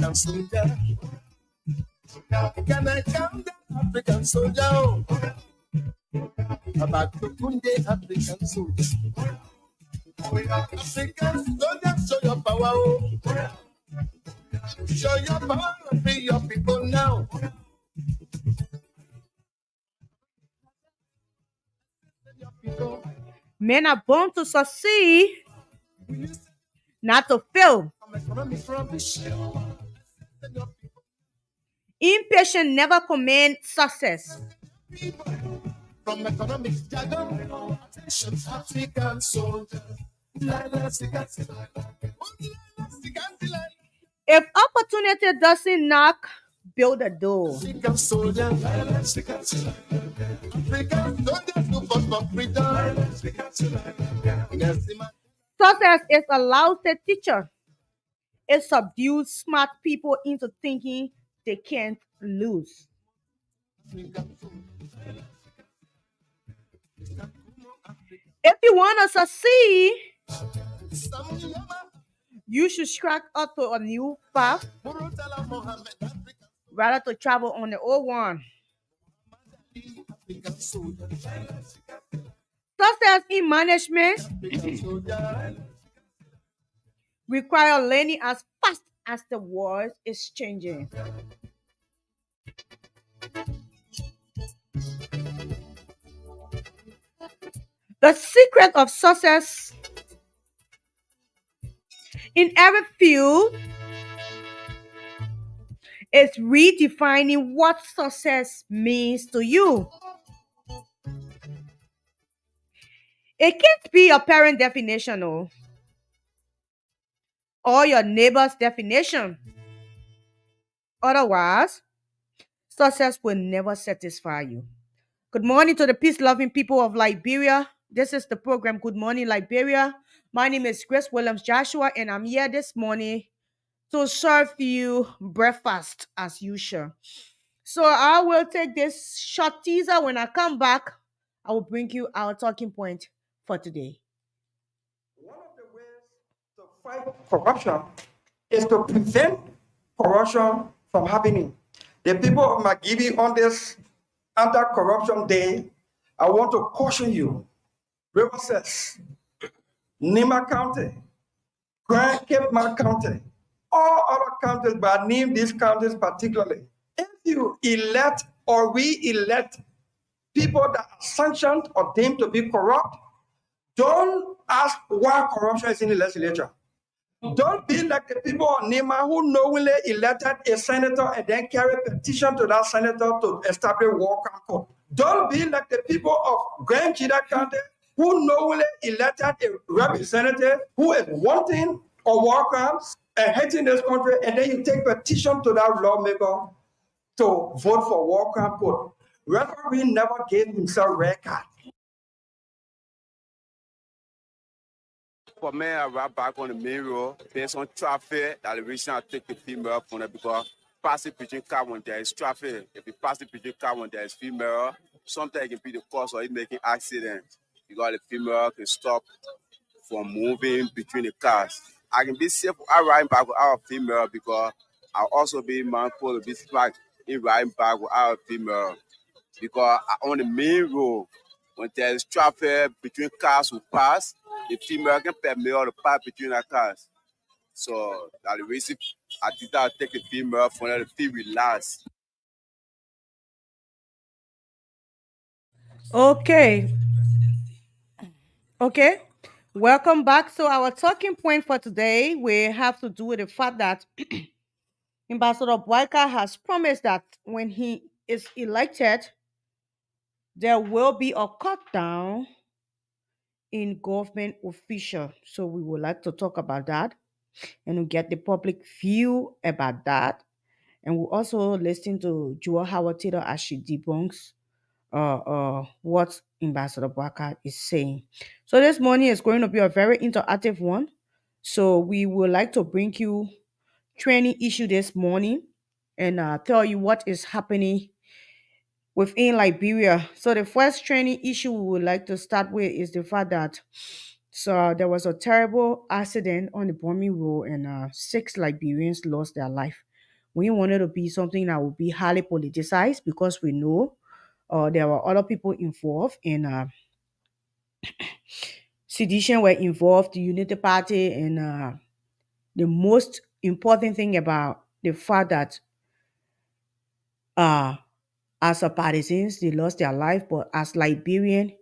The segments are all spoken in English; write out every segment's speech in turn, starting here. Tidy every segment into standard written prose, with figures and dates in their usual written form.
African soldier. Can I count the African soldier? About Kunde African soldier. African soldier, show your power. Show your power and free your people now. Men are born to succeed, not to fail. Impatient never command success. From economic jargon, attention, African soldier. If opportunity doesn't knock, build a door. African soldier. African soldiers who fought for freedom. Success is a lousy teacher. It subdues smart people into thinking they can't lose. If you want to succeed, you should strike out to a new path rather to travel on the old one. Success in management require learning as fast as the world is changing. The secret of success in every field is redefining what success means to you. It can't be your parent definition or your neighbor's definition. Otherwise, success will never satisfy you. Good morning to the peace-loving people of Liberia. This is the program Good Morning Liberia. My name is Grace Williams Joshua, and I'm here this morning to serve you breakfast as usual. So I will take this short teaser. When I come back, I will bring you our talking point for today. One of the ways to fight corruption is to prevent corruption from happening. The people of Magibi on this anti-corruption day, I want to caution you. River says, Nima County, Grand Cape Mal County, all other counties, but I name these counties particularly. If you elect or re-elect people that are sanctioned or deemed to be corrupt, don't ask why corruption is in the legislature. Don't be like the people of Nima who knowingly elected a senator and then carry a petition to that senator to establish war crime court. Don't be like the people of Grand Chida County who knowingly elected a representative who is wanting a war crime and hating this country, and then you take petition to that lawmaker to vote for war crime court. Referee never gave himself red card. For me, I ride back on the main road based on traffic. That the reason I take the female from it because passing between car when there is traffic. If you pass it between car when there is female, sometimes it can be the cause of it making accidents because the female can stop from moving between the cars. I can be safe. I ride back with our female because I also be mindful to be smart in riding back with our female because on the main road when there is traffic between cars who pass. The female can permit all the pass between the cars. So that the reason I did that take the female from the feel relax. Okay. Welcome back. So our talking point for today we have to do with the fact that Ambassador Boyka has promised that when he is elected, there will be a cut down in government official. So we would like to talk about that and to get the public view about that. And we'll also listen to Joel Howard Taylor as she debunks what Ambassador Boyka is saying. So this morning is going to be a very interactive one. So we would like to bring you training issue this morning and tell you what is happening within Liberia. So the first training issue we would like to start with is the fact that there was a terrible accident on the Bombing Road and 6 Liberians lost their life. We wanted to be something that would be highly politicized because we know there were other people involved in sedition, were involved, the Unity Party, and the most important thing about the fact that uh, as a partisans, they lost their life, but as Liberian,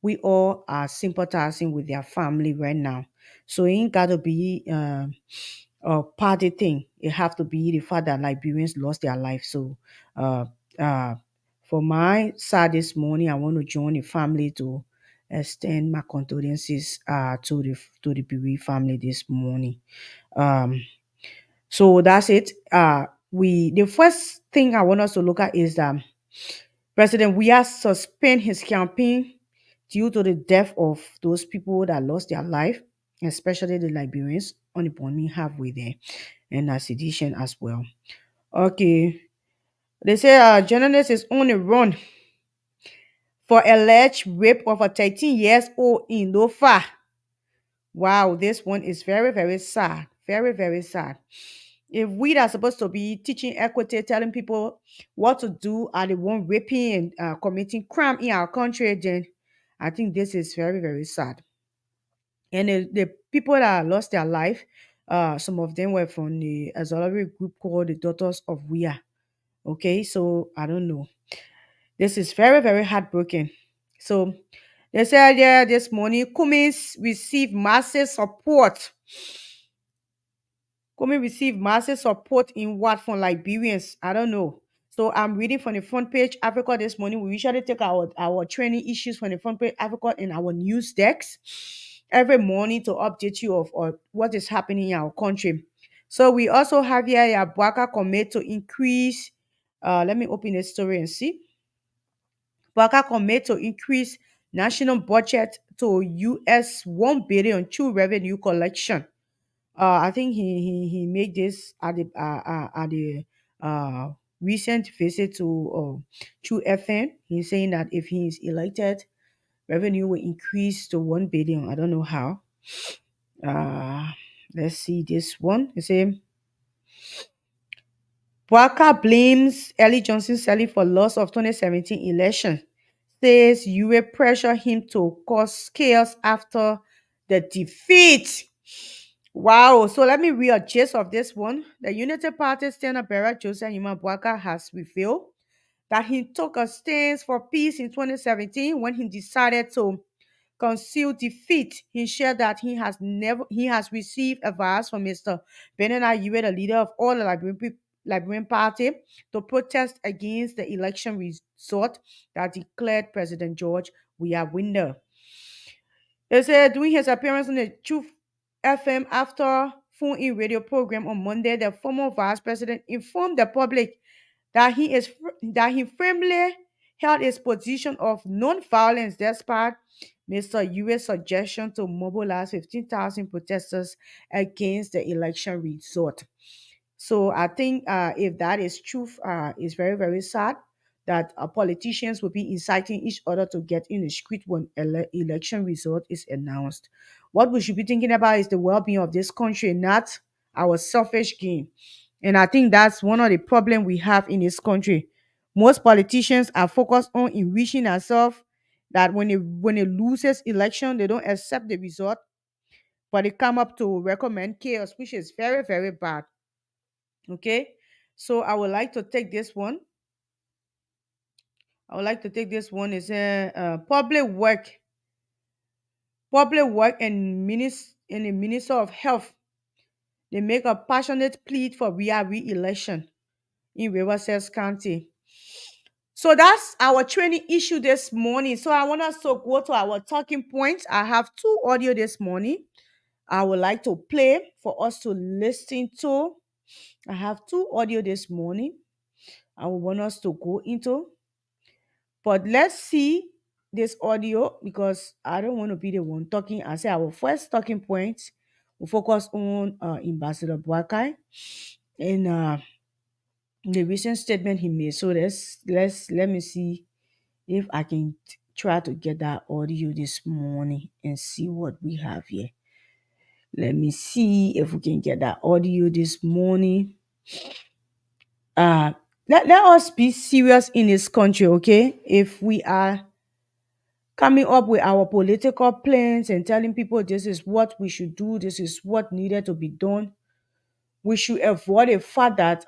we all are sympathizing with their family right now. So it ain't gotta be a party thing. It have to be the fact that Liberians lost their life. So uh uh for my side this morning, I want to join the family to extend my condolences to the bereaved family this morning. Um so that's it. We the first thing I want us to look at is that President Weah suspend his campaign due to the death of those people that lost their life, especially the Liberians on the Bonny halfway there, and sedition as well. Okay, they say a journalist is on the run for alleged rape of a 13 years old in Lofa. Wow, this one is very, very sad. Very, very sad. If we that are supposed to be teaching equity, telling people what to do, are the one raping and committing crime in our country, then I think this is very, very sad. And the people that lost their life, some of them were from the auxiliary group called the Daughters of Weah. Okay, so I don't know. This is very, very heartbroken. So they said yeah, this morning, Cummins received massive support. Coming receive massive support in what from Liberians? I don't know. So I'm reading from the front page Africa this morning. We usually take our training issues from the front page Africa in our news decks every morning to update you of what is happening in our country. So we also have here Yabwaka commit to increase. Let me open the story and see. Bwaka commit to increase national budget to US 1 billion through revenue collection. I think he made this at the uh recent visit to True FM. He's saying that if he is elected, revenue will increase to 1 billion. I don't know how. Uh, let's see this one. He say Walker blames Ellie Johnson Sally for loss of 2017 election. Says UA pressure him to cause chaos after the defeat. Wow. So let me read a gist of this one. The Unity Party standard bearer Joseph Imabwaka has revealed that he took a stance for peace in 2017 when he decided to conceal defeat. He shared that he has received advice from Mr. Benana Yue, the leader of all the Liberian Party, to protest against the election result that declared President George Weah winner. They said during his appearance on the Truth FM after phone-in radio program on Monday, the former vice president informed the public that he firmly held his position of non-violence despite Mr. Yue's suggestion to mobilize 15,000 protesters against the election result. So I think if that is truth, it's very, very sad that politicians will be inciting each other to get in the street when election result is announced. What we should be thinking about is the well-being of this country, not our selfish gain. And I think that's one of the problems we have in this country. Most politicians are focused on enriching themselves. That when they loses election, they don't accept the result, but they come up to recommend chaos, which is very, very bad. Okay, so I would like to take this one. I would like to take this one is public work and the minister of health. They make a passionate plea for re-election in Riverside County. So that's our training issue this morning. So I want us to go to our talking points. I have two audio this morning. I would like to play for us to listen to. I have two audio this morning. I would want us to go into. But let's see this audio because I don't want to be the one talking. I say our first talking point will focus on Ambassador Boakai and the recent statement he made. So let me see if I can try to get that audio this morning and see what we have here. Let me see if we can get that audio this morning. uh let us be serious in this country, okay? If we are coming up with our political plans and telling people this is what we should do, this is what needed to be done, we should avoid the fact that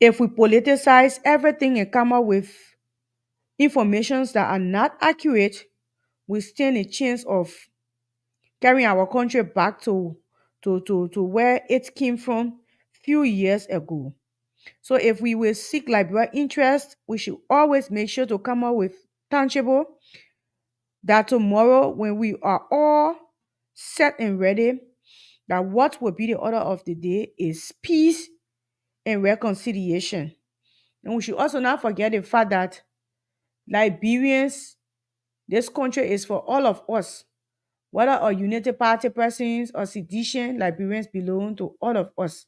if we politicize everything and come up with informations that are not accurate, we stand a chance of carrying our country back to where it came from few years ago. So if we will seek Liberia interest, we should always make sure to come up with tangible that tomorrow when we are all set and ready, that what will be the order of the day is peace and reconciliation. And we should also not forget the fact that Liberians, this country is for all of us. Whether our Unity Party persons or sedition, Liberians belong to all of us.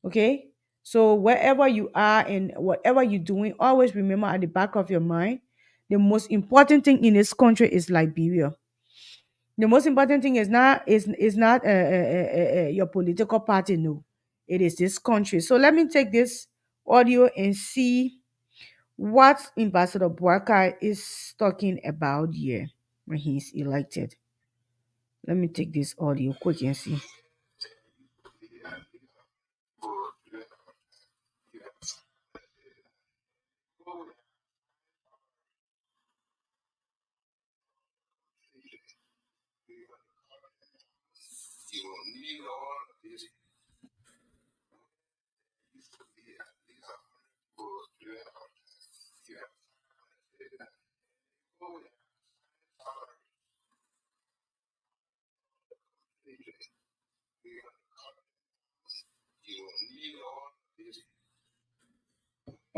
Okay? So wherever you are and whatever you're doing, always remember at the back of your mind, the most important thing in this country is Liberia. The most important thing is not your political party. No, it is this country. So let me take this audio and see what Ambassador Boakai is talking about here when he's elected. Let me take this audio quick and see.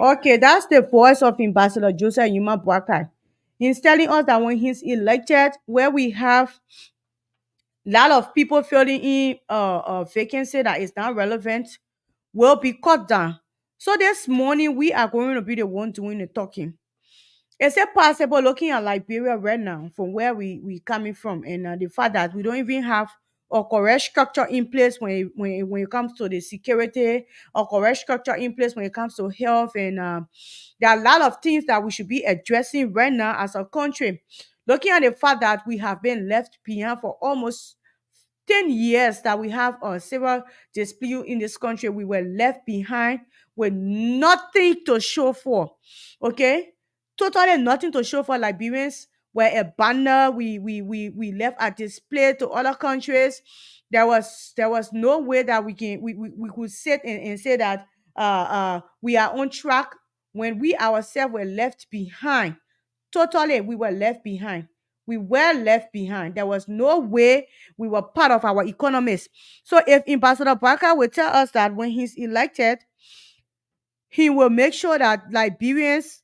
Okay, that's the voice of Ambassador Joseph Yuma Boakai. He's telling us that when he's elected, where we have a lot of people filling in a vacancy that is not relevant, will be cut down. So this morning, we are going to be the one doing the talking. Is it possible looking at Liberia right now from where we coming from and the fact that we don't even have a correct structure in place when it comes to the security, a correct structure in place when it comes to health, and there are a lot of things that we should be addressing right now as a country. Looking at the fact that we have been left behind for almost 10 years that we have a civil dispute in this country, we were left behind with nothing to show for. Okay? Totally nothing to show for. Liberians were a banner. We left a display to other countries. There was no way that we could sit and say that we are on track when we ourselves were left behind. Totally, we were left behind. We were left behind. There was no way we were part of our economies. So if Ambassador Barker will tell us that when he's elected, he will make sure that Liberians,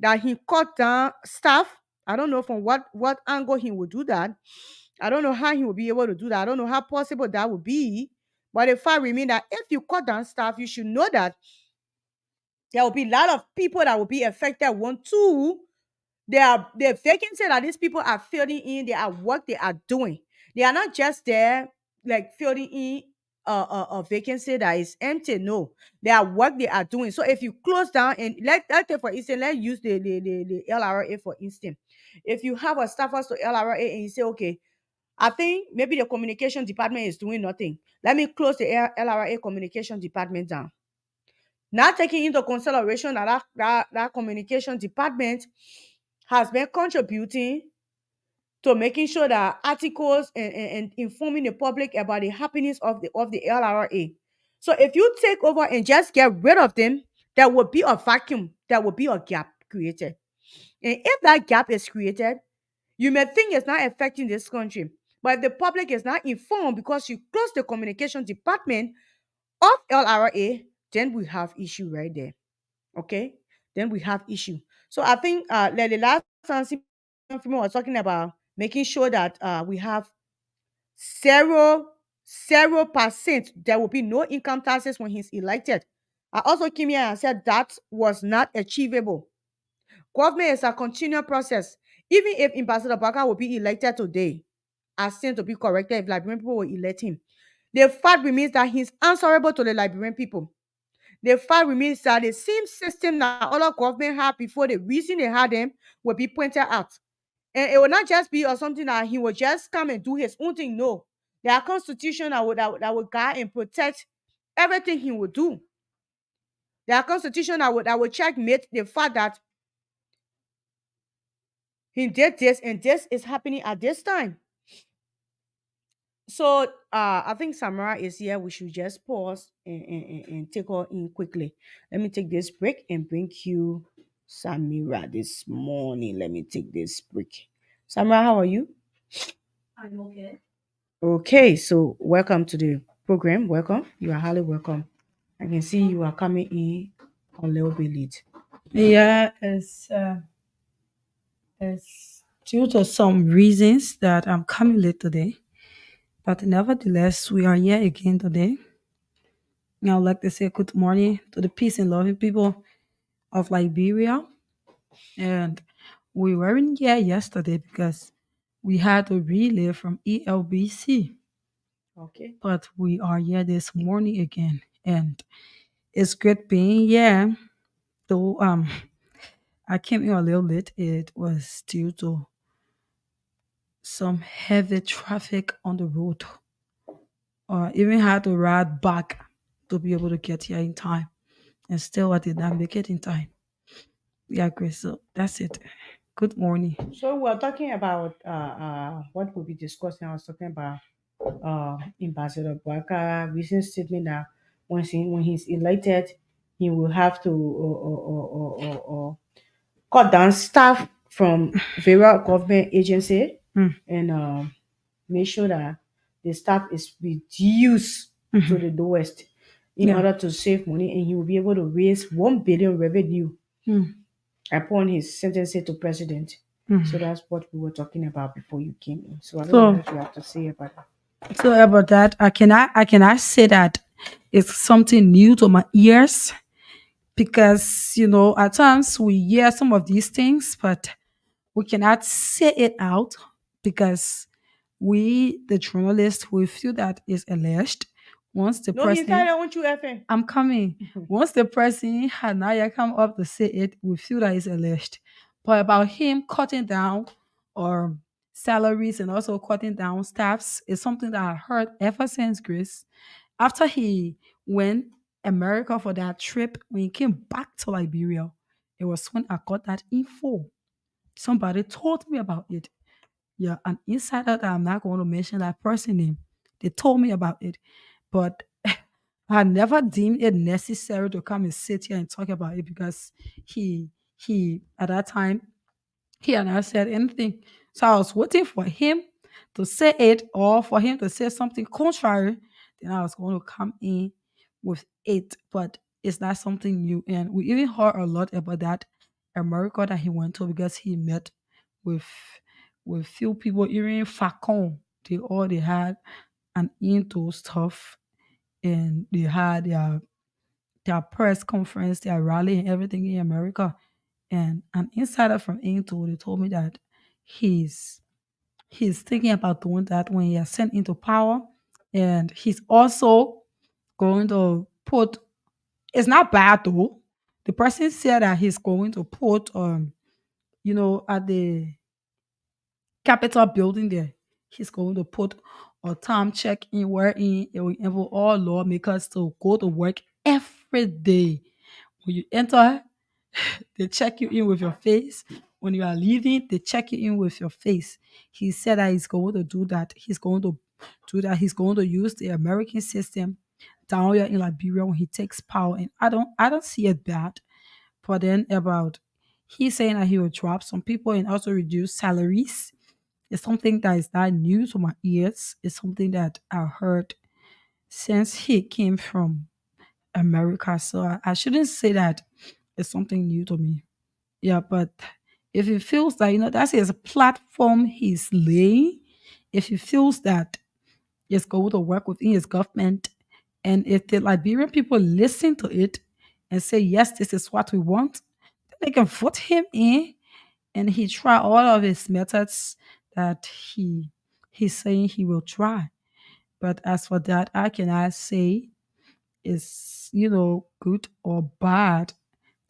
that he cut down staff. I don't know from what angle he will do that. I don't know how he will be able to do that. I don't know how possible that would be. But the fact remains that if you cut down staff, you should know that there will be a lot of people that will be affected. One, two, the vacancy that these people are filling in, they are work they are doing. They are not just there like filling in a vacancy that is empty. No, they are work they are doing. So if you close down and let's take for instance, let's use the LRA for instance. If you have a staffers to LRA and you say, okay, I think maybe the communication department is doing nothing. Let me close the LRA communication department down. Not taking into consideration that communication department has been contributing to making sure that articles and informing the public about the happenings of the LRA. So if you take over and just get rid of them, there will be a vacuum, there will be a gap created. And if that gap is created, you may think it's not affecting this country. But if the public is not informed because you close the communication department of LRA, then we have issue right there. Okay, then we have issue. So I think the last time Simon was talking about making sure that we have zero 0% there will be no income taxes when he's elected. I also came here and said that was not achievable. Government is a continual process. Even if Ambassador Baka will be elected today, I stand to be corrected if Liberian people will elect him. The fact remains that he's answerable to the Liberian people. The fact remains that the same system that other government had before, the reason they had them will be pointed out. And it will not just be or something that he will just come and do his own thing. No. There are constitution that will guide and protect everything he will do. There are constitution that will checkmate the fact that he did this and this is happening at this time. So I think Samara is here. We should just pause and take her in quickly. Let me take this break and bring you Samira this morning. Let me take this break. Samara, how are you? I'm okay. Okay, so welcome to the program. Welcome. You are highly welcome. I can see you are coming in a little bit late. Yeah, it's due to some reasons that I'm coming late today. But nevertheless, we are here again today. And I would like to say good morning to the peace and loving people of Liberia. And we weren't here yesterday because we had a relay from ELBC. Okay. But we are here this morning again. And it's great being here. Though I came in a little late, it was due to some heavy traffic on the road. Even had to ride back to be able to get here in time. And still, I did not make it in time. Yeah, Grace. So that's it. Good morning. So we're talking about what we'll be discussing. I was talking about Ambassador Bwaka recent statement that when he's elected, he will have to cut down staff from various government agency Mm. and make sure that the staff is reduced to the lowest in Yeah. order to save money, and he will be able to raise 1 billion revenue Mm. upon his sentencing to president. Mm. So that's what we were talking about before you came in. So I don't know So, what you have to say about that. so about that, I cannot say that it's something new to my ears because at times we hear some of these things, but we cannot say it out because we, the journalists, we feel that is alleged. Once the No, he person, started on you, FN. I'm coming. Once the person had not yet come up to say it, we feel that it's alleged. But about him cutting down or salaries and also cutting down staffs is something that I heard ever since Grace. After he went America for that trip, when he came back to Liberia, it was when I got that info. Somebody told me about it. Yeah, an insider that I'm not going to mention that person name. They told me about it, but I never deemed it necessary to come and sit here and talk about it because he at that time he had not said anything. So I was waiting for him to say it or for him to say something contrary. Then I was going to come in with it, but it's not something new. And we even heard a lot about that America that he went to because he met with few people, even Facon. They had an into stuff and they had their press conference, their rally and everything in America. And an insider from Into, they told me that he's he's thinking about doing that when he has sent into power. And he's also going to put, it's not bad though. The person said that he's going to put at the Capitol building there, he's going to put a time check in wherein it will enable all lawmakers to go to work every day. When you enter, they check you in with your face. When you are leaving, they check you in with your face. He said that he's going to do that. He's going to do that. He's going to use the American system down here in Liberia when he takes power. And I don't see it bad. But then about he's saying that he will drop some people and also reduce salaries. It's something that is not new to my ears. It's something that I heard since he came from America. So I shouldn't say that it's something new to me. Yeah, but if he feels that, that's his platform he's laying, if he feels that it's going to work within his government, and if the Liberian people listen to it and say, yes, this is what we want, then they can vote him in and he try all of his methods that he's saying he will try. But as for that, I cannot say is, good or bad,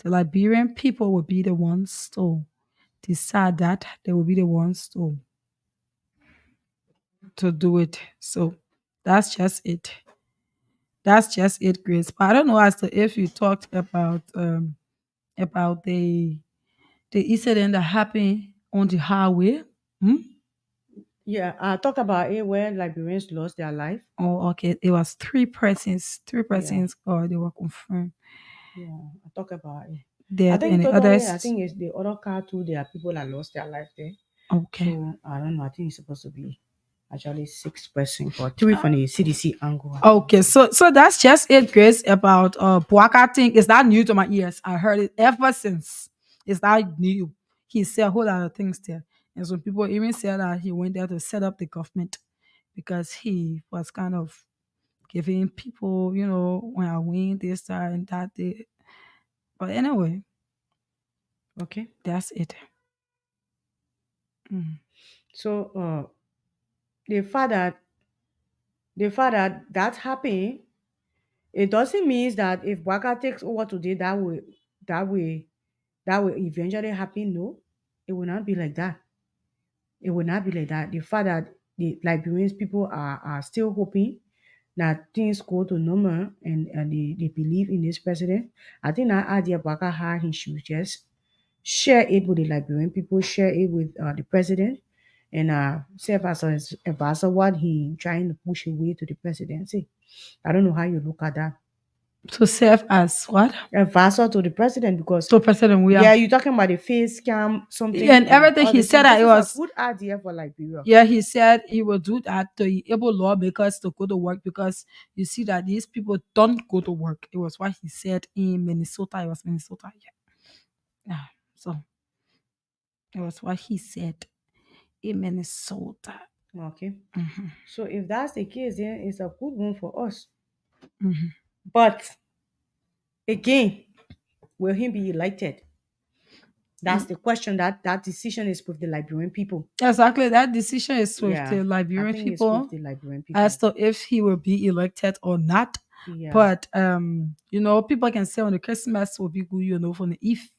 the Liberian people will be the ones to decide that. They will be the ones to do it. So that's just it. That's just it, Grace. But I don't know as to if you talked about the incident that happened on the highway. Hmm? Yeah, I talk about it where Liberians lost their life. Oh, okay. It was three persons. Three Yeah, persons, or they were confirmed yeah, I talk about it. I dead, think and the totally, I others. think it's the other car too. There are people that lost their life there. Okay. So I don't know. I think it's supposed to be actually 6 person, but three from the CDC angle. I think. Okay, so that's just it, Grace. About Boaka thing. It's not new to my ears. I heard it ever since. It's not new. He said a whole lot of things there, and some people even said that he went there to set up the government because he was kind of giving people, when I win this, that, and that. But anyway, Okay. that's it. Mhm. So the fact that that happened, it doesn't mean that if Waka takes over today, that will that will eventually happen. No, it will not be like that. It will not be like that. The fact that the Liberians people are still hoping that things go to normal and they believe in this president. I think that idea Baka had he should just share it with the Liberian people, share it with the president, and serve as an ambassador what he trying to push away to the presidency. I don't know how you look at that. To serve as what? Ambassador to the president because To President yeah, William. you're talking about the face scam, And something and everything all he this said thing. that This it is a was. good idea for Liberia. Yeah, he said he will do that to enable lawmakers to go to work because you see that these people don't go to work. It was what he said in Minnesota. It was Minnesota. Yeah. Yeah. So it was what he said in Minnesota. Okay. Hmm. So if that's the case, then it's a good one for us. Hmm. But again, will he be elected? That's the question. That decision is with the Liberian people. Exactly. That decision is with Yeah, the I Liberian think it's with people the Liberian as people. to if he will be elected or not. Yeah. But people can say on the Christmas will be good, from the if.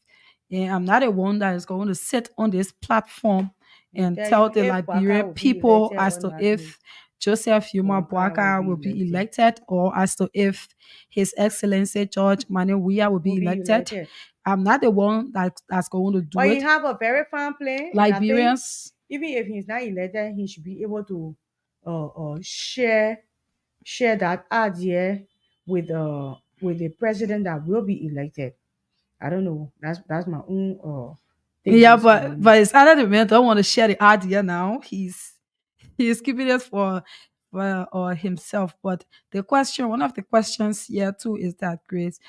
And I'm not the one that is going to sit on this platform And and tell tell you the if Waka Liberian will be people elected as or to not. No, if Joseph Yuma Waka will Boaka be will be elected. elected or as to if His Excellency George Manuel will Will be be elected. elected. I'm not the one that's going to do But he it. have a very fine plan, and I think Liberians. even if he's not elected, he should be able to share that idea with the president that will be elected. I don't know. That's my own take Yeah, this for but moment. but it's other the man don't want to share the idea now. He's keeping it for or himself. But one of the questions here too is that Grace,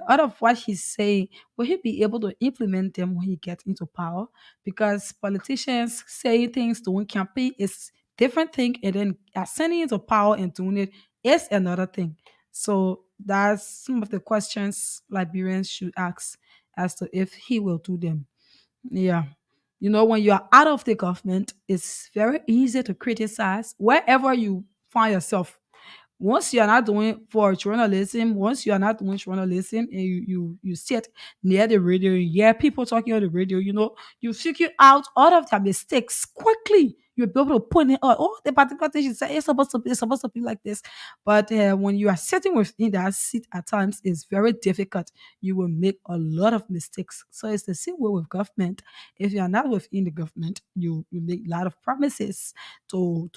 out of what he's saying, will he be able to implement them when he gets into power? Because politicians saying things during campaign is different thing, and then ascending into power and doing it is another thing. So that's some of the questions Liberians should ask as to if he will do them. Yeah. When you are out of the government, it's very easy to criticize wherever you find yourself. Once you are not doing for journalism, once you are not doing journalism and you sit near the radio, you hear people talking on the radio, you figure out all of their mistakes quickly. You'll be able to point it out. Oh, the particular thing you say it's supposed to be like this. But when you are sitting within that seat at times, it's very difficult. You will make a lot of mistakes. So it's the same way with government. If you are not within the government, you make a lot of promises to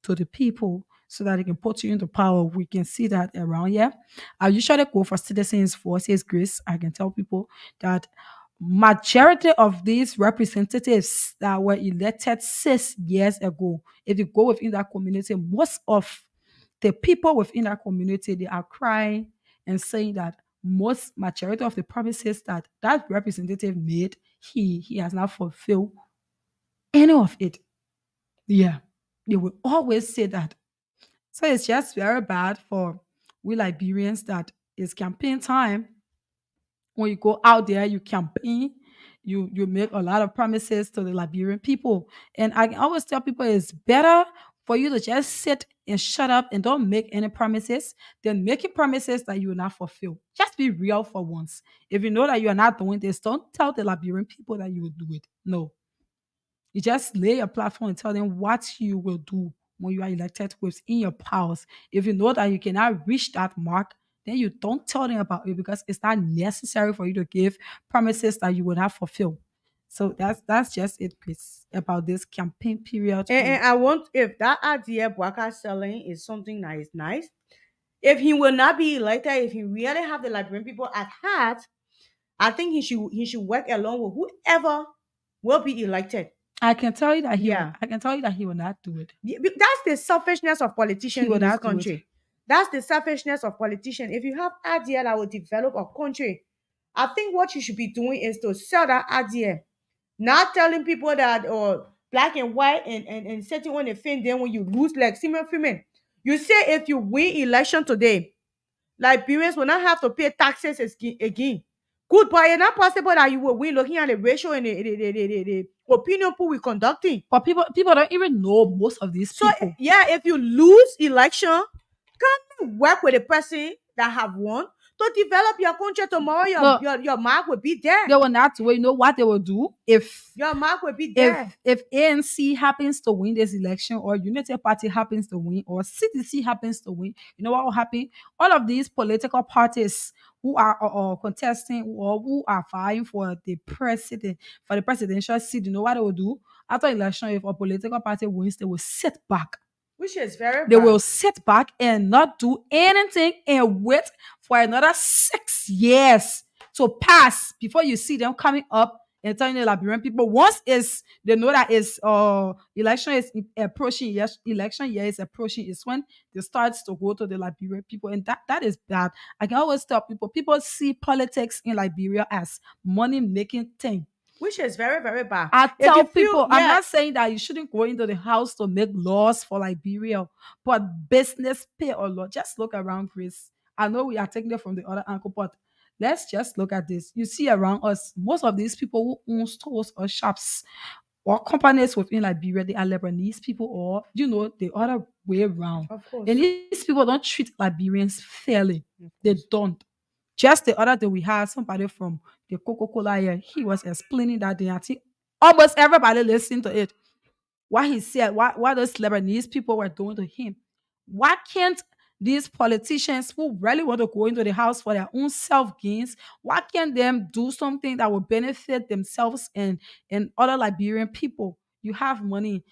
the people so that they can put you into power. We can see that around here. I usually go for citizens versus Grace. I can tell people that majority of these representatives that were elected 6 years ago, if you go within that community, most of the people within that community, they are crying and saying that most majority of the promises that representative made, he has not fulfilled any of it. Yeah, they will always say that. So it's just very bad for we Liberians that it's campaign time. When you go out there, you campaign, you make a lot of promises to the Liberian people. And I can always tell people it's better for you to just sit and shut up and don't make any promises than making promises that you will not fulfill. Just be real for once. If you know that you are not doing this, don't tell the Liberian people that you will do it. No, you just lay a platform and tell them what you will do when you are elected within your powers. If you know that you cannot reach that mark, then you don't tell them about it because it's not necessary for you to give promises that you will not fulfill. So that's just it, Chris, about this campaign period. And I want, if that idea Bwaka selling is something that is nice, if he will not be elected, if he really have the Liberian people at heart, I think he should work along with whoever will be elected. I can tell you that Yeah. I can tell you that he will not do it. That's the selfishness of He politicians will in this not do it. country. That's the selfishness of politicians. If you have idea that will develop a country, I think what you should be doing is to sell that idea. Not telling people that or black and white and setting on the fin, then when you lose like Simon Freeman. You say if you win election today, Liberians will not have to pay taxes again. Good, but it's not possible that you will win looking at the ratio and the opinion pool we're conducting. But people don't even know most of these So people. yeah, if you lose election, can you work with the person that have won to develop your country tomorrow? No. Your mark will be there. They will not do it. You know what they will do if Your mark will be there. if ANC happens to win this election, or United Party happens to win, or CDC happens to win, you know what will happen? All of these political parties who are contesting or who are vying for the presidential seat, you know what they will do? After election, if a political party wins, they will sit back. Which is very They bad. will sit back and not do anything and wait for another 6 years to pass before you see them coming up and telling the Liberian people, once is they know that is election is approaching, yes, election year is approaching, is when they start to go to the Liberian people, and that is bad. I can always tell people see politics in Liberia as money making thing. Which is very, very bad. I If tell you feel- people, I'm yeah. not saying that you shouldn't go into the house to make laws for Liberia, but business pay a lot. Just look around, Chris. I know we are taking it from the other angle, but let's just look at this. You see around us, most of these people who own stores or shops or companies within Liberia, they are Lebanese people, or the other way around. Of course. And these people don't treat Liberians fairly. They don't. Just the other day, we had somebody from the Coca-Cola here. He was explaining that day. I think almost everybody listened to it. What he said, what those Lebanese people were doing to him. Why can't these politicians who really want to go into the house for their own self gains, why can't them do something that will benefit themselves and other Liberian people? You have money,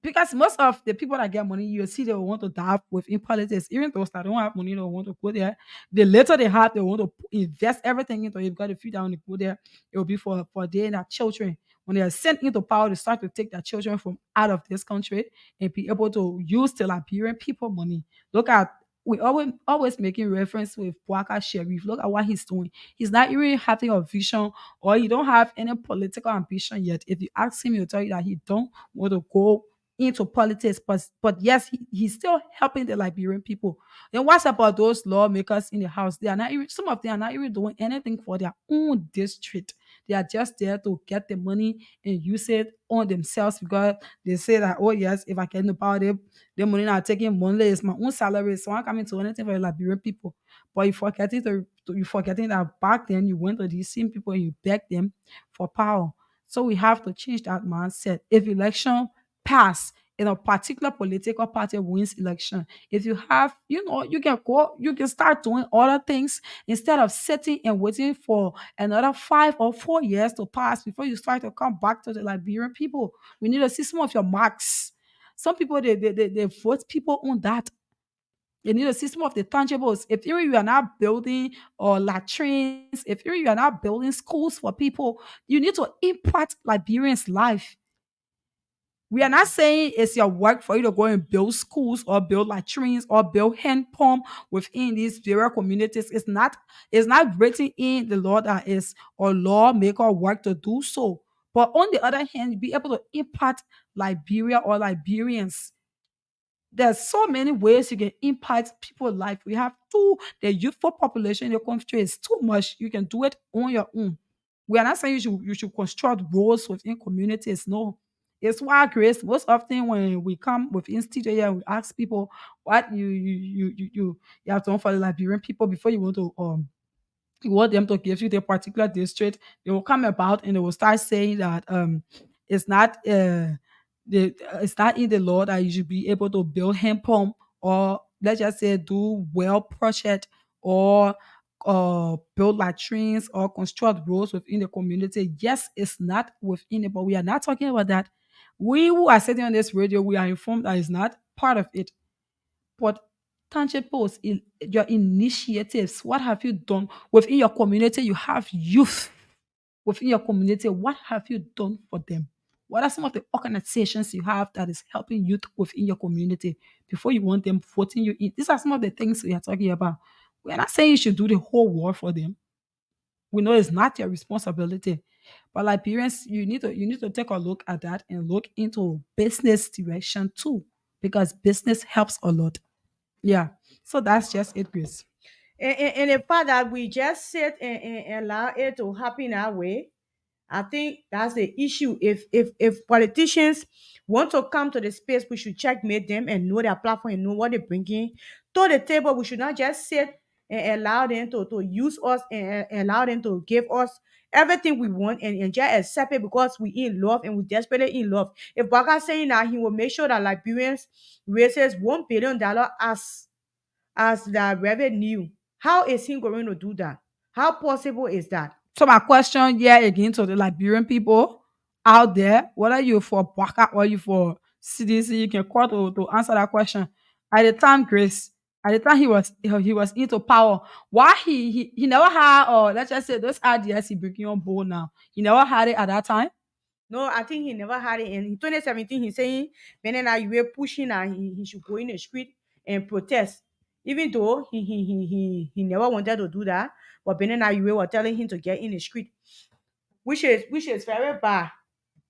because most of the people that get money, you see they will want to dive within politics. Even those that don't have money, they want to go there. The later they have, they want to invest everything into it, because if you don't go there, it will be for their children. When they are sent into power, they start to take their children from out of this country and be able to use the Liberian people money. Look at, we always making reference with Bwaka Sheriff. Look at what he's doing. He's not even having a vision, or he don't have any political ambition yet. If you ask him, he'll tell you that he don't want to go into politics, but yes, he's still helping the Liberian people. Then what's about those lawmakers in the house? They are not even, some of them are not even doing anything for their own district. They are just there to get the money and use it on themselves, because they say that, oh yes, if I get in the power, the money I'm taking monthly is my own salary, so I'm coming to anything for the Liberian people. But you forgetting that back then you went to these same people and you begged them for power. So we have to change that mindset. If election pass in a particular political party wins election, if you have, you can start doing other things instead of sitting and waiting for another 5 or 4 years to pass before you start to come back to the Liberian people. We need to see some of your marks. Some people, they vote people on that. You need to see some of the tangibles. If you are not building or latrines, if you are not building schools for people, you need to impact Liberians' life. We are not saying it's your work for you to go and build schools or build latrines or build hand pump within these various communities. It's not written in the law that is or lawmaker work to do so. But on the other hand, be able to impact Liberia or Liberians. There's so many ways you can impact people's life. We have the youthful population in the country is too much. You can do it on your own. We are not saying you should construct roads within communities. No. It's why, Grace, most often when we come with institute here, we ask people what you have done for the Liberian people before you want them to give you the particular district. They will come about and they will start saying that it's not it's not in the law that you should be able to build hand pump, or let's just say do well project, or build latrines or construct roads within the community. Yes, it's not within it, but we are not talking about that. We who are sitting on this radio, we are informed that it's not part of it. But tangibles in your initiatives, what have you done within your community? You have youth within your community. What have you done for them? What are some of the organizations you have that is helping youth within your community before you want them voting you in? These are some of the things we are talking about. We're not saying you should do the whole war for them. We know it's not your responsibility. But like parents, you need to take a look at that and look into business direction too. Because business helps a lot. Yeah. So that's just it, Grace. And the fact that we just sit and allow it to happen our way, I think that's the issue. If politicians want to come to the space, we should checkmate them and know their platform and know what they're bringing to the table. We should not just sit and allow them to use us and allow them to give us everything we want and just accept it because we in love and we desperately in love. If Baka saying that he will make sure that Liberians raises $1 billion as the revenue, how is he going to do that? How possible is that? So my question here again to the Liberian people out there, whether you for Baka or you for CDC, you can call to answer that question. At the time, Grace, at the time he was into power, why he never had, or let's just say those ideas he bringing on board now, he never had it at that time. No, I think he never had it. And in 2017, he's saying Benin you were pushing and he should go in the street and protest. Even though he never wanted to do that, but Benin you were telling him to get in the street, which is very bad.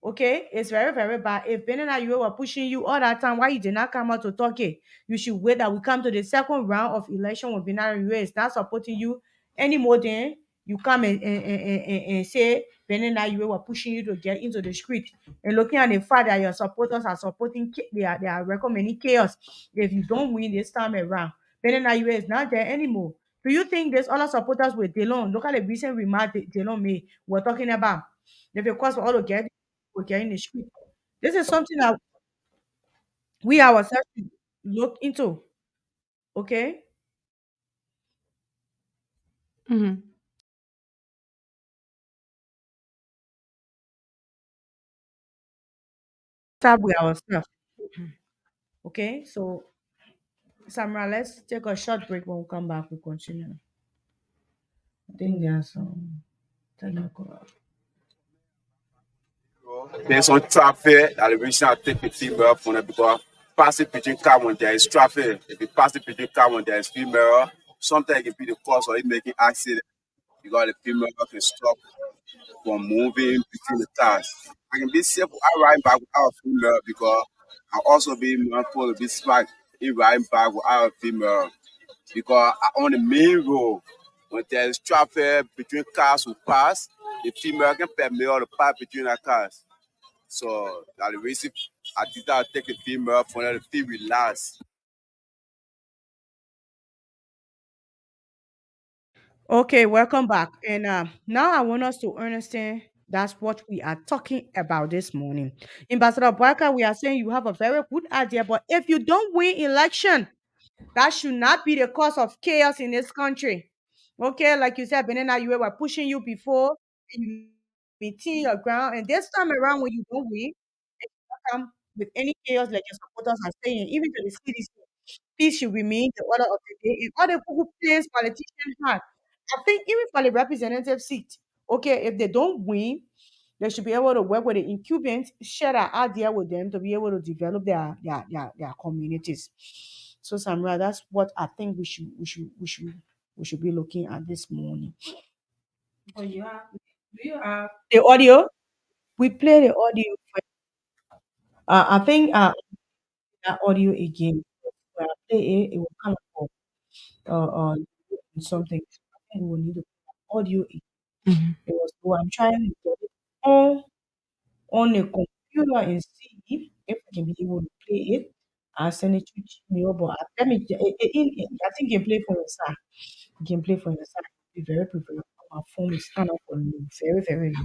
Okay, it's very, very bad. If Benin and you were pushing you all that time, why you did not come out to talk it? You should wait that we come to the second round of election when Benin and is not supporting you anymore. Then you come and say Benin and you were pushing you to get into the street. And looking at the fact that your supporters are supporting, they are recommending chaos. If you don't win this time around, Benin and is not there anymore. Do you think there's other supporters with Delon? Look at the recent remark Delon made. We're talking about. If it costs for all to get okay in the street. This is something that we ourselves should look into. Okay, Mhm. start with ourselves. Okay, so Samra, let's take a short break. When we come back, we continue. I think there's some technical. There's some traffic that the reason I take the female from it because passing between car when there is traffic. If you pass it between car when there is female, sometimes it can be the cause of it making accident because the female can stop from moving between the cars. I can be safe I ride back without a female because I also be mindful to be smart in riding back without a female because on the main road when there is traffic between cars who pass, the female can permit all the pass between the cars. So that the reason I did that take the female for the feel relax. Okay, welcome back. And now I want us to understand that's what we are talking about this morning. Ambassador Barker, we are saying you have a very good idea, but if you don't win election, that should not be the cause of chaos in this country. Okay, like you said, Benina, you were pushing you before, and you maintain your ground. And this time around, when you don't win, it should not come with any chaos like your supporters are saying, even to the CDC. Peace should remain the order of the day. In all the Google plans politicians have, I think even for the representative seat, okay, if they don't win, they should be able to work with the incumbents, share that idea with them to be able to develop their communities. So Samra, that's what I think we should be looking at this morning. But do you have The audio, we play the audio. I think that audio again. When I play it, it will come up something. I think we will need to play audio again. Mhm. It was so I'm trying to get it on the computer. popular and see if we can be able to play it. I'll send it to you. But let me, I think you can play for your side. You can play for your side. Be very prepared. My phone is kind of on low. Very, very low.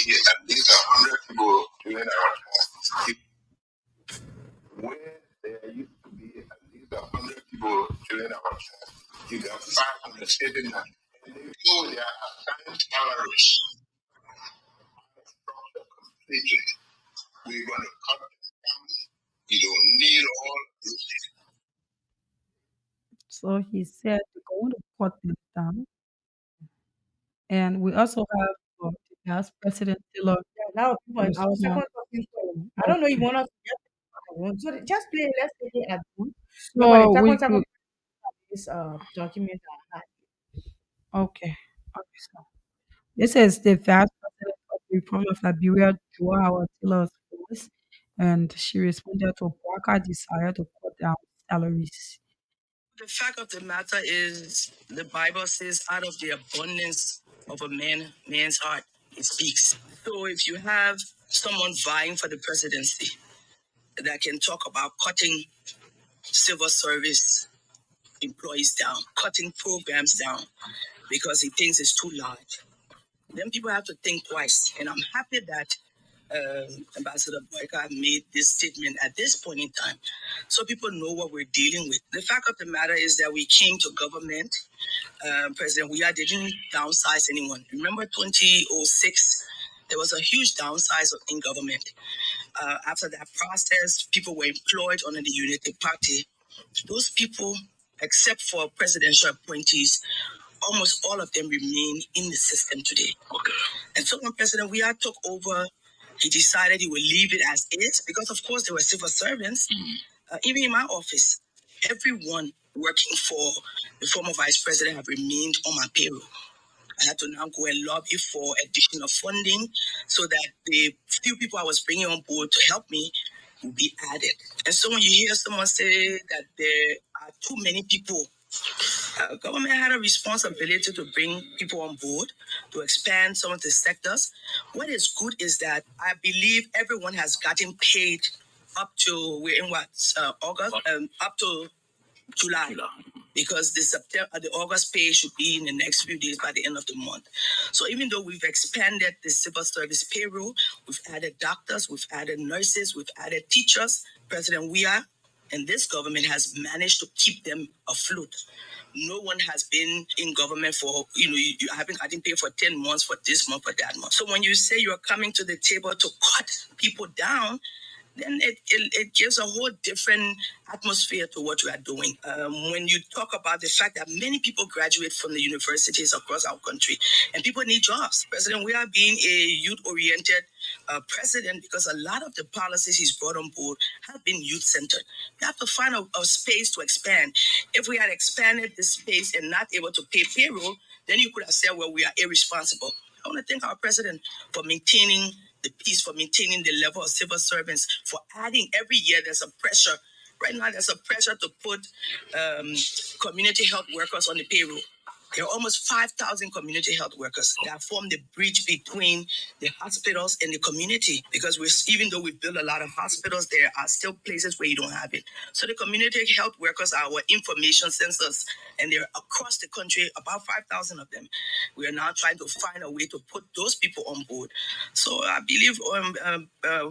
Be at least 100 people during our class. Where there used to be at least 100 people during our class, you got 500 sitting there. And they go there assigned salaries structure completely. We're going to cut this down. You don't need all this. So he said they're going to cut them down. And we also have the past President Taylor Yeah, now people, our second response. talking point. I don't know if you Okay. want us to get one. So just play. Let's take it at one. Remember the So we second could, this document I had. okay. Okay, so this is the past President of the Republic of Liberia, Joao Taylor's voice, and she responded to Parker's desire to cut down salaries. The fact of the matter is, the Bible says, out of the abundance of a man's heart, it speaks. So if you have someone vying for the presidency that can talk about cutting civil service employees down, cutting programs down because he thinks it's too large, then people have to think twice. And I'm happy that Ambassador Boyka made this statement at this point in time so people know what we're dealing with. The fact of the matter is that we came to government. President Weah didn't downsize anyone. Remember 2006? There was a huge downsize in government. After that process, people were employed under the Unity Party. Those people, except for presidential appointees, almost all of them remain in the system today. Okay. And so when President Weah took over, he decided he would leave it as is because, of course, there were civil servants. Even in my office, everyone working for the former vice president have remained on my payroll. I had to now go and lobby for additional funding so that the few people I was bringing on board to help me will be added. And so when you hear someone say that there are too many people, government had a responsibility to bring people on board, to expand some of the sectors. What is good is that I believe everyone has gotten paid up to, we're in what, August? Up to July. Because the August pay should be in the next few days by the end of the month. So even though we've expanded the civil service payroll, we've added doctors, we've added nurses, we've added teachers, President Weah and this government has managed to keep them afloat. No one has been in government for, you haven't gotten paid for 10 months, for this month, for that month. So when you say you're coming to the table to cut people down, then it gives a whole different atmosphere to what we are doing. When you talk about the fact that many people graduate from the universities across our country and people need jobs. President, we are being a youth-oriented president because a lot of the policies he's brought on board have been youth-centered. We have to find a space to expand. If we had expanded this space and not able to pay payroll, then you could have said, well, we are irresponsible. I want to thank our president for maintaining the peace, for maintaining the level of civil servants, for adding every year there's a pressure. Right now, there's a pressure to put community health workers on the payroll. There are almost 5,000 community health workers that form the bridge between the hospitals and the community. Because even though we build a lot of hospitals, there are still places where you don't have it. So the community health workers are our information sensors, and they're across the country, about 5,000 of them. We are now trying to find a way to put those people on board. So I believe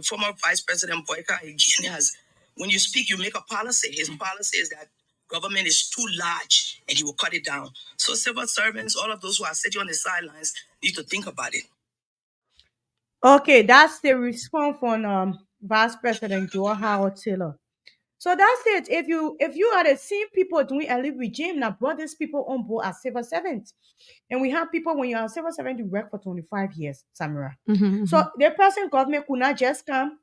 former Vice President Boyka again has, when you speak, you make a policy. His policy is that government is too large and he will cut it down. So civil servants, all of those who are sitting on the sidelines, need to think about it. Okay, that's the response from Vice President Joe Howard Taylor. So that's it. If you are the same people doing a leave regime that brought these people on board as civil servants, and we have people when you are a civil servant, you work for 25 years, Samira. So the present government could not just come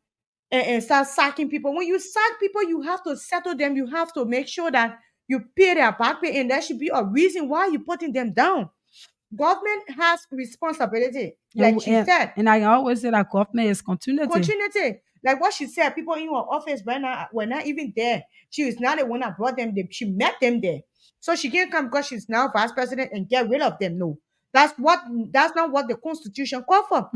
and start sacking people. When you sack people, you have to settle them. You have to make sure that you pay their back pay, and there should be a reason why you're putting them down. Government has responsibility, like she said. And I always say that government is continuity. Continuity. Like what she said, people in her office were not even there. She was not the one that brought them there. She met them there. So she can't come because she's now vice president and get rid of them. No. That's not what the constitution called for.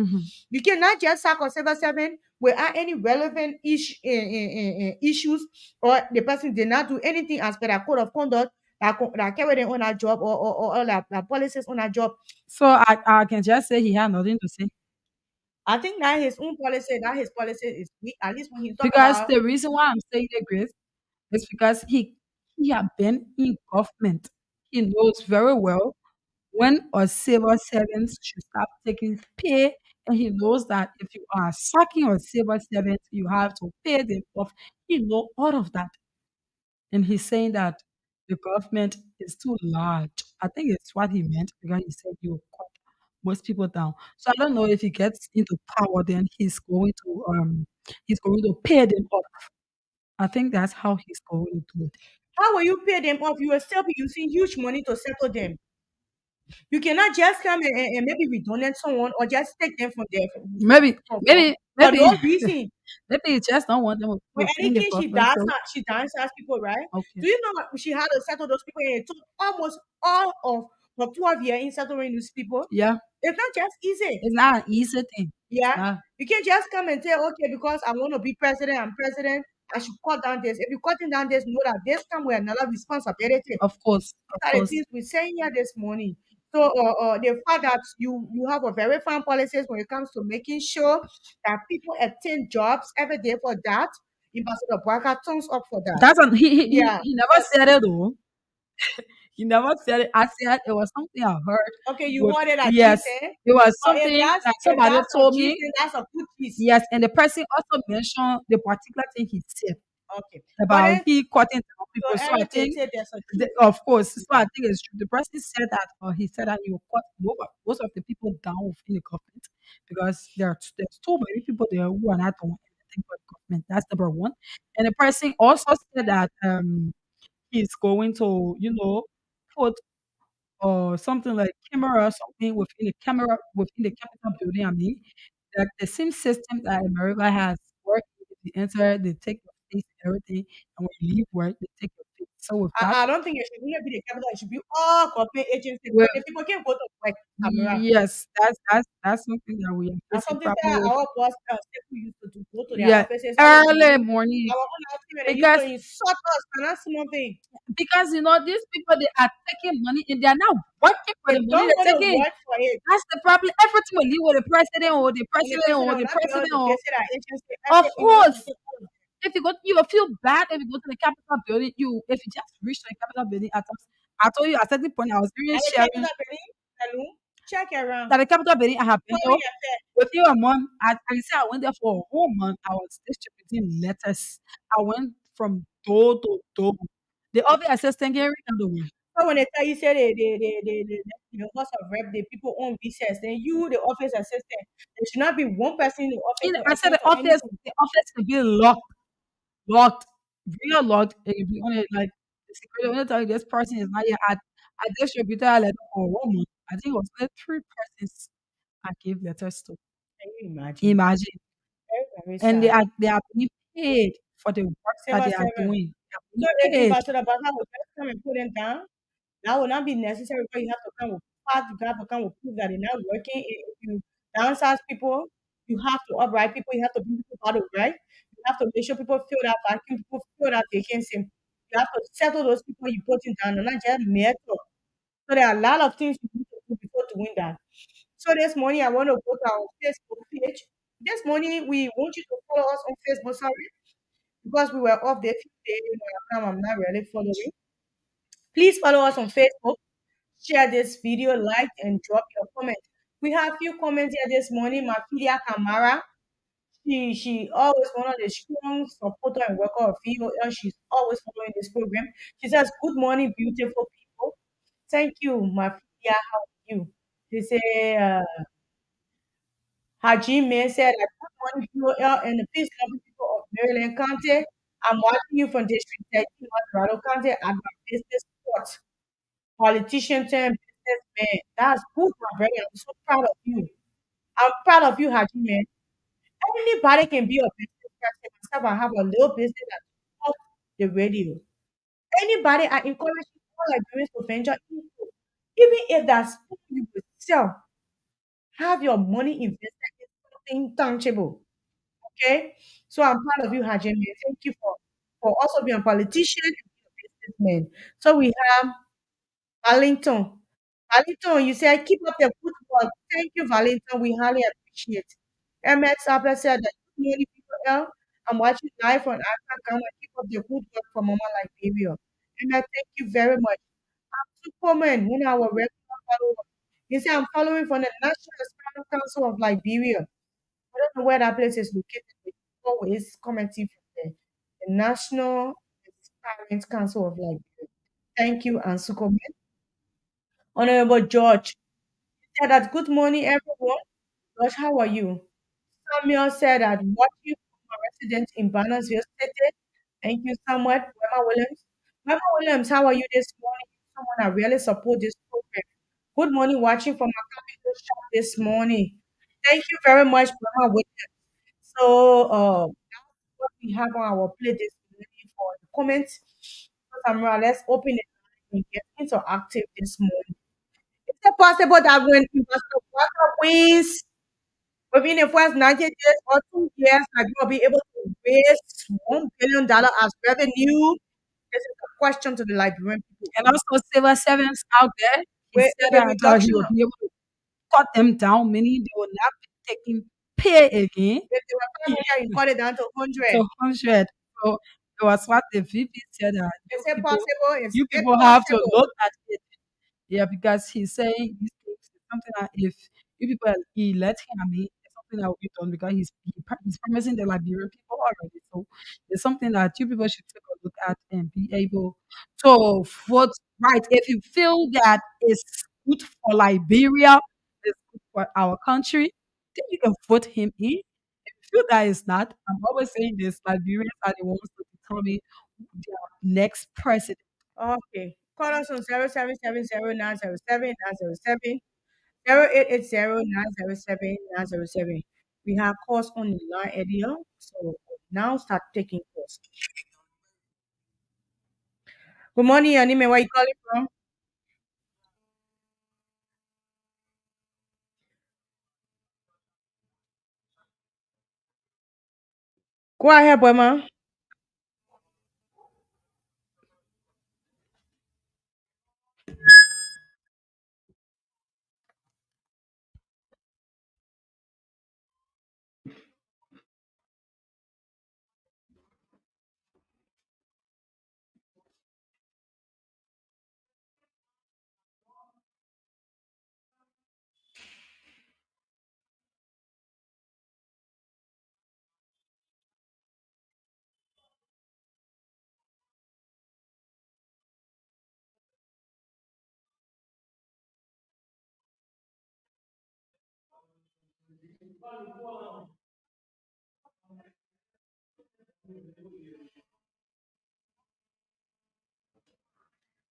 You cannot just sack a civil servant without any relevant issues, or the person did not do anything as per their code of conduct that carry them on a job, or their policies on a job. So I can just say he had nothing to say. I think that his policy is weak. At least when he talk Because about, the reason why I'm saying the grace is because he had been in government. He knows very well when a civil servant should start taking pay, and he knows that if you are sacking a civil servant, you have to pay them off. He know all of that. And he's saying that the government is too large. I think it's what he meant because he said you cut most people down. So I don't know if he gets into power, then he's going to pay them off. I think that's how he's going to do it. how will you pay them off? You will still be using huge money to settle them. You cannot just come and maybe redundant someone, or just take them from there Maybe, maybe, for maybe, no reason. maybe he just don't want them When within the anything she government. does, So she dances people, right? okay, Do you know what she had to settle those people? And it took almost all of her 12 years in settling those people. yeah, It's not just easy. it's not an easy thing. It's Yeah. not, You can't just come and say, okay, because I want to be president, I'm president, I should cut down this. If you're cutting down this, know that this come with another responsibility. of These are the course. things we're saying here this morning. So the fact that you have a very fine policies when it comes to making sure that people attain jobs every day, for that, Ambassador Barker thumbs up for that. That's an, Yeah. he never said it though. He never said it. I said it was something I heard. Okay, you With heard it at yes, G10. it was But if something that's that if somebody that's a told me. G10, that's a good piece. Yes, and the person also mentioned the particular thing he said Okay. But about then he cutting down to people. So I everything think, say there's a truth. of course, so I think it's true. The person said that, or he said that he will cut most of the people down within the government because there's too many people there who are not doing anything for the government. That's number one. And the person also said that he's going to, put or something like camera or something within the Capitol building. I mean, like the same system that America has work. If you enter, they take your face and everything, and when you leave work, they take your face. So with that, I don't think it should really be the capital. It should be all government agencies, well, because the people can go to work. Camera. yes, that's something that we are That's facing something problem that with. our boss people used to do. Go to their Yeah, offices early early morning. morning Our own team, they used to because insult us, and that's small thing. these people they are taking money and they are not working for They the money don't want they're to taking. work for it. That's the problem. Everything will leave with the president or the And the president or president will the not be able president to or visit our agency of every course. month. If you go, you will feel bad if you go to the Capitol building. If you just reach the Capitol building at times, I told you at certain point I was even And the sharing capital building, hello, check around. that the Capitol building I have been Sorry, to I said, within a month. I say I went there for a whole month. I was distributing letters. I went from door to door. The office assistant getting rid of the way. so when they tell you, say the House of Rep, the people on recess, then you, the office assistant, there should not be one person in the office to I said attend to anything. the office could be locked, real locked. It could be on it like the security. When they tell you this person is not here, I distributed a letter for 1 month. I think it was like 3 persons I gave letters to. Can you imagine? Imagine. Very, very And sad. they are being paid for the work that Civil they are servant. doing. They are So being if paid. Ambassador Baka will just come and put them down, that will not be necessary, but you have to come with facts, you have to come with proof that they're not working. If you downsize people, you have to upright people, you have to bring people out of right. You have to make sure people feel that vacuum, people feel that vacancy. You have to settle those people you put in down, and not just mere talk. So there are a lot of things you need to do before doing that. So this morning I want to go to our Facebook page. This morning we want you to follow us on Facebook, sorry, because we were off there few days, I'm not really following. Please follow us on Facebook, share this video, like, and drop your comment. We have few comments here this morning. Mafilia Kamara, she always one of the strong supporter and worker of VOL. She's always following this program. She says, "Good morning, beautiful people. Thank you, Mafilia. How are you?" She say, Hajime said, "Good morning, VOL and the peace loving people of Maryland County. I'm watching you from District 13, Colorado County. I'm a business support." Politician turned businessman. That's good, my brother. I'm so proud of you. I'm proud of you, Haji, man. Anybody can be a business person. Myself, I have a little business at off the radio. Anybody, I encourage you, all I do is to venture into. Even if that's food you will sell, have your money invested in something tangible. Okay, so I'm proud of you, Hajime. Thank you for also being a politician and being a businessman. So we have Arlington. Arlington, you say keep up the good work. Thank you, Arlington. We highly appreciate. MX Abba said that good morning, people. I'm watching live on Accra, Ghana. Keep up the good work for Mama Liberia. And I thank you very much. Superman, one of our regular followers. He said, I'm following from the National Hispanic Council of Liberia. I don't know where that place is located, but always commenting from there. The National Hispanic Council of Liberia. Thank you, and Superman. Honorable George said that good morning, everyone. George, how are you? Samuel said that watching from a resident in Barnesville City. Thank you so much, Wema Williams. Wema Williams, how are you this morning? Someone that really support this program. Good morning, watching from a capital shop this morning. Thank you very much, Wema Williams. So, that's what we have on our plate this morning for the comments. So, Samara, let's open it and get interactive this morning. Is it possible that when Investor Walker wins within the first 90 days or 2 years, that you will be able to raise $1 billion as revenue? This is a question to the Liberian people. And also civil servants out there, he With said a that he reduction will of, be able to cut them down, meaning they will not be taking pay again. if they were 500, you cut it down to 100. So 100. So it was what the VP said that Is it possible? Is you it people have to possible? look at it. Yeah, because he's saying these things is something that if you people elect him, I mean, it's something that will be done because he's promising the Liberian people already. So it's something that you people should take a look at and be able to vote right. If you feel that it's good for Liberia, it's good for our country, then you can vote him in. If you feel that it's not, I'm always saying this: Liberians are the ones to determine their next president. Okay. Call us on 0770907907 0880907907. We have calls on the line earlier, so now start taking calls. Good morning, Anime. Where you calling from? Go ahead, Boyma.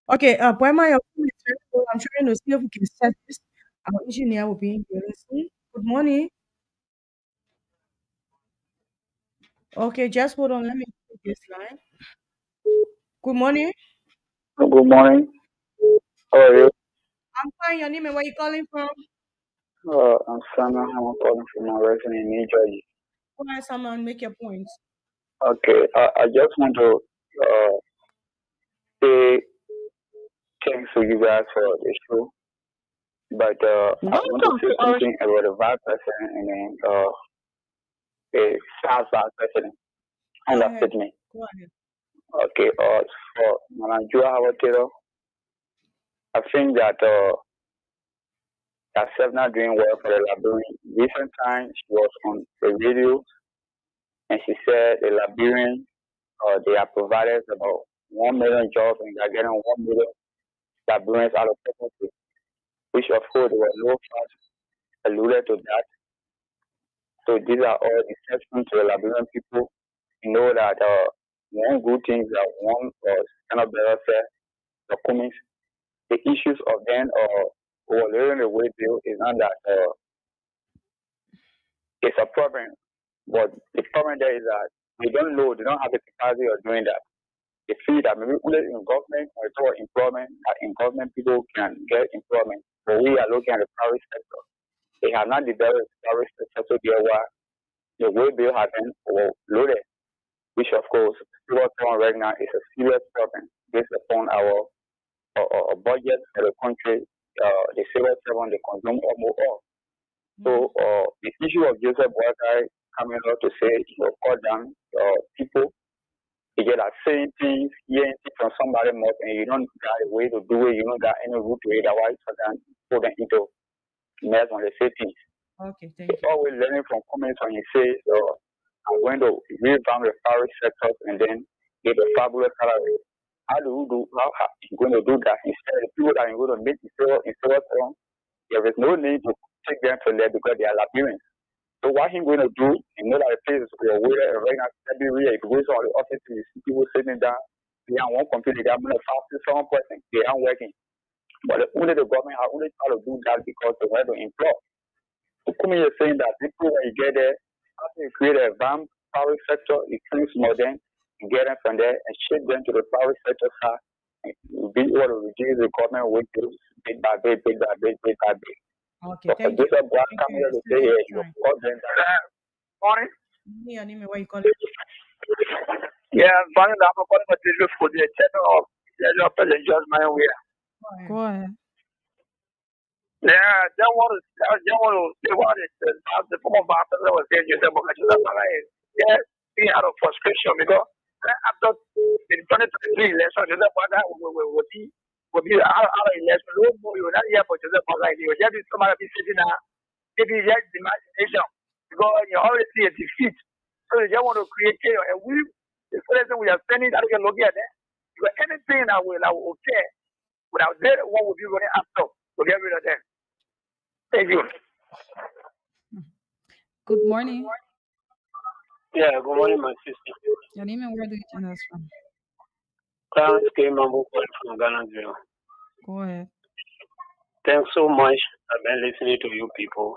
Okay, Boyma, your phone is very low. I'm trying to see if we can set this. Our engineer will be in very soon. Good morning. Okay, just hold on. Let me take this line. Good morning. Good morning. How are you? I'm fine. Your name and where you calling from? I'm Samuel. I'm calling from my resident in New Jersey. Go ahead, someone make your points. Okay, I just want to say thanks to you guys for the show, but I want to say something about the vice president and then the South vice president Go and that ahead. statement. Go ahead. Okay, for Manajua Hawatero, I think that herself not doing well for the Liberian. Recent time she was on the radio and she said the Liberian they have provided about 1 million jobs and they're getting 1 million Liberians out of poverty, which of course there were no funds alluded to that. So these are all exceptions to the Liberian people. You know that one good thing that one kind of better said, the comments, the issues of them overlaying the way bill is not that it's a problem. But the problem there is that they don't know, they don't have the capacity of doing that. They feel that maybe only in government or toward employment, that in government people can get employment. But we are looking at the private sector. They have not developed the private sector so thereby the way bill has been loaded, which of course, civil servant right now is a serious problem based upon our budget for the country. The civil servant they consume almost all. So the issue of Joseph Boakai coming out to say, cut down people, you get that saying things, hearing things from somebody more, and you don't got a way to do it, you don't got any route to it, otherwise you can put them into mess on the same things. Okay, thank So you. always learning from comments when he says, I'm going to revamp the parish sectors and then get a fabulous salary. How are you going to do that? Instead, the people that are going to make instead of there is no need to take them from there because they are Liberians. So what he's going to do, you know that the place is where right now every year, if you go to all the offices, you see people sitting down, they are one computer, they are going to fast some person, they aren't working. But only the government are only trying to do that because they want to employ. So Kumi is saying that people when you get there, after you create a VAM power sector, you train some of them, you get them from there and shift them to the power sector side, and you'll be able to reduce the government wages bit by bit, bit by bit, bit by bit. Okay, So for thank you. this black Thank coming you. here to say here, you got them. Morning. Me and him, where you calling? Yeah, funny that I'm going to do for the channel of the just my way. Go ahead. Yeah, they want to say what it is. The form of Baptist was saying, you said, yeah, he had a frustration because after the 2023 election, you said, will be our election. No more, you're not here for Joseph Boga. You're just somebody be sitting there, maybe just imagination because you already see a defeat. So they just want to create chaos. And the president we are spending, I can look at that. Because anything that will okay, without that, what will be running after to get rid of them. Thank you. Good morning. Yeah, good morning, my sister. Your name and where do you join us from? Clarence K. Mambo from Ghana. Go ahead. Thanks so much. I've been listening to you people.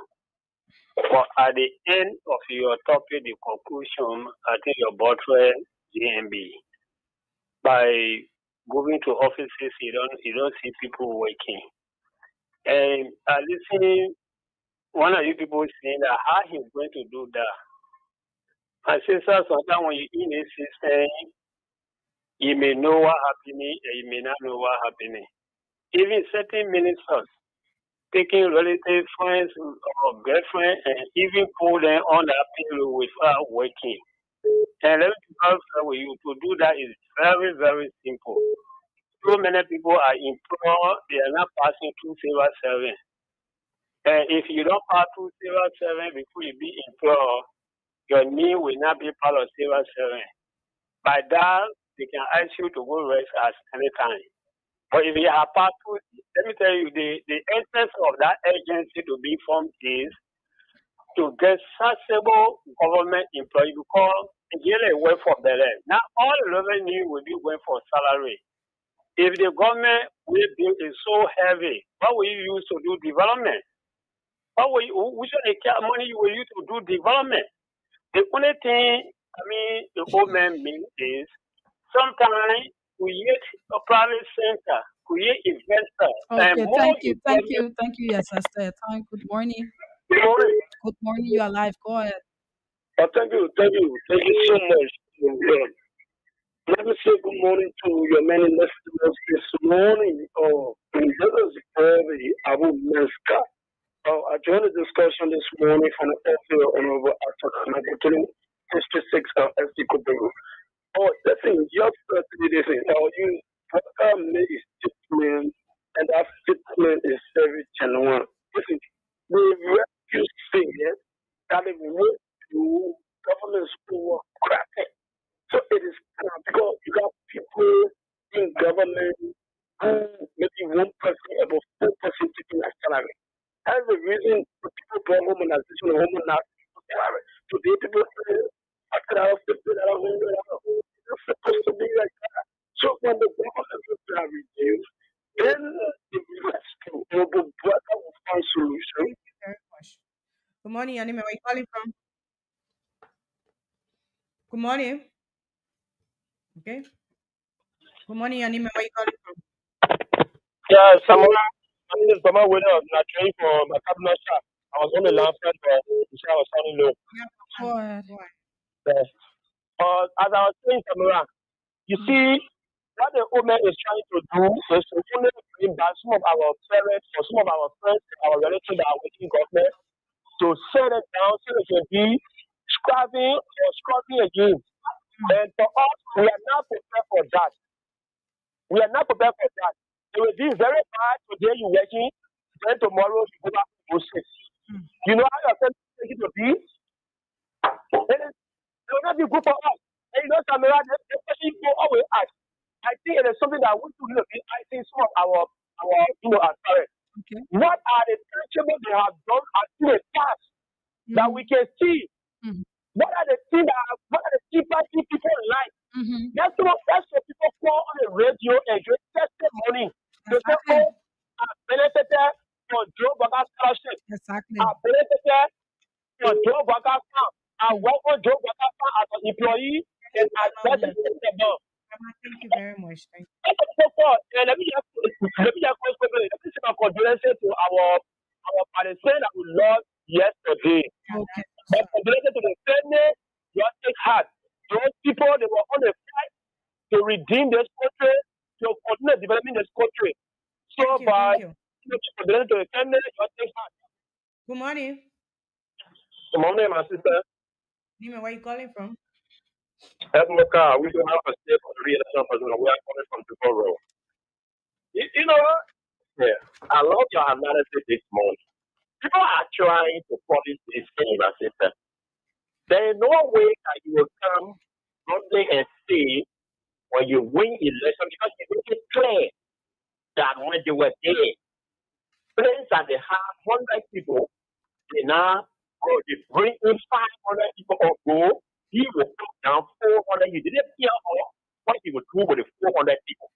But at the end of your topic, the conclusion, I think your boyfriend GMB. By going to offices, you don't see people working. And I listening one of you people saying that how he's going to do that. My sister, sometimes when you in a system, you may know what happening and you may not know what happening. Even certain ministers taking relative friends or girlfriend and even put them on that payroll without working. And let me tell you, to do that is very, very simple. So many people are employed, they are not passing through civil service. And if you don't pass through civil service before you be employed, your name will not be part of civil service. By that, they can ask you to go rest at any time. But if you have passed through, let me tell you, the essence of that agency to be formed is to get sustainable government employee because they work for the land. Now all the revenue will be going for salary. If the government will bill is so heavy, what will you use to do development? Which are the money you will use to do development? The only thing the old man means is sometimes create a private center, create investors. Okay, thank you, yes, sister. Good morning. Good morning. Good morning, you are live. Go ahead. Thank you so much. Let me say good morning to your many listeners this morning. This is Bobby Abu Meska. I joined the discussion this morning from the author Honorable Actor 56 SD Kuburu. Listen, just listen, I'll use made a statement, and that statement is very genuine. Listen, the refuse thing that they went to government school cracking. So it is because you got people in government who maybe 1%, about 4% taking that salary. That's the reason the people brought homogenization and homogenization salary. Today people say, after that, $50, $100. It's supposed to be like that. So when the government are reduced, then the rescue or the brother will find solution. Thank you very much. Good morning, Anime. Where are you calling from? Good morning. Okay. Good morning, Anime. Where are you calling from? Yeah, someone, my name is Bama Winner. I'm not trained for my cabinet shop. I was on the land front, but the shop was sounding low. Yeah. Go ahead. Go ahead. Yes. As I was saying, Samara, you see, what the woman is trying to do is to only bring back some of our parents or some of our friends, our relatives that are working government, to set it down so they can be scrubbing or scrubbing again. And for us, we are not prepared for that. We are not prepared for that. It will be very bad today you working, then tomorrow you go back to go sick. You know how your friends take it to be? It will not be good for us. And you know, Samira, especially go always ask. I think it is something that we should look at. I think some of our parents. Okay. What are the tangible they have done until the past that we can see? Mhm. What are the things what are the impact people in life? Mhm. That's what people call on the radio and get testimony. They say, Exactly. oh, I benefited from Joe Baga's scholarship. Exactly. I benefited from Joe Baga's farm. I work on Joe Baga's farm as an employee and I benefited the bomb. Thank you very much. Thank you. Let me just say my condolences to our participants that we lost yesterday. Okay. My condolences to the family, justice heart. Those people they were on the fight to redeem this country, to continue developing this country. So Thank you. by Thank you. condolences to the family, justice heart. Good morning. So my name, my sister, Nima, where are you calling from? Edmoka, we don't have a state for the re-election president. We are coming from tomorrow. You know what? Yeah, I love your analysis this morning. People are trying to polish this thing, my sister. There is no way that you will come Sunday and say when you win election because you make it clear that when they were there, places that they have 100 people, they now they bring in 500 people or go, he will put down 400. You didn't hear what he would do with the 400 people.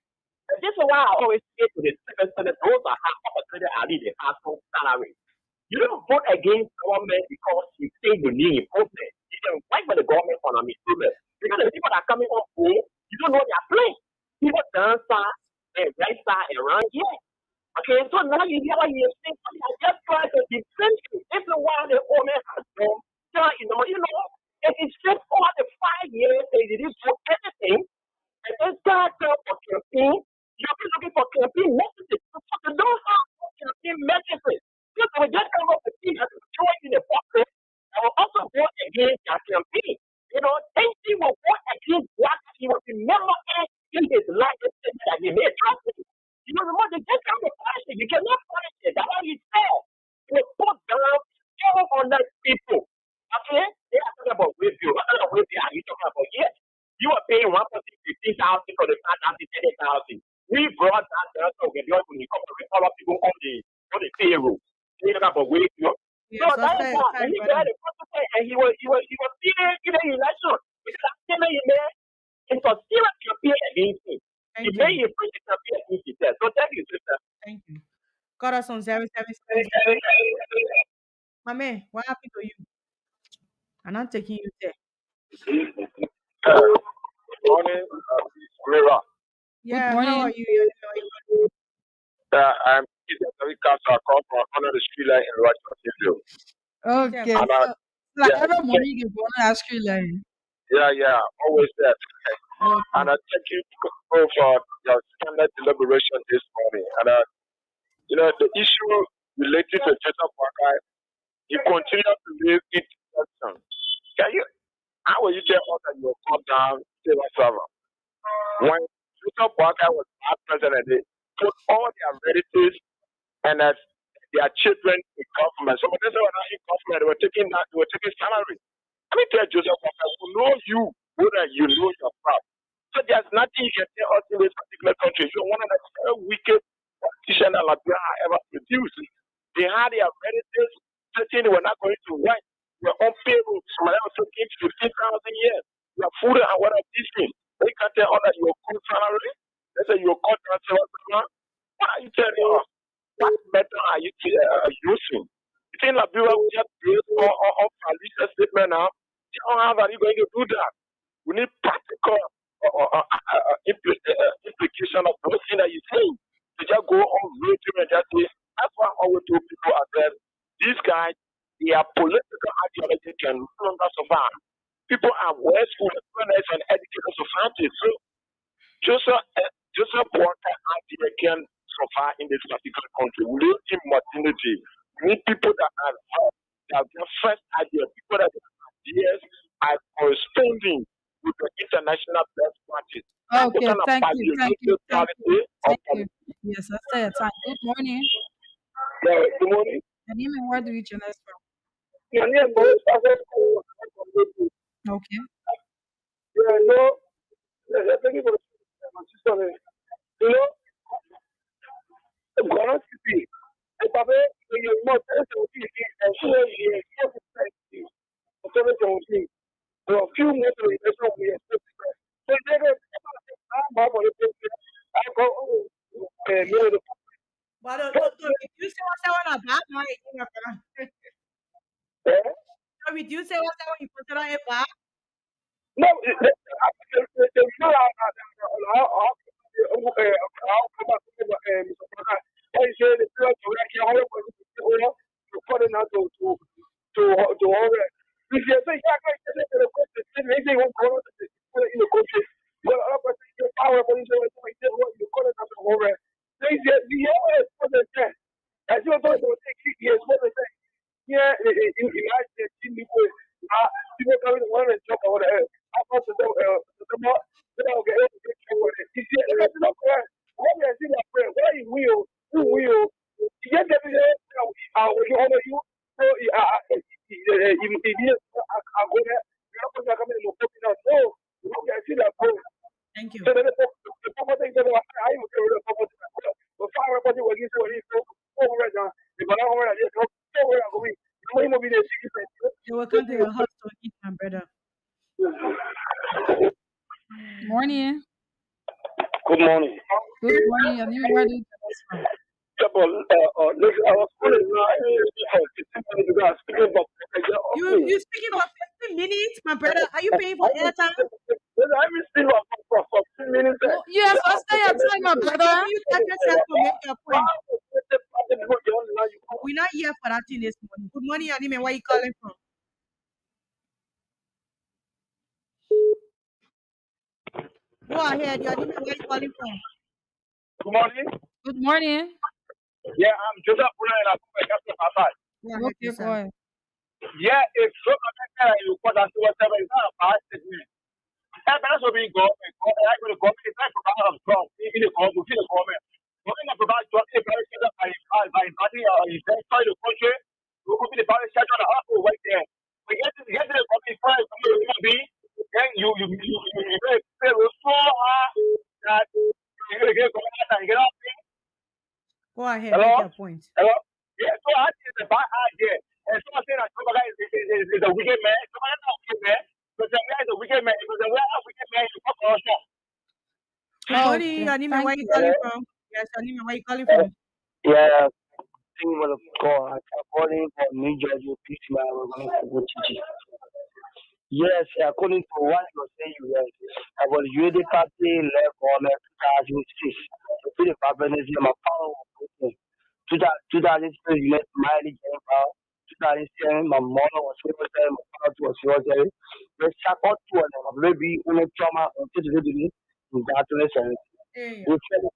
And this is why I always say to the citizens, those that have opportunity at least they have some salary. You don't vote against government because you say you need improvement. You can fight for the government on improvement. Because the people that are coming on board, you don't know their place. People dance and right side and around here. Okay, so now you hear what you're saying. I just try to defend you. This is why the owner has done. It is just all the 5 years they didn't do anything. And then start for campaign. You'll be looking for campaign messages. So they don't have campaign messages. Just we just come up with things that will join in the pocket. I will also vote against their campaign. NC will vote against what he was remember in his life that he made trust me. Remember they just come to punish it. You cannot punish it. That's how he said. We put down 200 people. Okay? They are talking about wave view. What kind of wave view are you talking about here? You are paying 1 person 15,000 for the 5,000, 30,000. We brought that down so we don't incorporate other people on the payroll. They talk about wave view. Yes, So that is that. And he got the person and he was feeling in the election. Because that statement he made, it's a serious campaign against him. He made a pretty campaign against himself. So thank you, sister. Thank you. Call us on 077. Mame, what happened to you? I'm not taking you there. Morning, Mira. Yeah, morning. how are you? I'm Peter Castle. I come from under the street light in Rochester. Okay. And So, like yeah, every morning you go on ask you like. yeah, always there. Okay. And I thank you for your standard deliberation this morning. And the issue related to Joseph Wakai, you continue to live in deception. How will you tell us that you will come down civil servant? When Joseph Wakai was our president, they put all their relatives and their children in government. Some of them were not in government, they were taking salary. Let me tell Joseph Wakai, who know you more than you know yourself. So there's nothing you can tell us in this particular country. You're one of the very wicked politicians that Liberia ever produced. They had their relatives saying they were not going to work. They were on payroll. Some of them were taking 15,000 years. You are food and what of these things. They can't tell us that you're good salary. They say you're cut transfer. What are you telling us? What method are you using? You think Liberia will just based on Alicia's statement now? How are you going to do that? We need practical implication of those things that you say. To just go on radio and just say, that's why I always tell people, I said, these guys, their political ideology can no longer survive. People are wasteful, organized, and educated society. So Joseph Walker idea can survive in this particular country. We need immortality. We need people that are that have their first idea, people that have ideas are corresponding with the international best practice. What Okay, kind of thank party you, you thank you, need thank you, quality of thank you. Yes, I say your time. Good morning. good morning. Your name and where do you join us from? Your name is Okay. yeah, no, thank you for my sister. You know, Gonna TV. And Papa, you're not TV and so here, there are a few more that's we expect. So never I'm about to I go the But to reduce it, what's that one about? No, eh? to reduce it, what's that one you put it on a bar? No, you know how come up with I say the people to like your whole to put it out to all that. If you say, yeah, I say the question, they won't go in the country. But other person, power police, what you call it out to all that. They said, the other is what they said. As you thought they would take years, what they say. Yeah, in my people, people coming to one and talk about it. I thought the more, then I'll get it. You see, that's not correct. What we are seeing that prayer, why you will, who will, you get every day, you honor you, so immediately I'll go there. You're not going to come in and look at no, we are seeing that prayer. Thank you. So then the property is I will carry the property. The fire property will give you what he's over right now. If I don't want to get over, I'm going to You will come to your house to eat, my brother. Morning. Good morning. Good morning. Your name and where do you join us from? Listen, I was calling for 15 minutes ago. I was speaking about You speaking for 15 minutes, my brother? Are you paying for airtime? I will still for 15 minutes. No, you have to stay your time, my brother. You tell yourself to make your point. We're not here for that thing this morning. Good morning, Anime. Where you calling from? Go ahead, your Anime. Where you calling from? Good morning. Good morning. Yeah, I'm Joseph Brunei and I'm from Castle Passage. Go ahead, Okay, sir. go ahead. Yeah, if so, you put us to whatever is not a bad statement. That's what we go. I go to government. It's not providing of drugs. Even the government, the government. Government provide drugs. They provide shelter by inviting inside the country. We could be the private shelter on the hospital right there. We get to the government first. Then you feel so hard that you're going to get government and get out. Go ahead, Hello? make your point. Hello? Yeah, so I think it's a bad idea. And someone saying that somebody is a wicked man. Somebody is not a wicked man. But the man is a wicked man. Because the man is a wicked man. You fuck us up. Good morning, Okay, Anime. thank Where you you. calling from? Yes, Anime. Where you calling from? Yeah, thing was a call. I'm calling from New Jersey, Pittsburgh. We're going to go to Yes, according to what you were saying, yes, I was UAD party left on 2006. To be the feminism of power. 2006, you left Miley came out. 2007, my mother was here, my father was here. The second one, maybe only trauma until the day in that lesson. Hey. We follow.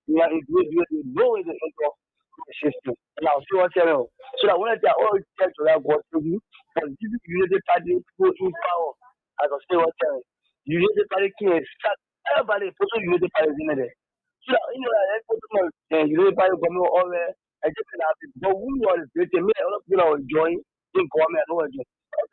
You know, it will go with the system. Now, see what you know. So that when they are all check to that God to you, but this is unity party go in power. As I say what you know. Unity party can start everybody put unity party in there. So that you know that put unity party come all there. I just have it. But we are the me all of you are enjoying in government and all that.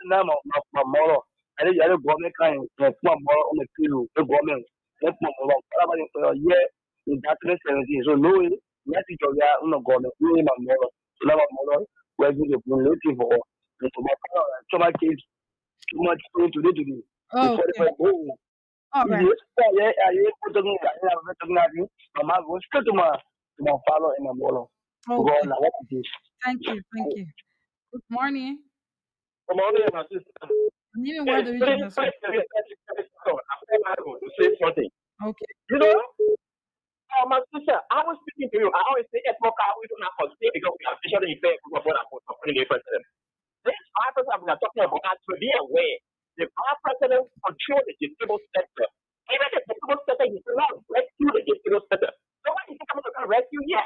Now my mother. I think government kind of more on the field, the government. That's more yeah in that 2017. So no way. Yes, it's your guy, no government, really my mother, so now my mother, where you have been looking for, so my kids, too much today. Before Okay, they go, all right. yes, I put them in, I have recognized my mother goes straight to my father and my mother. Go Okay, on, now what it is. thank you, thank you. Good morning. Come on, my sister. Your name and where do you join us from? To say something. Okay. You know, my sister, I was speaking to you. I always say, yes, we don't have to say because we have sure that you pay for what I'm putting in president. This vice president we are talking about has to be aware. The vice president control the disabled sector. Even the disabled sector, you cannot rescue the disabled sector. Nobody is coming to rescue yet.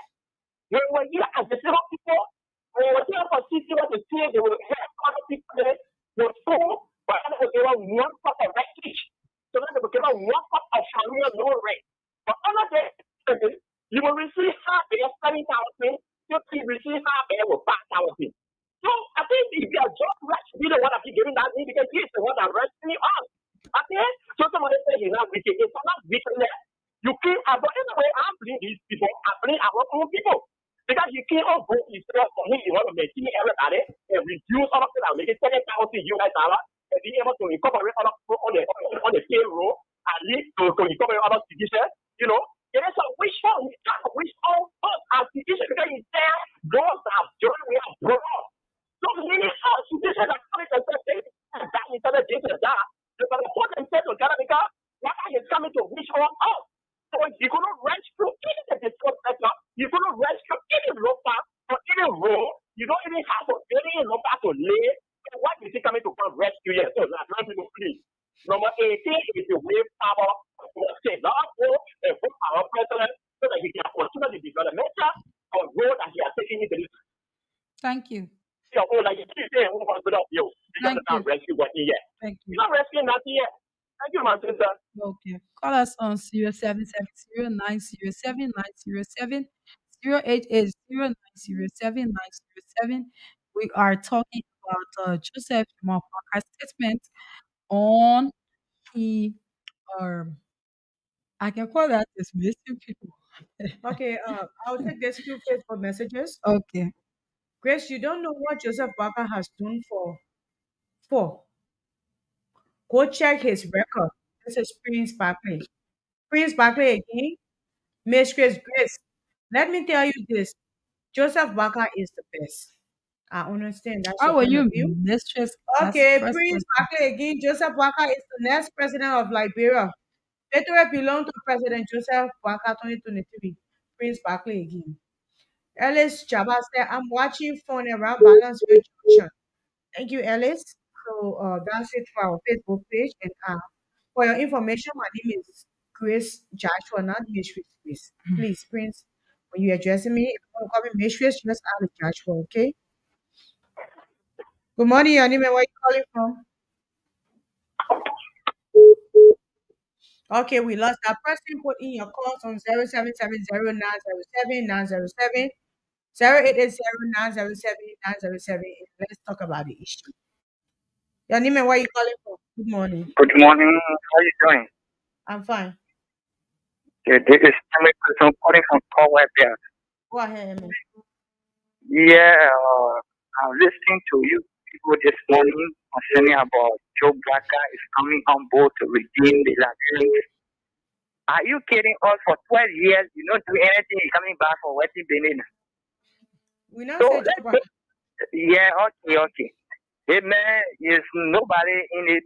When we're here as disabled people, when we're here for CC, what they say, they will help other people there, will school, but they will give us one cup of refuge. So that they will give us one cup of familiar loan rate. But under that, you will receive half a 7,000, you will receive half a 5,000. So I think if you are just rich, you don't want to be giving that me because he's the one that rescued us. Okay? So somebody say he's not wicked. It's not wickedness. You can't, but anyway, I blame these people. I blame our own people. Because you can't all go yourself for me. You want to maintain everybody and reduce all of them and make it $10,000 US and be able to incorporate other people on the payroll and lead to incorporate other citizens. You know, it is a wish for us as citizens because you say those that have joined, we have brought. So many citizens are coming to say that instead of this and that, they're going to put themselves together because what is coming to wish on us. So you're going to rescue any of the discourse sector, you're going to rescue any local or any road, you don't even have to any local to lay. So what is he coming to come rescue here? So that's not people please. Number 18 is to wave power to the state. Now go and put our president so that he can continue the development of road that he has taken into this. Thank you. Like you keep saying, we're going to put up you. Because it's not rescue what he yet. Thank you. He's not rescuing nothing yet. Thank you, my sister. Okay. Call us on 0770-907-907, 088-0907-907. We are talking about Joseph Parker's statement on the I can call that dismissing people. Okay, I'll take these few faithful messages. Okay. Grace, you don't know what Joseph Barker has done for. Go check his record. This is Prince Barclay. Prince Barclay again. Miss Grace. Let me tell you this. Joseph Barker is the best. I understand that's your How are point of you, view. mistress? Okay, First Prince person. Barclay again. Joseph Barker is the next president of Liberia. Victory belonged to President Joseph Barker 2023. Prince Barclay again. Ellis Jabba said, I'm watching phone around Balanceville Junction. Thank you, Ellis. So that's it for our Facebook page. And for your information, my name is Grace Joshua, not Mistress Grace. Please, Prince, when you're addressing me, if you want to call me Mistress, just add a Joshua, okay? Good morning, your name and where you calling from? Okay, we lost that person. Put in your calls on 0770-907-907, 0880-907-907. Let's talk about the issue. Your name and where you calling from? Good morning. Good morning. How are you doing? I'm fine. Yeah, this is Emily calling from Powell here. Go ahead, Emily. Yeah, I'm listening to you people this morning concerning about Joe Blacker is coming on board to redeem the Liberians. Are you kidding us? For 12 years, you don't do anything. You're coming back for West Benin. We now So say yeah, okay. Hey man, is nobody in this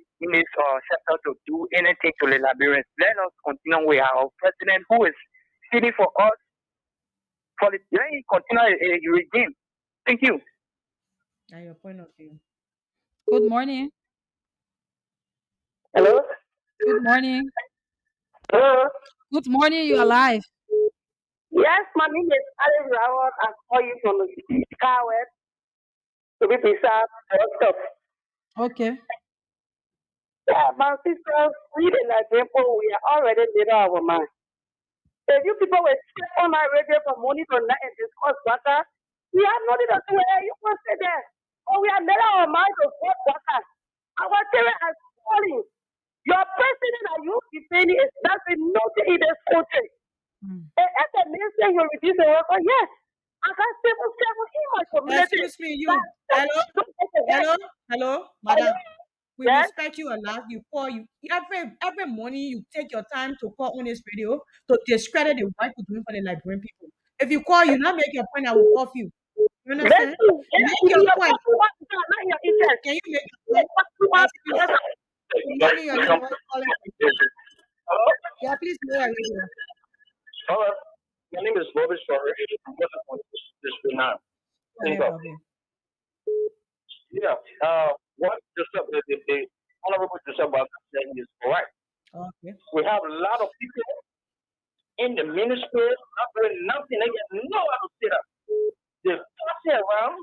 sector to do anything to the Liberians. Let us continue with our president who is sitting for us. For the let him continue a regime. Thank you. Now your point of view. Good morning. Hello? Good morning. Hello? Good morning. You're alive. Yes, my name is Alice Rawat. I'm calling from the Skywest. To be precise, Okay. yeah, my sisters, we the Nigerian people, we are already made up our mind. If you people were sit on my radio from morning to night and discuss water, we have nothing to do where you can sit there. But we have made up our mind to vote water. Our parents are calling. Your president that you defending is nothing in this country. And as a minister, you reduce the work. Yes, I can seven in my community. Excuse me, you. Hello, madam. We Yes? respect you a lot. You call you every morning. You take your time to call on this radio to discredit the work you're doing for the Liberian people. If you call, you not make your point. I will off you. You understand? Make your point. Can you make your point? Excuse me. Good morning, your name. What you calling from? Yeah, please know your radio. Hello. My name is Bobby Storage. I'm with this now. Go ahead, Bobby. Yeah. What the Honorable Joseph was saying is correct. Okay. We have a lot of people in the ministry not doing nothing. They get nowhere to sit up. They're passing around.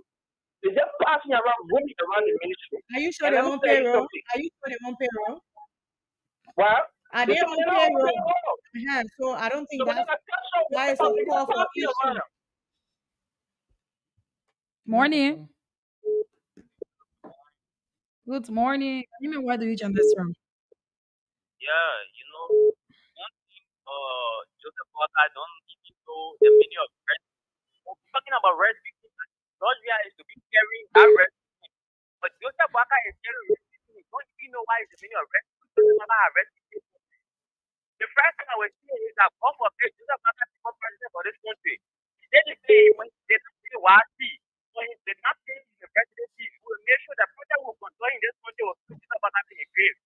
They're just passing around, roaming around the ministry. Are you sure And they're let me on tell you payroll? something. Are you sure they're on payroll? Well, Are they they say on they're not on payroll? payroll. So I don't So think we're that gonna catch up with that is a somebody call just for passing issue. around them. Not at Morning. all. Good morning. Anime, where do you join us from? Yeah, Joseph Walker, I don't even know the meaning of red. Talking about red people, Georgia is to be carrying that red. But Joseph Walker is carrying red people. You don't even know why is the meaning of red. Joseph Walker have red people. The first thing I was saying is that God forbid Joseph Walker become president for this country. He did the day when he did not see what so he did not say in the presidency. He will make sure that project will control in this country will put Joseph Walker in a grave.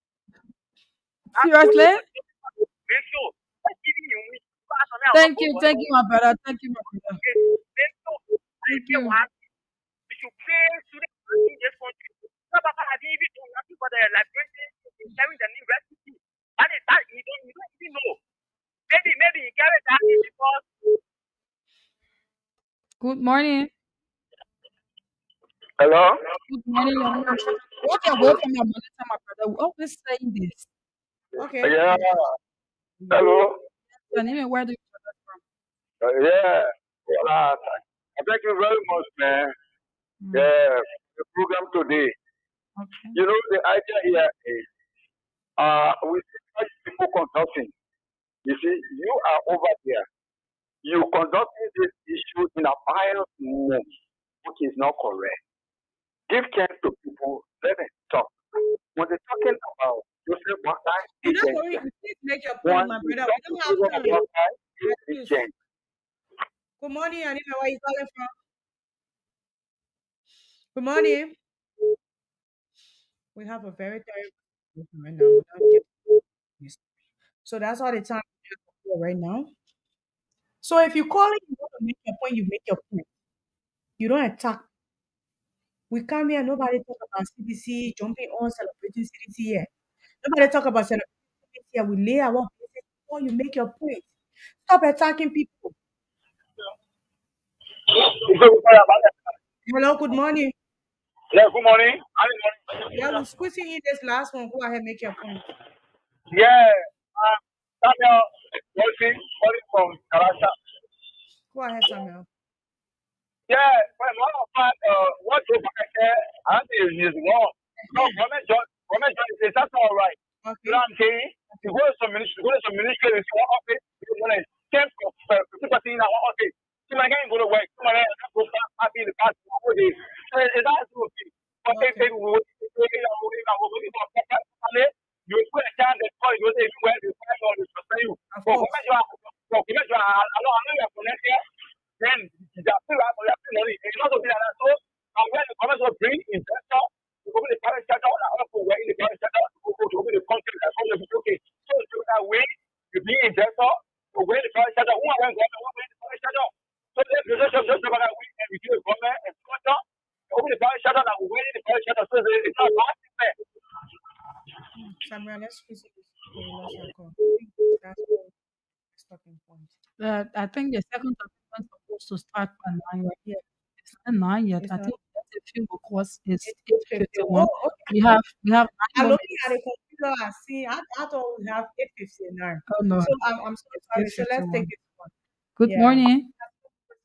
That's what Seriously? make sure that giving you me. Thank you, my brother. Thank you, my brother. Thank you. We should pay students in this country. Joseph Walker has even done nothing for the liberation in carrying the new recipe. That is that you don't even know. Maybe he carried that because Good morning. Hello? Good morning. Walk away from your monitor, my brother. We're always saying this. Okay. Yeah. Hello? Anime, where do you join us from? Yeah. Well, thank you very much, man. Yeah. The program today. Okay. You know, the idea here is we see such people conducting. You see, you are over there. You conducting this issue in a biased mode, which is not correct. Give chance to people, let them talk. When they're talking about Joseph Walker, You're it's not a worried. change. Please make your When point, my you brother. talk We to don't have Joseph time. Walker, it's a Excuse. change. Good morning, Anime. Where you calling from? Good morning. We have a very terrible situation right now. We're not getting this. So that's all the time we have for right now. So if you call it, you want to make your point, you make your point. You don't attack. We come here, nobody talk about CDC jumping on celebrating CDC here. Nobody talk about celebrating CDC here. We lay our places before you make your point. Stop attacking people. Hello, good morning. Yeah, good morning. Yeah, we're squeezing in this last one. Go ahead, make your point. Yeah, Daniel Wilson, calling from Karasa. Go ahead, Samuel. Yeah, well, one of that, what you said, I think is wrong. No, government job is that's all right. You Okay. know what I'm saying? You go to some ministry, you see one office, you want to change from 50% in one office. So I can't go to work. So I can't go back happy the past 4 days. So that's okay. But Okay. if we you put a chance that you will say where the time or the sustain you. Of But course. government job, I know you're connected. Then you are still money. It's not something like that. So when the government will bring investor, you go to the private sector, all of where in the private sector, you go to the country, that's all okay. So that way, you bring investor, you go to the private sector, who are going to go to the private sector. So just about that way, and we do the government and sector, open the private sector, that we wait in the private sector. So it's not bad thing there. Samuel, let's squeeze it. We lost our call. That's the stopping point. I think the second topic was supposed to start at 9 right? Yeah. It's not 9 yet. It's I not. think that's a few because it's It's 8:51. 8:51. Oh, okay. We have 9 I'm more looking at the minutes. computer. I see. I thought we have 8:59. Oh no, So I'm so sorry. So let's take 8:51. this one. Good Yeah. morning.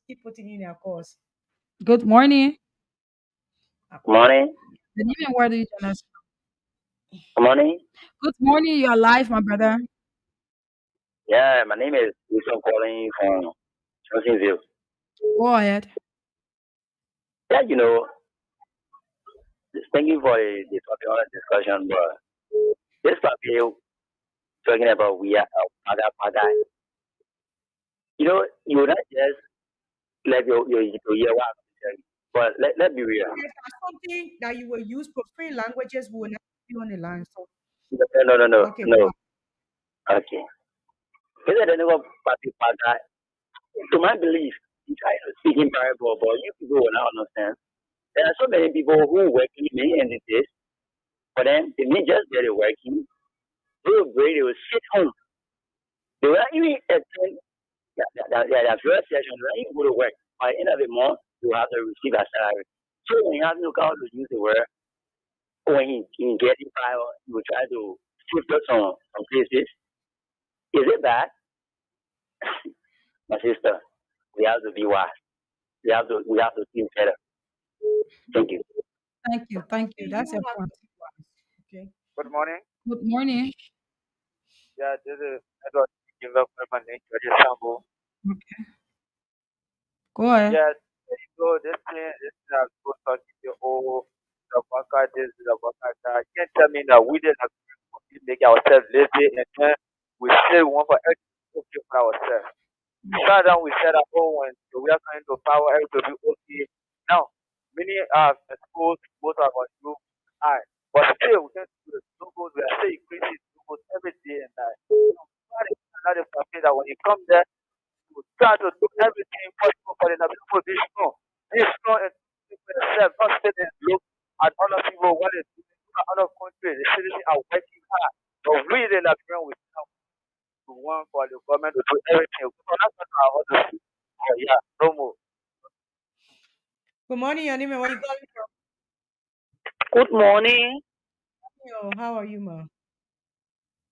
Keep putting in their calls. Good morning. morning. Anime, where do you join us from? Morning. Good morning. You are live, my brother. Yeah, my name is Wilson calling from Johnsonville. Go ahead. Yeah, thank you for the topic on the discussion, but this topic talking about we are Paga. You not just let your hear what I'm saying, but let be real. If there's something that you will use for free languages, we will not be on the line. So No. okay, go on. Okay. Is it another Paga? To my belief, He tries to speak in parable, but you people will not understand. There are so many people who work in many entities, but then they didn't just get it working. They will break, they will sit home. They will not even attend their first session, they will not even go to work. By the end of the month, you have to receive a salary. So when you have to look how to use the word, when he gets in power, he will try to shift us some places. Is it bad? My sister, we have to be wise. We have to think better. Thank you. Thank you. Thank you. You That's your have point. to be wise. Okay. Good morning. Good morning. Yeah, this is Edward development manager in Sambo. Okay. Go ahead. Yes, so this thing has go talking to oh the worker this, the worker that. You can't tell me that we didn't have to make ourselves lazy and then we still want for everything okay for ourselves. Rather than we said that oh when we are coming to power everything will be okay. Now many are exposed both of us group I but still we can't do the logos, we are still increasing logos every day and night. That is something that when you come there to try to do everything possible for the Namibian position. This strong and themselves, not sit and look at other people what they do in other countries. The citizens are working hard. But we the Nigerian we have to want for the government to do everything. So that's what I want to see. Oh yeah, no more. Good morning, your name and where you calling from? Good morning. Oh, how are you, ma?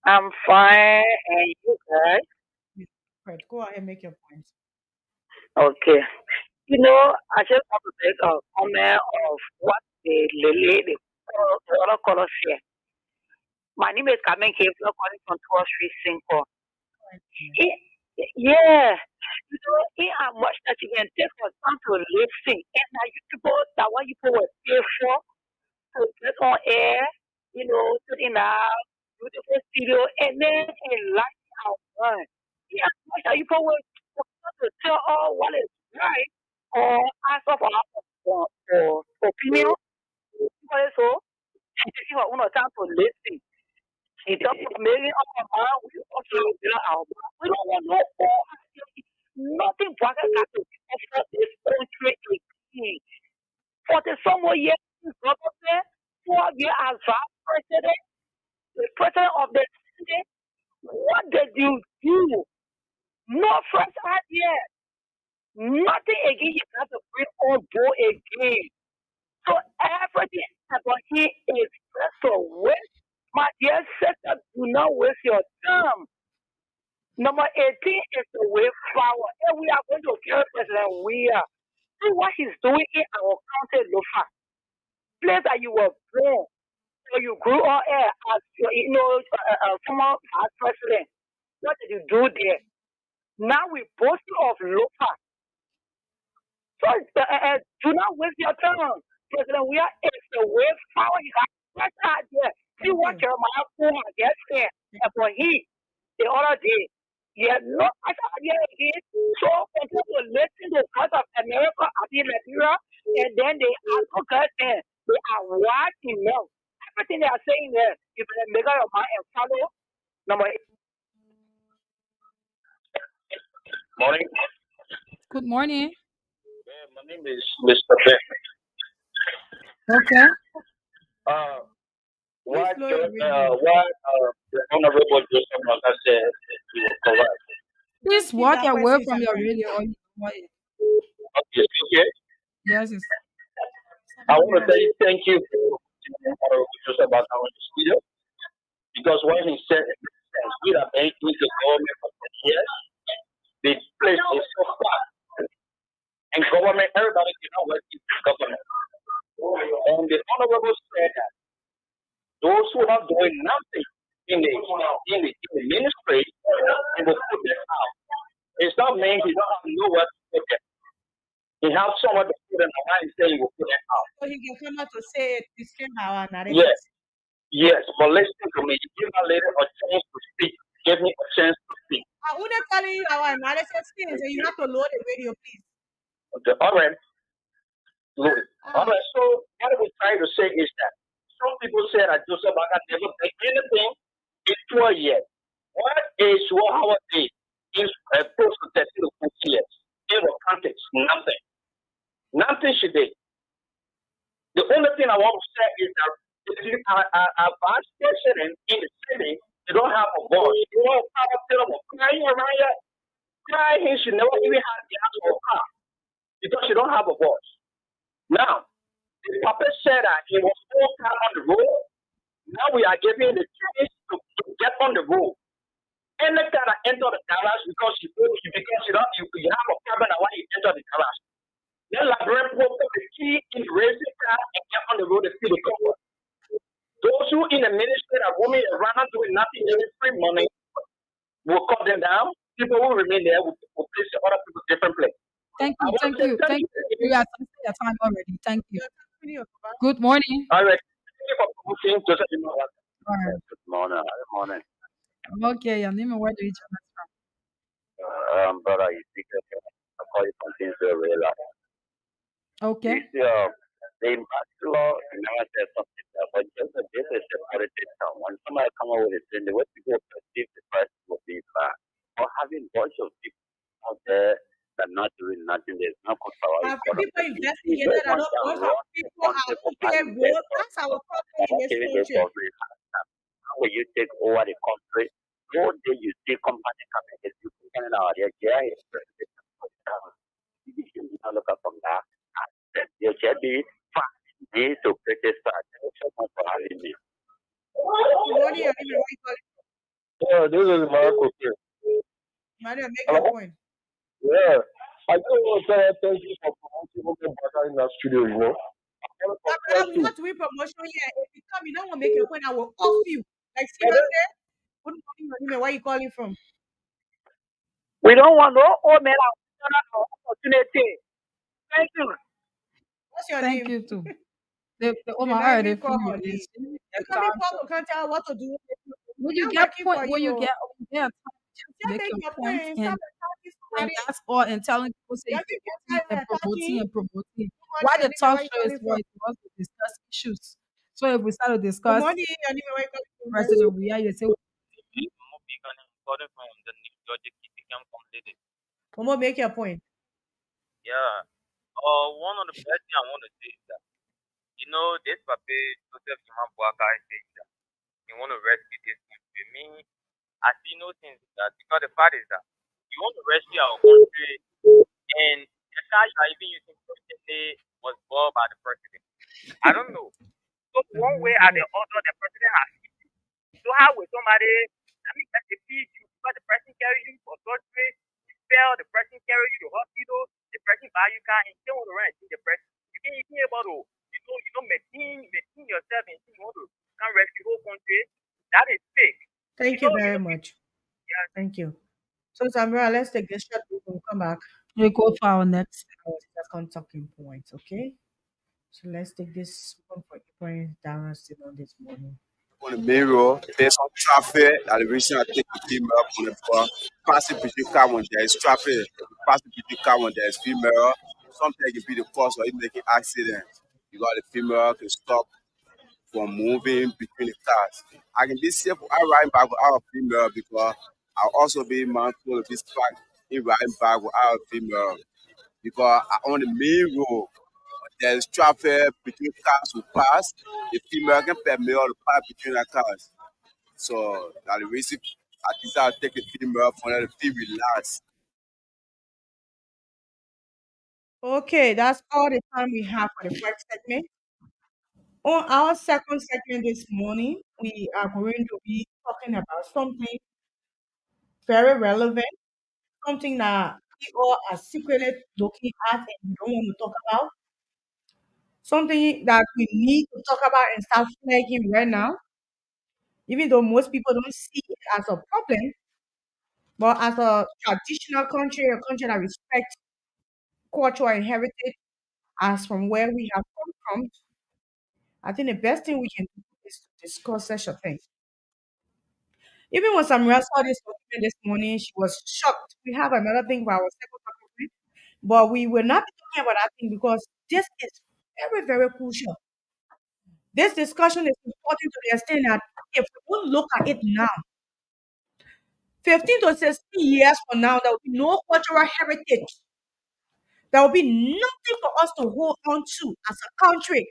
I'm fine. And you guys? Yes, right. Go ahead, make your points. Okay. You know, I just want to make a comment of what the other color share. My name is Carmen Kevler calling from 12th Street, Singapore. Eh, yeah. You know, here are much that you can take for time to listen. And now you people, that what you people will pay for to get on air, you know, putting out beautiful studio, and then enlighten our mind. Here are much that you people will to tell all what is right or answer for opinion. So, she taking her own time to listen. She just making up her mind. We also build our mind. We don't want no more. Nothing bragging got to be offer this country again. 40 some more years in government, 4 years as vice president, the president of the Senate. What did you do? No fresh idea. Nothing again you have to bring on board again. So everything about here is just a waste. My dear sister, do not waste your time. Number 18 is the way forward. And we are going to kill President Weir. See what he's doing in our country, Lofa. Place that you were born, or you grew up as former vice president. What did you do there? Now we boast of Lofa. So do not waste your time. President Weir is the way forward. You have right idea. See what Okay. Jeremiah Ford gets there. And for he, the other day, he had no such idea again. So continue to listen to God of America, I mean Liberia, and then they are so good there. They are watching now. Everything they are saying there, you better make up your mind and follow. Number Morning. Good morning. My name is Mr. Ben. Okay. Please What slow your radio. the Honorable Joseph Maka said you were correct. Can't Please keep walk that away person from your separate. radio. Or you quiet. Okay, okay. Yes, it's I want to say thank you for Honorable Joseph Maka on the studio because when he said it makes sense, we have been with the government for 10 years. The place is so far. And government, everybody cannot work in the government. And the Honorable said that those who are doing nothing in the ministry, he will put them out. It's not mean he don't have nowhere to put them. He has someone to put them out and say he will put them out. So he can come out to say it, the same our narrative. Yes, yes, but listen to me. Give my lady a chance to speak. Give me a chance to speak. I wouldn't tell you our analysis things, and you have to load the radio, please. Okay, all right. Good. All Ah, right, so what we're trying to say is that some people say that Joseph Baga never did anything in 12 years. What is what our day is close to 30 to 40 years. in the context. Nothing. Nothing she did. The only thing I want to say is that if you are bad president in the city, you don't have a voice. You don't have a film of crying around here. Crying, she never even had the answer of car because she don't have a voice. Now, the puppet said that he was all time on the road. Now we are giving the chance to get on the road. Any time I enter the garage because you have a problem and why you enter the garage. Then Librarian put the key in the racing car and get on the road to see the cover. Those who in the ministry are roaming around doing nothing, getting free money, will cut them down. People who remain there will place the other people different place. Thank I you, want thank to you, thank thank you. you. You have spent your time already. Thank you. You're talking about. Good morning. All right. Thank you for promoting Joseph. All right. Good morning. Good morning. Okay, your name and where do you join us from? Brother, you speak. I call you from Kingsville. Okay. You see, the bachelor never said something there, but just a bit is separated town. When somebody come out with a thing, the way people perceive the person will be bad. Or having bunch of people out there that not doing nothing, there's no control. Have people investigated that most of people are on payroll? That's our problem in this country. How will you take over the country? No day you see company coming, it's you can out there, yeah, it's you should not look up from that. You should be need to practice that. For having me. Good morning, Anime. Why you calling? Yeah, this is Marco here. Manuel, make your Hello? point. Yeah. I just want to say thank you for promoting Open Baka in that studio, you know. I want to That confess brother, we're to not doing promotion here. If you come, you don't want to make your point, I will off you. Like seriously? Good morning, Anime. Where you calling from? We don't want no old man opportunity. Thank you. What's your Thank name? you too. The The Omar already lively call feel honey. is You the come in time. public, can't tell her what to do. When We you are get working point, for when you. you get time to Just make make your your point point. Stop attacking and somebody. that's all and telling people say Just keep promoting and your promoting attacking. and promoting. Good morning, Why the Anime. talk Where you show is calling for from? it was to discuss issues. So if we start to Good discuss morning, Anime. Where you calling from? President we are you say Come on, make your point. Yeah. One of the best thing I want to say is that, this Pape Joseph Iman Boaka says that he want to rescue this country. Me, I see no things in that because the fact is that you want to rescue our country and the fact you are even using president was bought by the president. I don't know. So one way or the other, the president has. So how will somebody, I mean, that's the feed you because the person carry you for surgery, you fail, the person carry you to hospital, the person buy you car, and you still want to run and see the person. You can't even able to, maintain yourself and you want to come rescue the whole country. That is fake. Thank you very much. Yeah. Thank you. So, Samira, let's take this shot. We will come back. we go for our next. Our second talking point, okay? So, let's take this one for point down still on this morning. On the main road, based on traffic, that the reason I take the female on the car, passing between car when there is traffic, passing between car when there is female, sometimes it can be the cause of it making accident. You got the female can stop from moving between the cars. I can be safe while riding back without a female because I'll also be mindful of this fact in riding back without a female because on the main road, there's traffic between cars who pass. The female can permit all the pass between the cars. So that the reason I think I'll take the female for the feel relaxed. Okay, that's all the time we have for the first segment. On our second segment this morning, we are going to be talking about something very relevant, something that we all are secretly looking at and we don't want to talk about, something that we need to talk about and start flagging right now, even though most people don't see it as a problem, but as a traditional country, a country that respects culture and heritage as from where we have come from, I think the best thing we can do is to discuss such a thing. Even when Samira saw this document this morning, she was shocked. We have another thing for our second document, but we will not be talking about that thing because this is very, very crucial. This discussion is important to the extent that if we don't look at it now, 15 to 16 years from now, there will be no cultural heritage There will be nothing for us to hold on to as a country.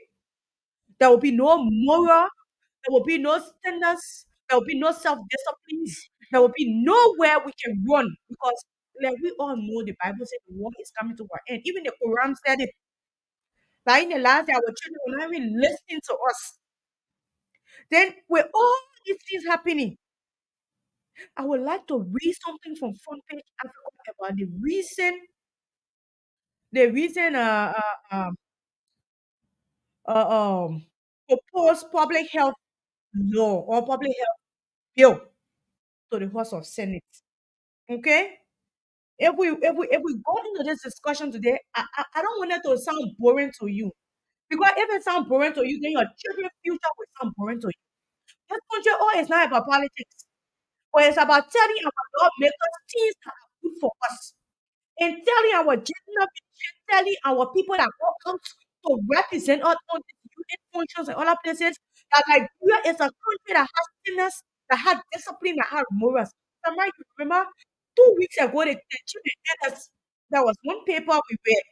There will be no moral, there will be no standards, there will be no self-discipline, there will be nowhere we can run because like we all know the Bible says the world is coming to an end. Even the Quran said it. That in the last day our children will not even listen to us. Then with all these things happening, I would like to read something from Front Page Africa about the recent proposed public health law or public health bill to the House of Senate. Okay? If we go into this discussion today, I don't want it to sound boring to you. Because if it sounds boring to you, then your children's future will sound boring to you. This country, oh, it's not about politics, but it's about telling our lawmakers things that are good for us. And telling our general ministry, telling our people that go out to represent us on the UN functions and other places that Nigeria is a country that has thinness, that has discipline, that has morals. Somebody remember 2 weeks ago the children had us. There was one paper we read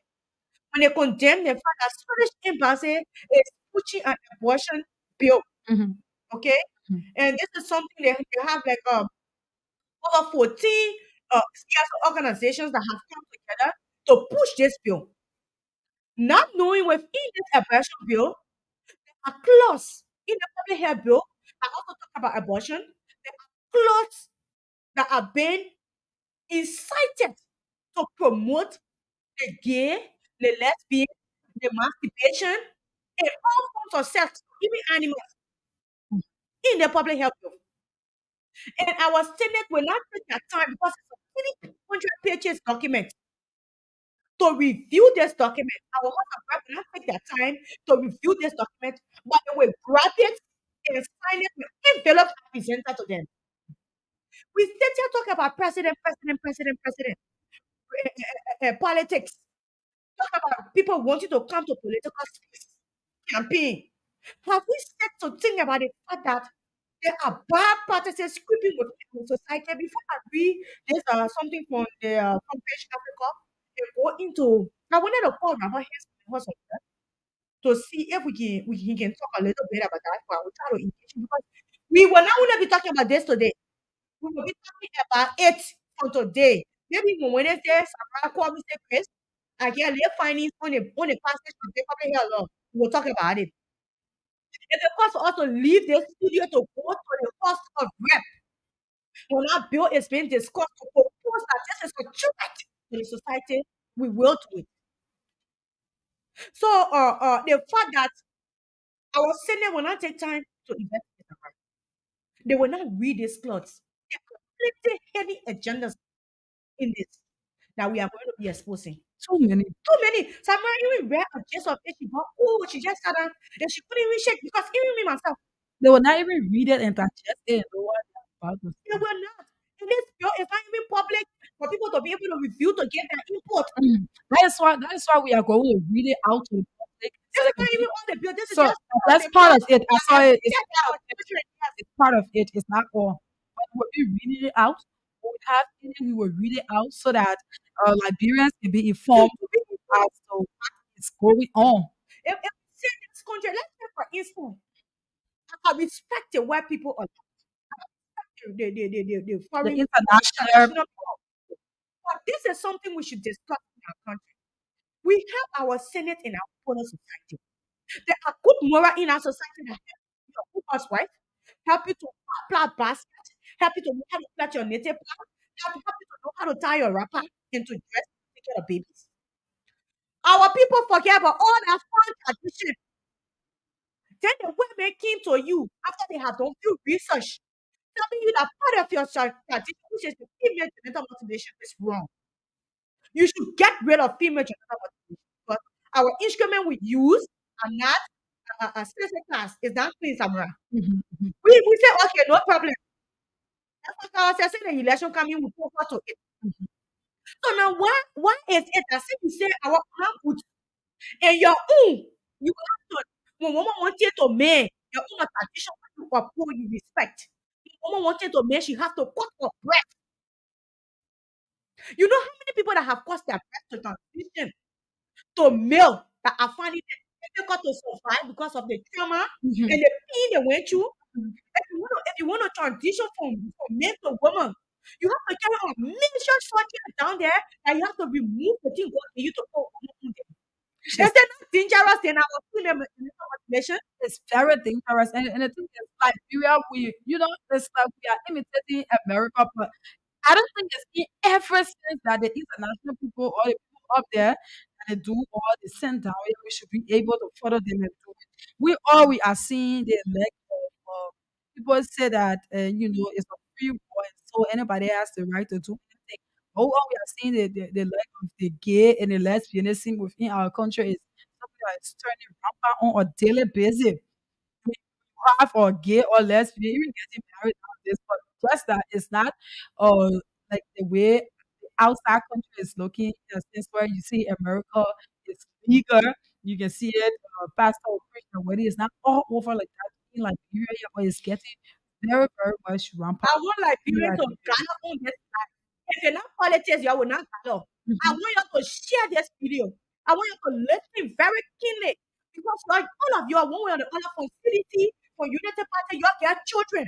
when they condemned the fact that Swedish embassy is pushing an abortion bill. Mhm. Okay, Mhm. and this is something they have like over 14 CSO organizations that have come together to push this bill. Not knowing within this abortion bill, a clause in the public health bill that also talk about abortion. There are clauses that are being incited to promote the gay, the lesbian, the masturbation, and all forms of sex, even animals, in the public health bill. And our Senate will not take their time because it's a 300 pages document to review this document. Our House of Rep will not take their time to review this document, but they will grab it and sign it with envelope and present it to them. We sit here talk about president, politics. Talk about people wanting to come to political space, campaign. Have we set to think about the fact that there are bad practices creeping within society? Before I read this something from Page Africa and go into, I wanted to call Rabbi Hess to see if he can talk a little bit about that. But I will try to engage him because we will not only be talking about this today. We will be talking about it for today. Maybe on Wednesday, Samara call Mr. Chris. I get late findings on the passage of the public health law. We will talk about it. It's a cost for us to leave the studio to go to the House of Rep. When our bill is being discussed to propose that this is a threat to the society, we will do it. So the fact that our Senate will not take time to investigate the right. They will not read these clauses. There are plenty heavy agendas in this that we are going to be exposing. Too many. Too many. Somebody even read a gist of it. She got, oh, she just sat down and she couldn't even shake because even me myself, They will not even read it and digest it and know what they're about to they say. will not. And this bill is not even public for people to be able to review to get their input. That is why we are going to read it out to the public so This they is can not be even all the bill. This is so just all of that's the part bill of it. I that saw has it. checked our children. Yes. It's part of it. It's not all. But we'll be reading it out. When we have it, we will read it out so that Liberians can be To informed be as to what is going on. if we say this country, let's say for instance, I respect the white people or the The foreign international traditional people. But this is something we should discuss in our country. We have our Senate in our opponent society. There are good moral in our society that help you to cook housewife, help you to plant basket, help you to know how to plant your native plant, help you to know how to tie your wrapper and to dress and take care of babies. Our people forget about all that foreign tradition. Then the women came to you after they have done few research, telling you that part of your tradition, which is the female genital mutilation, is wrong. You should get rid of female genital mutilation because our instrument we use are not a specific class. It's not clean Samara. Mhm, mhm. We say, okay, no problem. That's what I say the election coming, we focus to it. So now why is it that if you say our plan put and your own, you have to when woman wanted to make your own tradition you uphold, you respect. When woman wanted to make, she have to cut her breath. You know how many people that have caused their breath to transition to male that are finding it difficult to survive because of the trauma Mhm. and the pain they went through. If you want to transition from man to woman, you have to carry a major structure down there and you have to remove the thing God gave you to put on them. Which Is is that not dangerous in our female population? it's very dangerous. And the thing is, like, it's like we are imitating America, but I don't think it's in every sense that the international people or the people up there that they do or they send down here, we should be able to follow them and do it. We are seeing the leg of people say that it's a free war, and so anybody has the right to do anything. But all we are seeing the leg of the gay and the lesbianism within our country is something that is turning rampant on a daily basis. We have or gay or lesbian, even getting married nowadays, but just that it's not uh like the way the outside country is looking in a sense where you see America is legal, you can see it pastor or Christian wedding is not all over like that in Liberia, but it's getting very, very much I rampant want here Liberians at to the baby. gather on this side. If you're not politics, you will not gather. I Mhm. want you to share this video. I want you to listen very keenly because like all of you are one way or the other from CDC, from Unity Party, you have their children.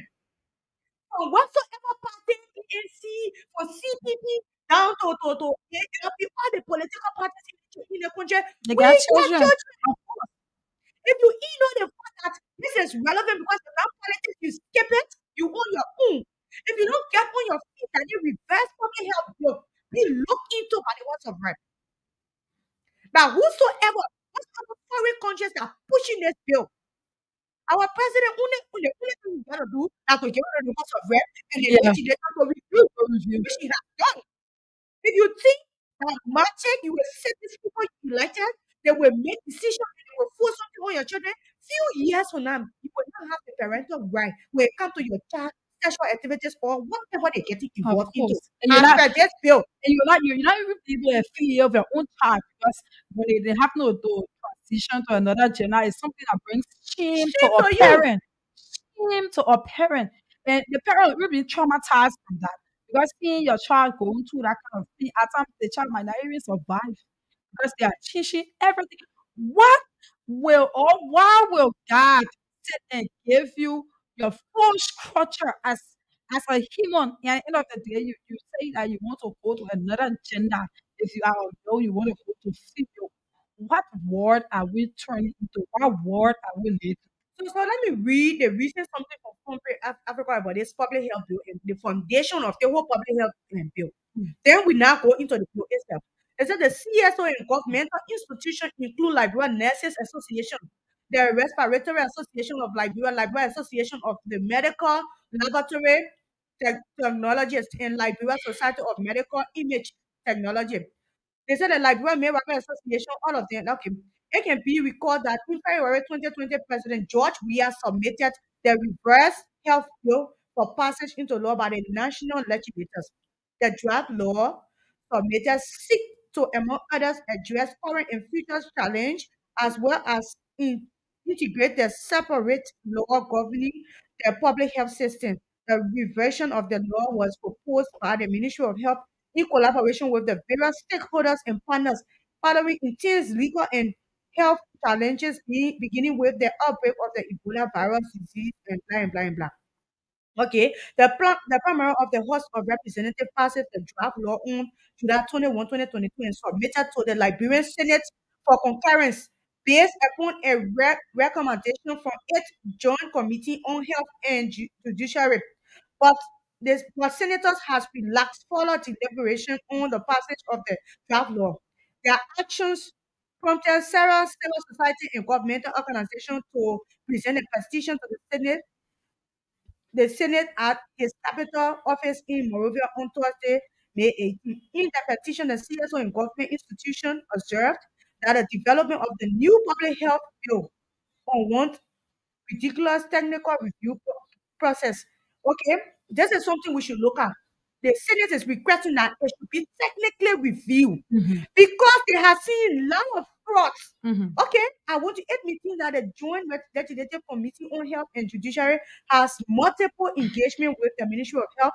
From whatsoever party, ANC, from CPP, down to ALP, all the political parties in the country, They we got got children. children. If you know the fact that this is relevant because the now politics, you skip it, you own your own. If you don't get on your feet and you reverse public health bill, be looked into by the words of right. But whatsoever foreign countries are pushing this bill, our president only thing we gotta do is to get rid of the House of Rep and the Yeah. legislature to review, Review. which he has done. If you think that magic, you will set these people you elected, they will make decisions and they will force something on your children. Few years from now, you will not have the parental right when it comes to your child sexual activities or whatever they're getting Of involved into. course. And As per this bill, you're not even able to feel of your own child because when they have no to transition to another gender, it's something that brings shame to shame a to you. parent. Shame to a parent. And the parent will be traumatized from that. Because seeing your child going through that kind of thing, at times the child might not even survive because they are teaching everything. What why will God sit and give you your full structure as a human? And at the end of the day, you say that you want to go to another gender. If you are a male, you want to go to female. What world are we turning into? What world are we living? So let me read the recent something from Africa about this public health bill and the foundation of the whole public health bill. Mm. Then we now go into the bill itself. It said the CSO and governmental institutions include Liberia Nurses Association, the Respiratory Association of Liberia, Liberia Association of the Medical Laboratory Technologists, and Liberia Society of Medical Image Technology. They said the Liberia Male Rifle Association, all of them. Okay. It can be recalled that in February 2020, President George Weah submitted the reverse health bill for passage into law by the national legislators. The draft law submitted seek to, among others, address current and future challenge as well as integrate the separate law governing the public health system. The reversion of the law was proposed by the Ministry of Health in collaboration with the various stakeholders and partners following intense legal and health challenges beginning with the outbreak of the Ebola virus disease and blah and blah and blah. Okay, the primary of the House of Representatives passed the draft law on July 21, 2022, and submitted to the Liberian Senate for concurrence based upon a recommendation from its Joint Committee on Health and Judiciary. But but senators has relaxed follow deliberation on the passage of the draft law. Their actions prompted several civil society and governmental organizations to present a petition to the Senate at his capital office in Monrovia on Thursday, May 18. In the petition, the CSO and government institution observed that the development of the new public health bill on one ridiculous technical review process. Okay, this is something we should look at. The Senate is requesting that it should be technically reviewed Mhm. because they have seen a lot of frauds. Mhm. Okay, I want to admit that the Joint Legislative Committee on Health and Judiciary has multiple engagement with the Ministry of Health,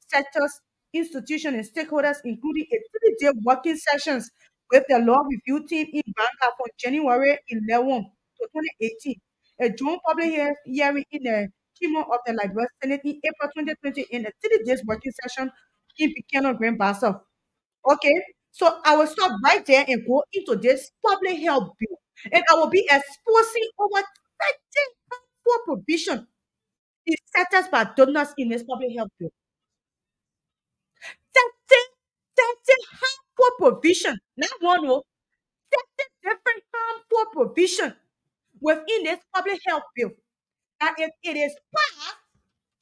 sectors, institutions, and stakeholders, including a 3-day working sessions with the law review team in Bangor from January 11 to 2018. A joint public hearing in the chamber of the Liberia Senate in April 2020 in a 3 days working session in Buchanan Grand Bassa. Okay, so I will stop right there and go into this public health bill, and I will be exposing over 30 harmful provision is set us by donors in this public health bill. 30, 30 harmful provision, not one, 30 different harmful provision within this public health bill. And if it is passed,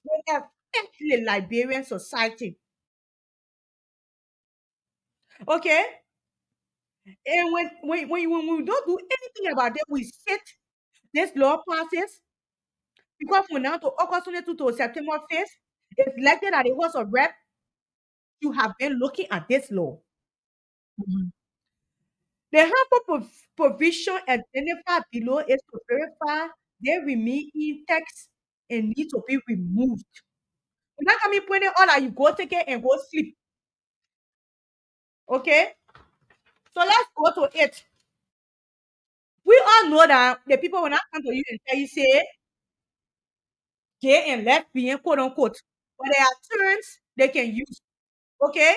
will affect the Liberian society. Okay? And when we don't do anything about it, we sit, this law passes, because from now to August 22 to September 1st, it's likely that the House of Rep you have been looking at this law. Mhm. The harmful provision identified below is to verify they remain in text and need to be removed. You're not coming pointing all that you go take it and go sleep. Okay? So let's go to it. We all know that the people will not come to you and tell you, say, gay and lesbian, quote unquote. But there are terms they can use. Okay?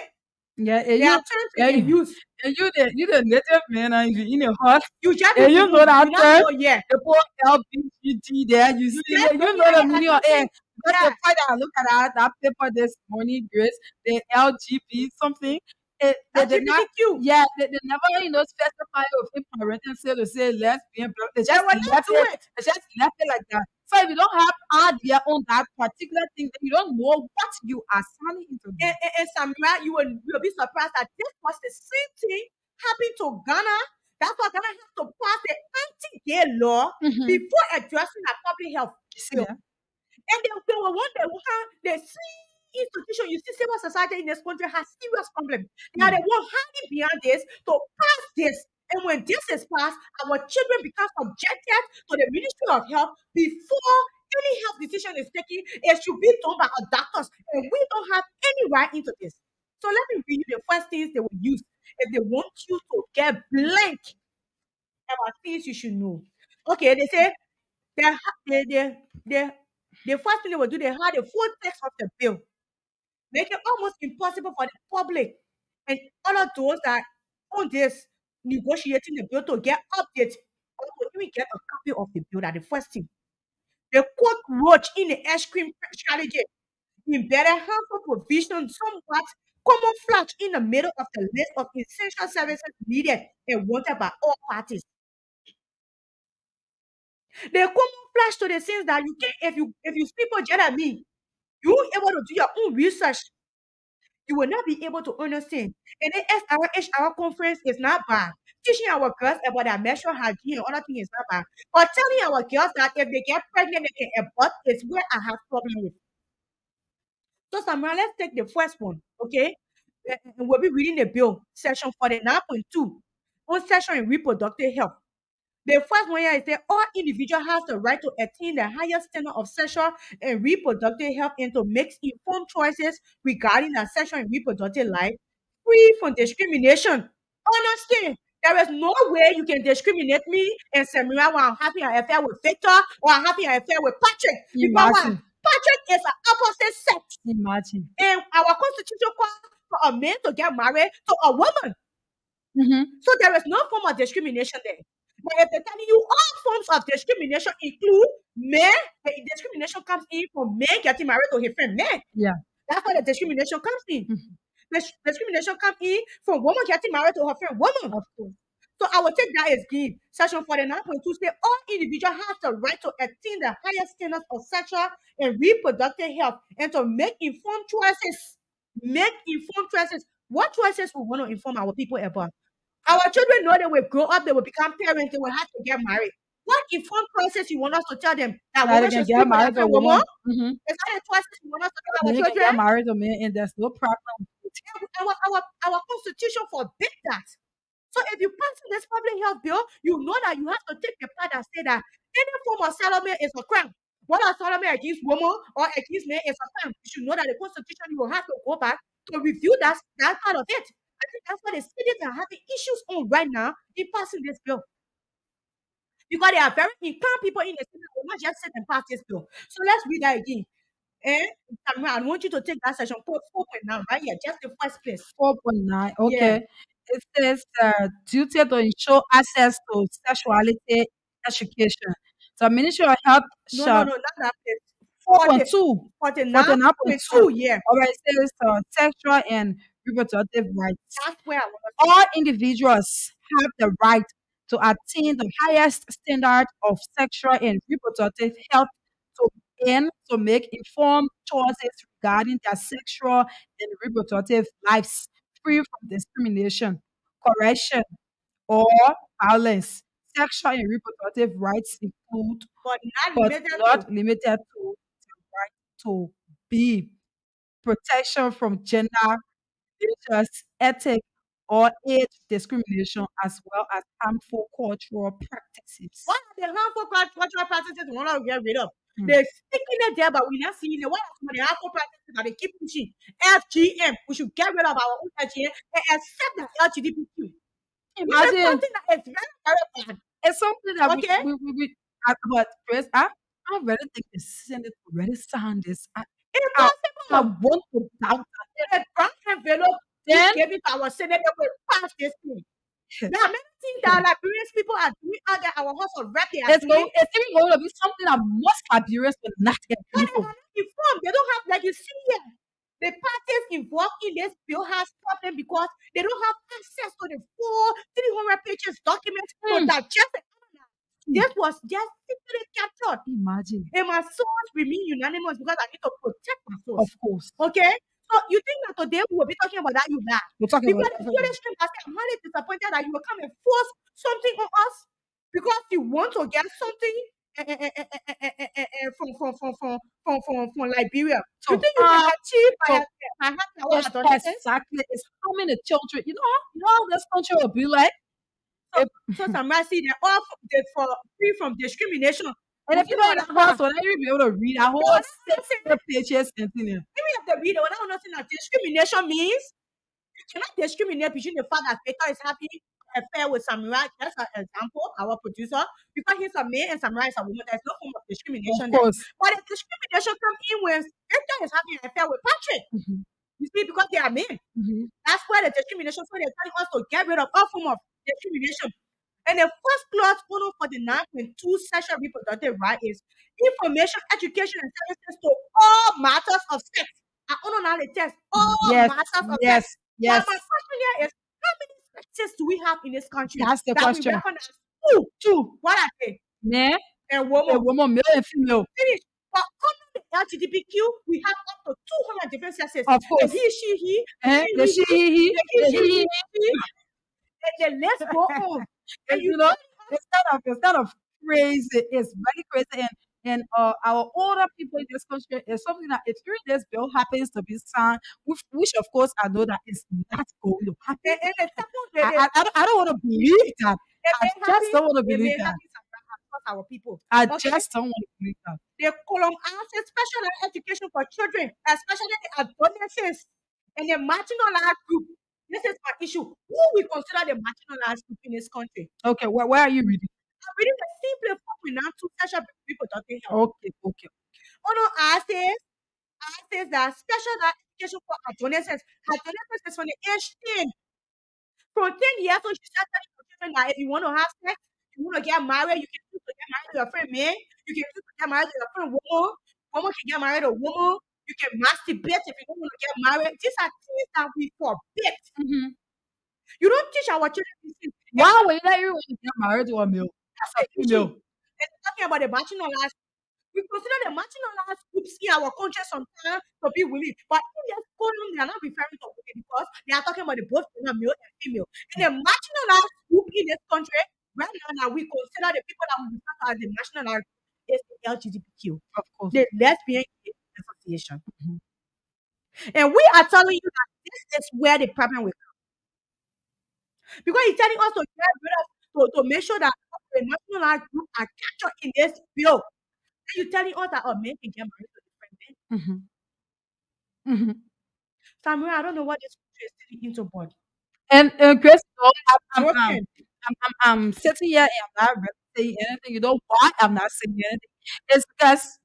Yeah, There are terms they can use. and you the native man and you in a hut. You just And need you to know that you not term, know, yeah. the poor LBGT there, you see, just you don't know the know, meaning as of you it. say, Because yeah. the fact that I look at that paper this morning, Grace, the LGB something, they did not, LGBTQ. yeah, they never, specify of parental to say lesbian, they They just will not left do it, it. they just left it like that. So if you don't have idea on that particular thing, then you don't know what you are signing into. And Samira, you will be surprised that this was the same thing happened to Ghana. That's why Ghana has to pass the anti-gay law before addressing the public health bill. Yeah. And they were wondering how the same institution, you see, civil society in this country has serious problems. They are the one hiding behind this to pass this. And when this is passed, our children become subjected to the Ministry of Health before any health decision is taken. It should be done by our doctors, and we don't have any right into this. So let me read you the first things they will use if they want you to get blank about things you should know. Okay, they say the first thing they will do, they had the full text of the bill, make it almost impossible for the public and all of those that on this negotiating the bill to get updates or to even get a copy of the bill. That the first thing. The cockroach in the ice cream strategy embedded harmful provisions somewhat camouflage in the middle of the list of essential services needed and wanted by all parties. They camouflage to the sense that you can, if you speak for Jada me, you able to do your own research, you will not be able to understand. And then as our HR conference is not bad. Teaching our girls about their menstrual hygiene and other things is not bad. But telling our girls that if they get pregnant, they can abort is where I have problem with. So Samara, let's take the first one, okay? And we'll be reading the bill, section 49.2, on sexual and reproductive health. The first one here is that all individual has the right to attain the highest standard of sexual and reproductive health and to make informed choices regarding their sexual and reproductive life, free from discrimination. Understand? There is no way you can discriminate me and Samira when I'm having an affair with Victor or I'm having an affair with Patrick. Because why? Imagine. Patrick is an opposite sex. Imagine. And our constitution calls for a man to get married to a woman. Mm-hmm. So there is no form of discrimination there. But if they're telling you all forms of discrimination include men, the discrimination comes in from men getting married to his friend men. Yeah. That's where the discrimination comes in. The discrimination comes in from woman getting married to her friend woman. Of course. So I will take that as given. Section 49.2 say all individuals have the right to attain the highest standards of sexual and reproductive health and to make informed choices. Make informed choices. What choices we want to inform our people about? Our children know they will grow up, they will become parents, they will have to get married. What informed choices you want us to tell them that That they women can should get sleep with married to their a woman? woman. Mm-hmm. Is that the choices you want us to tell our Men can children? get married to men, and there's no problem. Our constitution forbid that. So if you pass this public health bill, you know that you have to take the part that say that any form of settlement is a crime. Whether settlement against women or against men is a crime. You should know that the constitution you will have to go back to review that part of it. I think that's why the cities are having issues on right now in passing this bill. Because there are very income people in the city that will not just sit and pass this bill. So let's read that again. Eh? Tamara, I want you to take that section 4.9 right here, just the first place. 4.9. Yeah. Okay. It says duty to ensure access to sexuality education. The Ministry of Health No, shall not that place. 4.2. 49.2, 49.2. yeah. All right, it says sexual and reproductive rights. That's where I want to All individuals have the right to attain the highest standard of sexual and reproductive health to make informed choices regarding their sexual and reproductive lives free from discrimination, correction, or violence. Sexual and reproductive rights include, but not but limited to. not limited to, the right to be protection from gender, religious, ethnic, or age discrimination, as well as harmful cultural practices. What are the harmful cultural practices we want to get rid of? Hmm. They're sticking it there, but we're not seeing it. What are some of the harmful practices that they keep pushing? FGM. We should get rid of our own FGM and accept that LGBTQ. It's Imagine something that is very, very bad. it's something that Okay? but Chris, I really think the Senate already signed this. I Impossible. want to doubt A brown envelope, we then gave it to our Senate and we passed this thing. There are many things that Liberians people are doing out there, our house of rep they are doing. it's even going to be something that most Liberians will not get But they people. are not informed. They don't have, like you see here, the parties involved in this bill has problem because they don't have access to the full 300 pages document to digest it. This was just secretly captured. Imagine. And my source remain unanimous because I need to protect my source. Of course. Okay? So you think that today we will be talking about that, you lie. We're talking Because about if you're stream, I'm highly disappointed that you will come and force something on us because you want to get something from Liberia. So, You think you can achieve by so having our adolescents? exactly. It's how many children, you know how this country will be like. So some see they're all for free from discrimination. And if you don't in the house, will you be able to read a whole 6 pages and thing? Even if they read it, when I nothing that discrimination means you cannot discriminate between the fact that Peter is happy affair with Samurai. That's an example, our producer, because he's a man and Samurai is a woman. There's no form of discrimination Of course. there. But the discrimination comes in when Peter is having an affair with Patrick. You see, because they are men. That's where the discrimination. So they're telling us to get rid of all form of discrimination. And the first clause follow for the 9.2 sexual reproductive right is information, education, and services to all matters of sex. I don't know how to test all matters of sex. Yes. But my question here is, how many sexes do we have in this country? That's the question. We recognize Two. What are they? Man and woman. A woman, male and female. Finish. But under the LGBTQ, we have up to 200 different sexes. Of course. The he, she, he. The she, he. And the let's go on. And you know, it's kind of crazy. It's very crazy. And our older people in this country is something that if during this bill happens to be signed, which of course I know that is not going to happen. I don't want to believe that. I just don't want to believe that. Our people. I just don't want to believe that. They colonize special education for children, especially the adolescents and the marginalized group. This is my issue. Who we consider the marginalized group in this country? Okay, where are you reading? I'm reading the simple now to sexual reproductive health. Okay. Oh no, I says that special education for adolescents. Adolescents is from the age 10. From 10 years old, you start telling your children that if you want to have sex, you want to get married, you can choose to get married to your friend man, you can choose to get married to your friend woman, woman can get married to woman, you can masturbate if you don't want to get married. These are things that we forbid. You don't teach our children these things. Why would you not even want to get married to a male? That's a female. And talking about the marginalized, we consider the marginalized groups in our country sometimes to be willing, but in their column, they are not referring to women because they are talking about the both male and female. And the marginalized group in this country, right now, we consider the people that we refer to as the marginalized group is the LGBTQ, of course, the lesbian association. And we are telling you that this is where the problem will come. Because he's telling us to get rid of to make sure that the marginalized group are captured in this bill. You're telling us that men can get married to different men. Samuel, I don't know what this country is taking into board. And Chris, no, Broken. I'm sitting here and I'm not really saying anything. You know why I'm not saying anything? It's because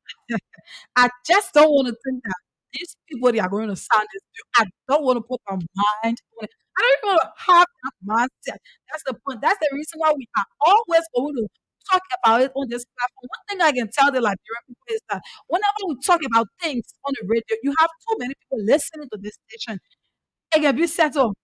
I just don't want to think that these people they are going to sound this bill. I don't want to put my mind on it. I don't even want to have that mindset. That's the point. That's the reason why we are always going to talk about it on this platform. One thing I can tell the Liberian people is that whenever we talk about things on the radio, you have too many people listening to this station. It can be settled.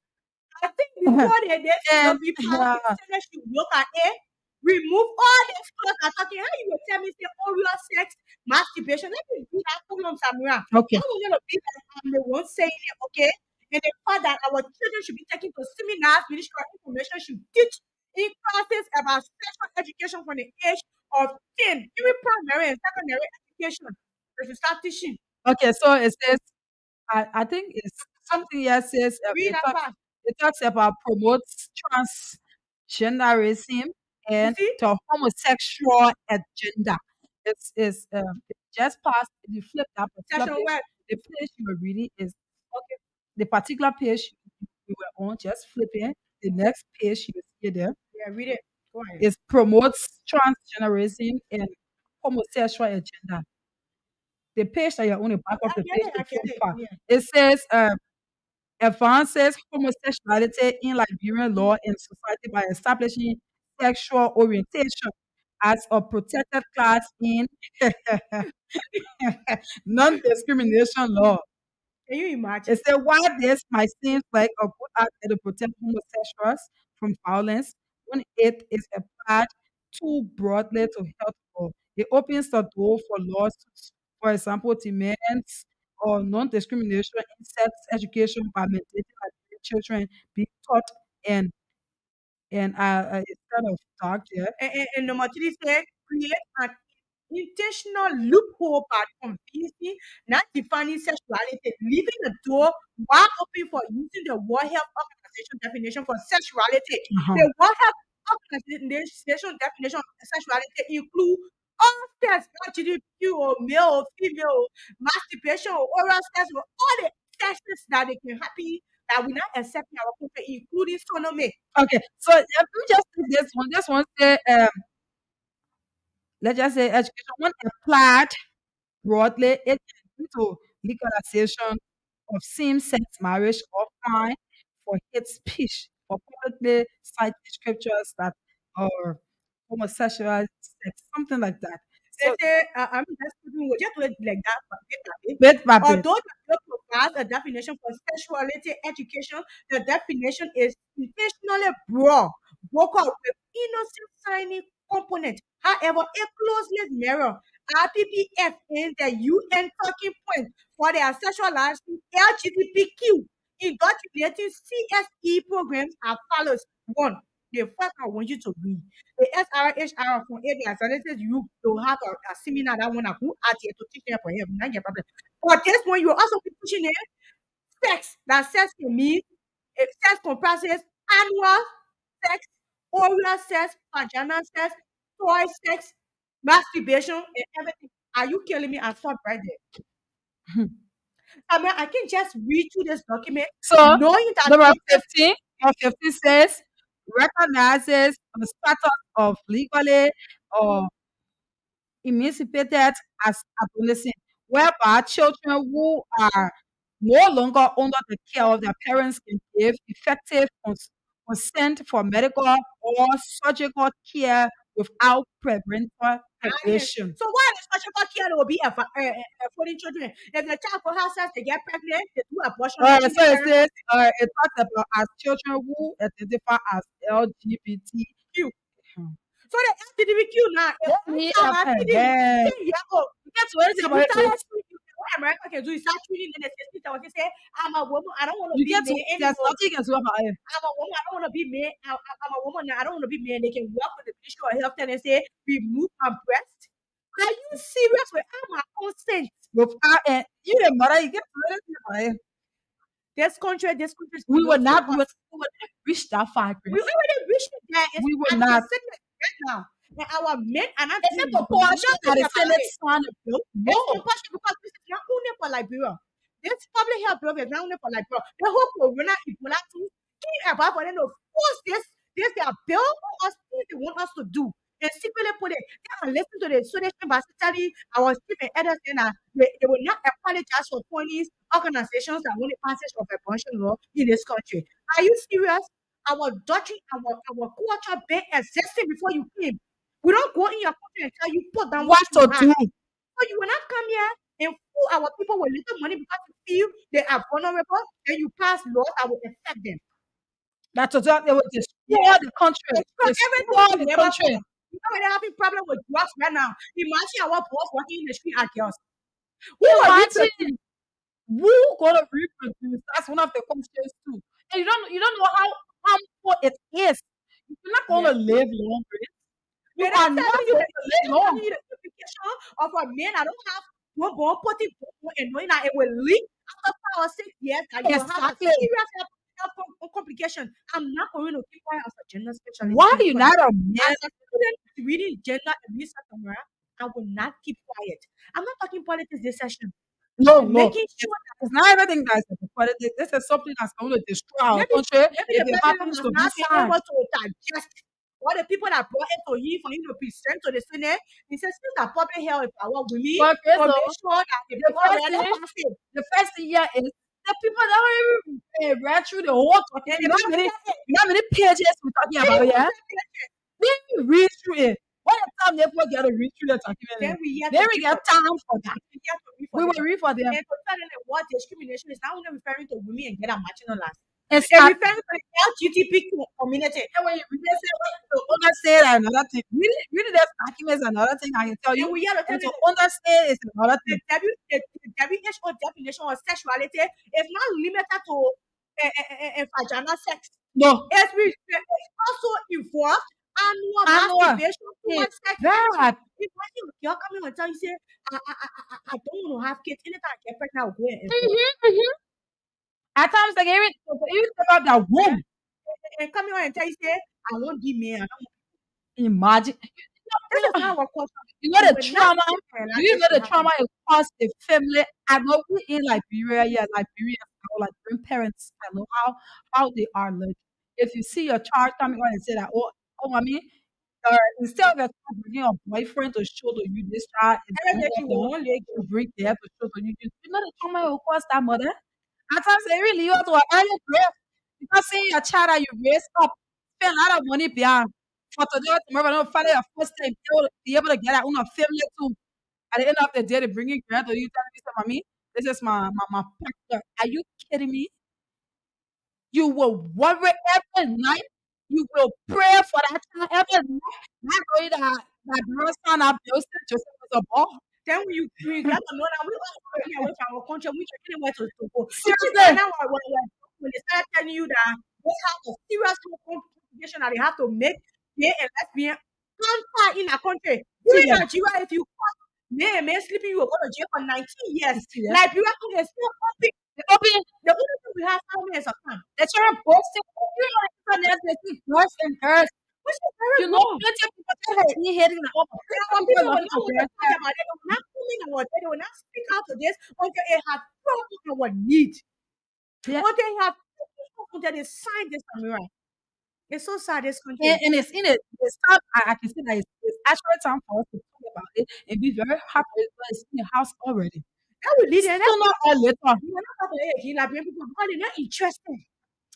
I think before they And should be part of the Senate should look at it, remove all the stuff I'm talking. How you will tell me say oral sex, masturbation? Let me do that for them, Samira. okay. How we gonna be like I'm the one saying it, okay? And the fact that our children should be taken to seminars, Ministry of Information should teach in classes about sexual education from the age of 10, even primary and secondary education. They should start teaching. Okay, so it says I think it's something here says Read that part. it talks about promotes transgenderism You and see? the homosexual agenda. It just passed. If you flip that particular Session page, where the page you were reading is okay. The particular page you were on, just flip it. The next page you see there yeah, read it. Go ahead. is promotes transgenderism and homosexual agenda. The page that you're on the back of I the get page, it, the I get front it. part, Yeah. it says advances homosexuality in Liberian law and society by establishing sexual orientation as a protected class in non-discrimination law. Can you imagine? It said while this might seem like a good act to protect homosexuals from violence, when it is applied too broadly to health law, it opens the door for lawsuits. For example, demands or non-discrimination in sex education by mandating that children be taught and it's kind of dark there. And number three say create an intentional loophole by convincing, not defining sexuality, leaving the door wide open for using the World Health Organization definition for sexuality. Uh-huh. The World Health Organization definition of sexuality include all sex, not GDQ or male or female, masturbation or oral sex, or all the sexes that they can happen that we not accept in our country, including sodomy. Okay, so let me just take this one. This one say let's just say education when applied broadly, it can lead to legalization of same-sex marriage or fine for hate speech or publicly citing scriptures that are homosexual sex, something like that. They So say, I'm just putting just do it like that, but bit by bit. bit by bit. Although the bill provides a definition for sexuality education, the definition is intentionally broad, vocal with innocent signing component. However, it closely mirrors RPPF in the UN talking point for their sexualized LGBTQ indoctrinating CSE programs as follows. One, the first I want you to read. The SRHR from area says you to have a seminar that one who are here to teach them for him. Not your problem. But this one you also be teaching them sex. That sex can mean sex comprises annual sex, oral sex, vaginal sex, toy sex, masturbation, and everything. Are you killing me? I stop right there. I mean, I can just read through this document So knowing that number this 15, number 15 says recognizes the status of legally or emancipated as adolescent, whereby children who are no longer under the care of their parents can give effective consent for medical or surgical care without parental permission. So why the special care will be for the children? If the child for herself they get pregnant, they do abortion. So it says it talks about as children who identify as LGBTQ. So the LGBTQ now, Let me up you ahead. get to anything about it. What America can do is start treating in the system. What you say, I'm a woman, I don't want to You be get to me there's anymore. nothing you can do about it. I'm a woman, I don't want to be me. I'm a woman now, I don't want to be me. And they can work with the Ministry of Health and say, remove my breast. Are you serious with my consent? Without you the mother, you get to anything about it. This country is We will not belongs to us. reach that far, We Chris. already reached it there. It's We will at not. the Senate right now. And our men are not Is it doing proportion that nothing the about Senate it. signed a bill? It's No. compulsory because this is not only for Liberia. This public health bill is not only for Liberia. The whole corona Ebola too working about for them to force their bill on us, things they want us to do. And secretly put it, they can listen to the Swedish ambassador, our chief and elders, saying that they will not apologize for 20 organizations that want the passage of abortion law in this country. Are you serious? Our doctrine, our culture been existing before you came. We don't go in your country and tell you put down what What you to have. do? So you will not come here and fool our people with little money because you feel they are vulnerable, and you pass laws that will affect them. That to do, they will Yes. destroy the country. They try everything Destroy we the labor for. country. You know they're having problem with drugs right now. Imagine our boss working in the street at girls. Who will Imagine reproduce? who gonna reproduce. That's one of the questions too. And you don't know how harmful it is. You're not Yes. gonna live long. Grace. You They're are not not telling you going that to live they're long. telling you the implication of a man that don't have one born, putting and knowing that it will leak after 5 or 6 years, that you will have a Exactly. serious complication. I'm not going to keep quiet as a gender specialist Why in this you not country. a As man? a student reading gender and research somewhere, I will not keep quiet. I'm not talking politics this session. No, I'm no. making sure that It's not everything that's politics. This is something that's going to destroy our maybe country maybe if the it president happens has to be not been fine. able to digest all the people that brought it to him for him to present to the Senate. He says since that public health is our women But to Crystal, make sure that the the people first read thing, it pass it. the first thing here is the people that don't even read through the whole And document. the people read it. You know how many pages we're talking about here? 300 pages. They read through it. By the time they will get to read through the Then document, we have they to will read get for them. time for that. We have to read for We will them. read for them. And to tell them that what discrimination is not only referring to women and gender matching on last. It's It's referring to the LGBTQ community. and when you read it, say, well, to understand another thing. Really, this document is another thing I can tell you. And we have to tell And to them that understand is another the, thing. the WHO definition of sexuality is not limited to vaginal sex. No, It's also involved annual I know. masturbation towards sex. That Imagine if you're coming and tell you say, I don't want to have kids. Anytime I get pregnant, I'll go and at times they even about that womb. and coming on and tell you say, I won't give me. I don't want. Imagine. This is not our culture. You know We the will not trauma. allow Do you this know to the happen. trauma it caused the family? I know we in Liberia, yeah, Liberia, like grandparents. I know how they are like. If you see your child coming on and say that, oh, mommy, instead of your child bringing your boyfriend to show to you this child is Every one day she of will them, one leg. you bring there to show to you. You know the trauma it will cause that mother. At times they really you to an early grave because seeing your child that you raise up, spend a lot of money behind for today or tomorrow, don't follow your first time, be able to get out on a family too. At the end of the day, they bring it grant or you tell me, say, mommy, this is my partner. Are you kidding me? You will worry every night. You will pray for that child every night. Not only that grandson of Joseph was a ball. Then we get to know that we all running away from our country. We don't know where to go. Even Seriously. now, when they start telling you that they have a serious complication that they have to make gay and lesbian counter in our country. Even Yeah. Nigeria, if you caught gay and man sleeping, you will go to jail for 19 years. Yeah. Liberia is still open. Open The only thing we have now is a crime, the children boasting. You know, the internet, they see girls and girls. which is very You know, wrong. plenty of people tell her he hating the offer. And Plenty our of people people will looking not for want to girls. talk about it. They will not come in our day. They will not speak out to this until it has proven our need. Yeah. Until they have until they sign this Amira. It's so sad this country. And it's in it. It's time I can see that it's actually time for us to talk about it and be very happy that it's in the house already. That will lead and Sooner or later, we will not talk about it again. Like people because they're not interested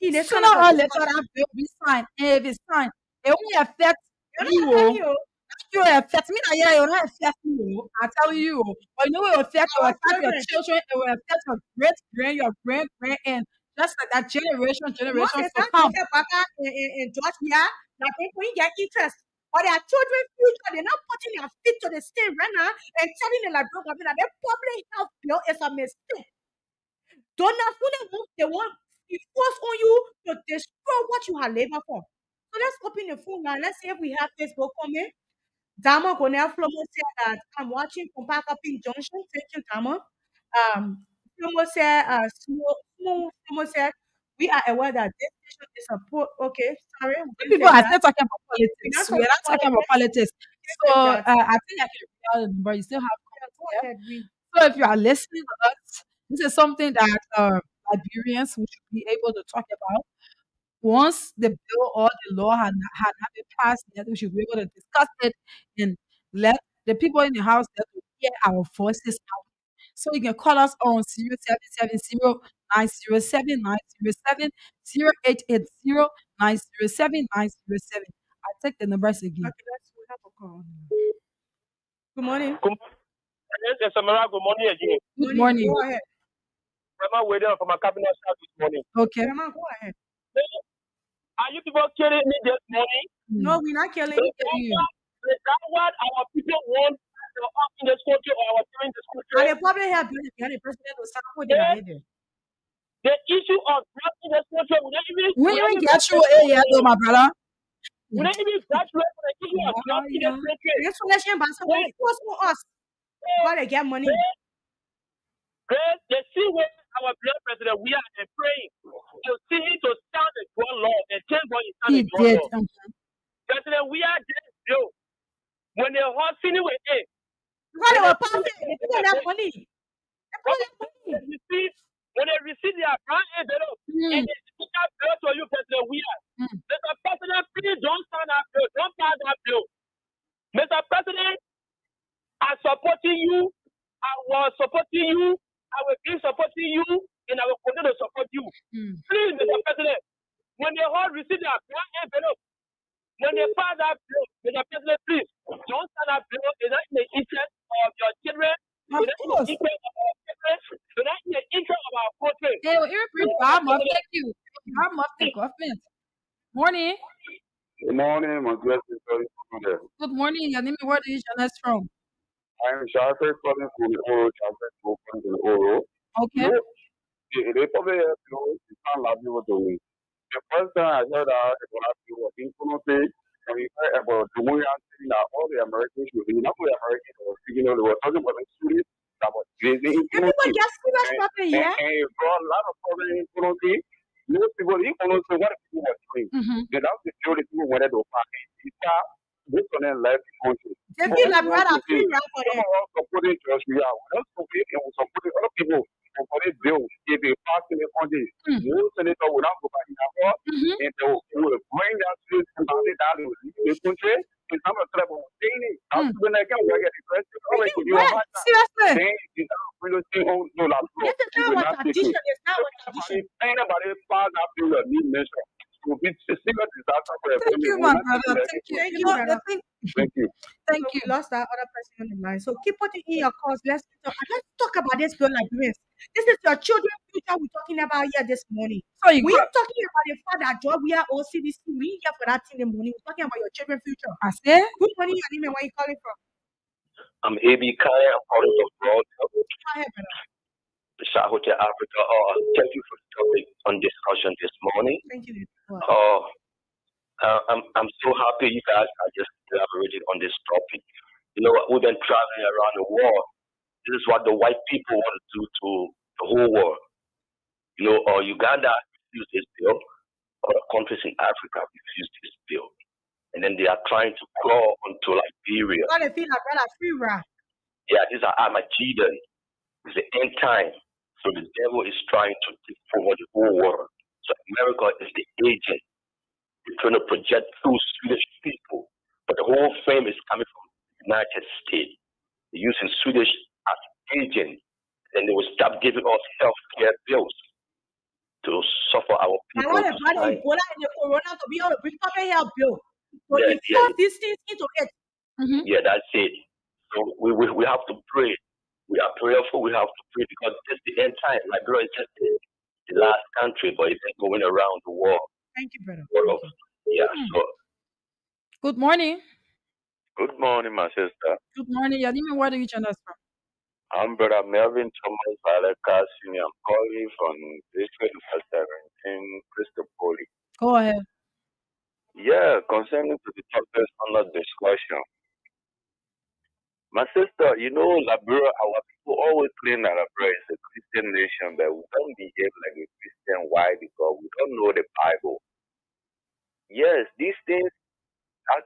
in this kind sooner of or a later that bill will be signed. And if it's signed, it only affects You're you. not telling you. You will affect me. Now, yeah, it will not affect me. I tell you. But you know, it will affect, it will Our affect your children. children. It will affect your great grand, your grand, and just like that generation Once to they start come. talking about that in Georgia, like people get interest. But their children's future, they're not putting their feet to the state right now and telling the Liberia government that their public health bill is a mistake. Donors who they want to force on you to destroy what you have labored for. So let's open the phone line. Let's see if we have Facebook comment. Dama Gonel Flomo said that I'm watching from Park Up in Junction. Thank you, Dama. Flomo said, Flomo said, we are aware that this station is a poor. Okay, sorry, we You didn't people take are that. still talking about We're politics. not We are talking not talking about politics. So take that. I think I can read out the number. You still have Yeah, go comments there. ahead, read. So if you are listening to us, this is something that Liberians we should be able to talk about. once the bill or the law had not been passed yet, we should be able to discuss it and let the people in the house that will hear our voices out. So you can call us on 0770-907-907-0880907-907. I'll take the numbers again. Okay, we have a call. Good morning. Yes, Samara, good morning again. Good morning. Go ahead. I'm waiting for my cabinet start this morning. Okay. Grandma, go ahead. Are you people killing me this morning? No, we're not killing Look you. at you. Is that what our people want for us in this country or our people in this And country? they probably have been the president or something with it. The issue of drugs in this country, we don't even We even get you yet, though, my brother. We don't even graduate for the issue of drugs in this country. This election, but so it's forced on us. Why they get money? Grace, they see where our blood president, we are praying to see him to stand the draw law and thank God he stand He the draw did. law. President, we are this bill. When they hot sitting with it, Why they were passing? They give that money. They put that money. When they receive their brand envelope and they speak that bill to you, President, we are. Mr. President, please don't sign that bill. Don't pass that bill. Mr. President, I'm supporting you. I was supporting you. I will be supporting you. And I will continue to support you. Please, Mr. President, when they all receive their brand envelope, when they pass that bill, Mr. President, please don't sign that bill. It's not in the interest of your children. It's not in the interest of our children. It's not in the interest of our country. Hey, we're pretty bad, thank you. I'm up the government. Morning. Good morning, my blessed fellow students. Good morning. Your name is where do you join us from? I'm Shafir calling from the Oro, Shafir from the Oro. Okay. They probably have to know it's not like you were doing. The first time I heard that it was you were in Kunote, and we heard about the way I'm saying that all the Americans were doing, not the Americans, they were talking about the students that was raising in Kunote. And it brought a lot of problems in Kunote. Most people in Kunote, what people were doing. They don't feel the people wanted to find it. This one then left the country. They feel like brother free rap for them. Some of us supporting church, we are. We don't support and we supporting other people. Supporting bills. If they pass in the country, no senator will not go back in the court, and they will bring that to the down in the country. And some of them will say it. I'm going to get the president. Seriously. Then you know, we don't see on no lab. This is not what tradition is. Not what tradition. Anybody pass that bill, need measure. Will be a serious disaster for Thank you, my brother. Thank you. Thank you, brother. Thank you. Thank So you. we lost our other person on the line. So keep putting in your calls. Let's talk about this bill like this. This is your children's future we're talking about here this morning. So you We're got, talking about the fact that job we are all CDC. We ain't here for that in the morning. We're talking about your children's future. I said, Good morning, your name and where you calling from? I'm AB Kaya. I'm calling from Broad. Go ahead, brother. South Hotel Africa. Thank you for the topic on discussion this morning. Thank you. I'm so happy you guys are just elaborating on this topic. You know what? We've been traveling around the world. This is what the white people want to do to the whole world. You know, Uganda refused this bill. Other countries in Africa refused this bill. And then they are trying to claw onto Liberia. Gotta feel like brother free rap. Yeah, these are Armageddon. It's the end time. So the devil is trying to take over the whole world. So America is the agent. They're trying to project through Swedish people. But the whole fame is coming from the United States. They're using Swedish as agent. And they will stop giving us health care bills to suffer our I people. want to brother Ebola and the corona to be able to bring public health bill. So Yeah, enforce these things into it. Yeah, that's it. So we have to pray. We are prayerful. We have to pray because it's the end time. Liberia is just the last country, but it's been going around the world. Thank you, brother. Yeah. So good morning. Good morning, my sister. Good morning. Your name is where do you join us from? I'm Brother Melvin Thomas Aleka Senior. I'm calling from District Number 17, Crystal Poly. Go ahead. Yeah, concerning to the topics under discussion. My sister, you know, Liberia, our people always claim that Liberia is a Christian nation, but we don't behave like a Christian. Why? Because we don't know the Bible. Yes, these things,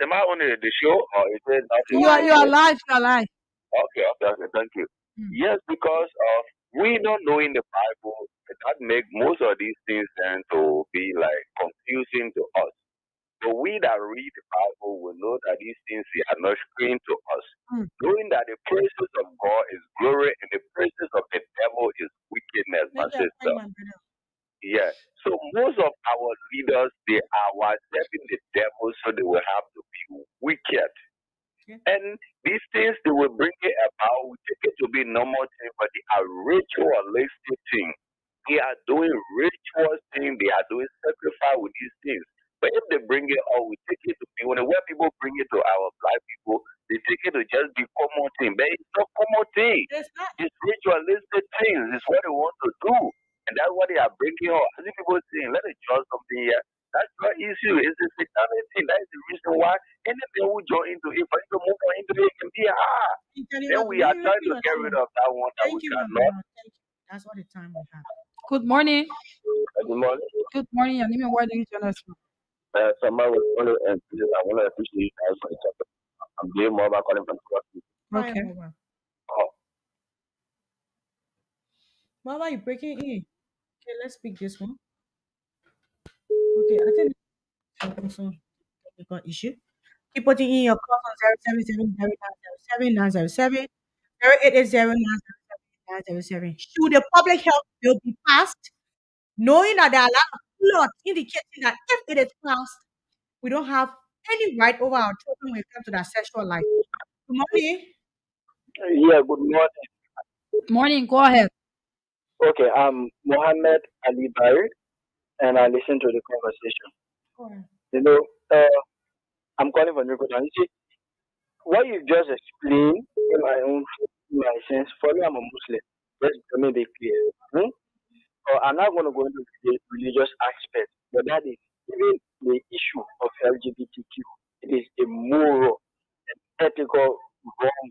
am I on the show or is it not? You are live. You are live. Okay, thank you. Yes, because of We not knowing the Bible, that make most of these things tend to be like confusing to us. But we that read the Bible will know that these things are not strange to us. Mm. Knowing that the praises of God is glory and the praises of the devil is wickedness, my Thank you, sister. my brother. Yeah. So most of our leaders, they are worshiping the devil so they will have to be wicked. Okay. And these things they will bring it about, we take it to be normal thing, but they are ritualistic things. They are doing ritual things, they are doing sacrifice with these things. But if they bring it out, we take it to be when people bring it to our black people, they take it to just be common thing. But it's not common thing. It's not. It's ritualistic things. It's what they want to do. And that's what they are bringing out. I think people saying, let us judge something here. That's not issue. It's the satanic thing. That is the reason why anything we join into it, for you to move on into it, can be hard. Then we are trying to get rid of that one that we Thank you, my cannot. brother. Thank you. That's all the time we have. Good morning. Good morning. Good morning. Your name and where do you join us from? Someone was calling and I want to appreciate you guys for the topic. I'm doing more about calling from Turkey. Okay. Oh, Mama, you breaking in? Okay, let's pick this one. Okay, I think also technical issue. Keep putting in your call on 0770907 0880 Should the public health bill be passed, knowing that there are a lot of laws indicating that if it is passed, we don't have any right over our children when it comes to their sexual life? Good morning. Yeah, good morning. Morning. Go ahead. Okay, I'm Mohammed Ali Bari, and I listen to the conversation. Go ahead. You know, I'm calling from Newcastle. You see, what you just explained in my sense, for me, I'm a Muslim. Let's make it clear. I'm not going to go into the religious aspect, but that is even the issue of LGBTQ. It is a moral and ethical wrong.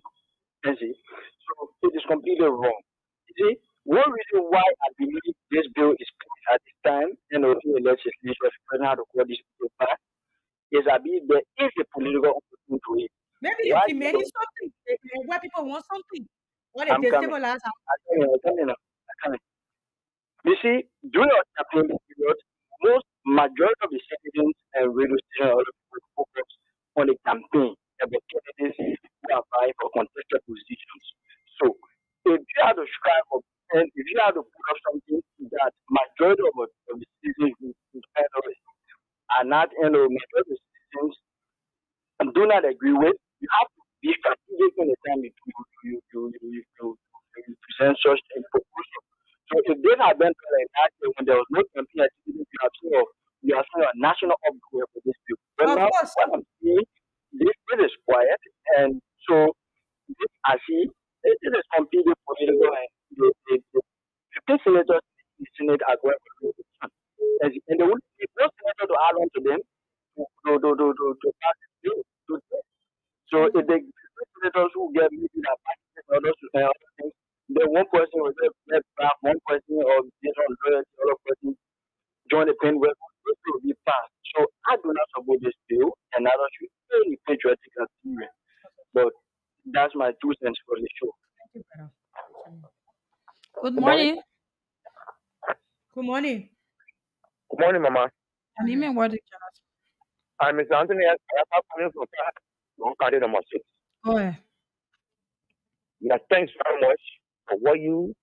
You see? So it is completely wrong. You see, one reason why I believe this bill is passed at this time, and also the legislature, depending how to call this bill back, is I believe there is a political opportunity to it. Maybe Why? it's demanding something where people want something. What they I'm coming. destabilize our I'm coming. I'm coming. You see, during our campaign period, most majority of the citizens and radio stations all over the world focus on the campaign about candidates who are vying for contested positions. So, if you have to strive for, and if you have to put up something that majority of the citizens are not, majority of the citizens do not agree with, you have to be strategic in the time you present such a proposal. So if this had been done like that, when there was no campaign activity, you have seen a national uproar for this bill. But Of now, course. what I'm seeing, this is quiet, and so this I see, this is completely political, and the 15 senators in the Senate are going for the election. And they will need no senator to add on to them to pass this bill. So if the senators who get maybe that practice and other things, then one person will get back, one person or this one loyalty, other person join the pen where this will be passed. So I do not support this bill, and I don't should any patriotic and serious. But that's my 2 cents for the show. Thank you, brother. Good Good morning. morning. Good morning. Good morning, Mama. Your name and where do you join us I'm Mr. Anthony. I'm calling from Cardi number 6. from? Go ahead. Yeah, thanks very much for what you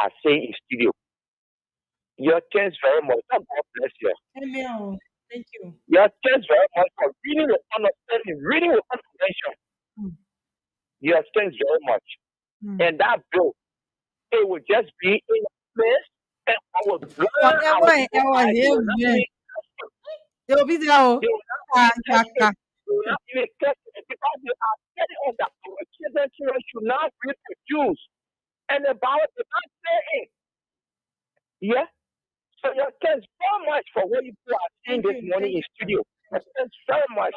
are saying in studio. Yeah, thanks very much. God bless you. Amen. Thank you. Yeah, thanks very much for reading with understanding, reading with comprehension. Mm. Yes, thanks very much. Mm. And that bill, it will just be in place, and I will burn our Forever and people ever. out. They will not Amen. even They will be there. Oh. they will not Ah, even test yeah, it. They will not even test it because they are telling us that our children should not reproduce. And the Bible did not say it. Yeah? So yeah, thanks very much for what you are saying Thank this you. morning in studio. Thanks very much.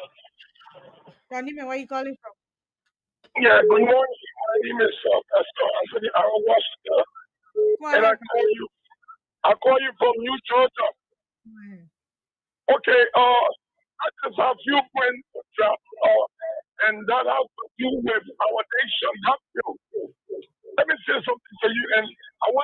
Your name and where you calling from? Yeah, good morning. My name is Pastor Anthony Aaron Washington, Go and ahead. I call you from New Georgia. Go ahead. Okay, I just have few points to drop, and that has to do with our nation. Let me say something to you, and I want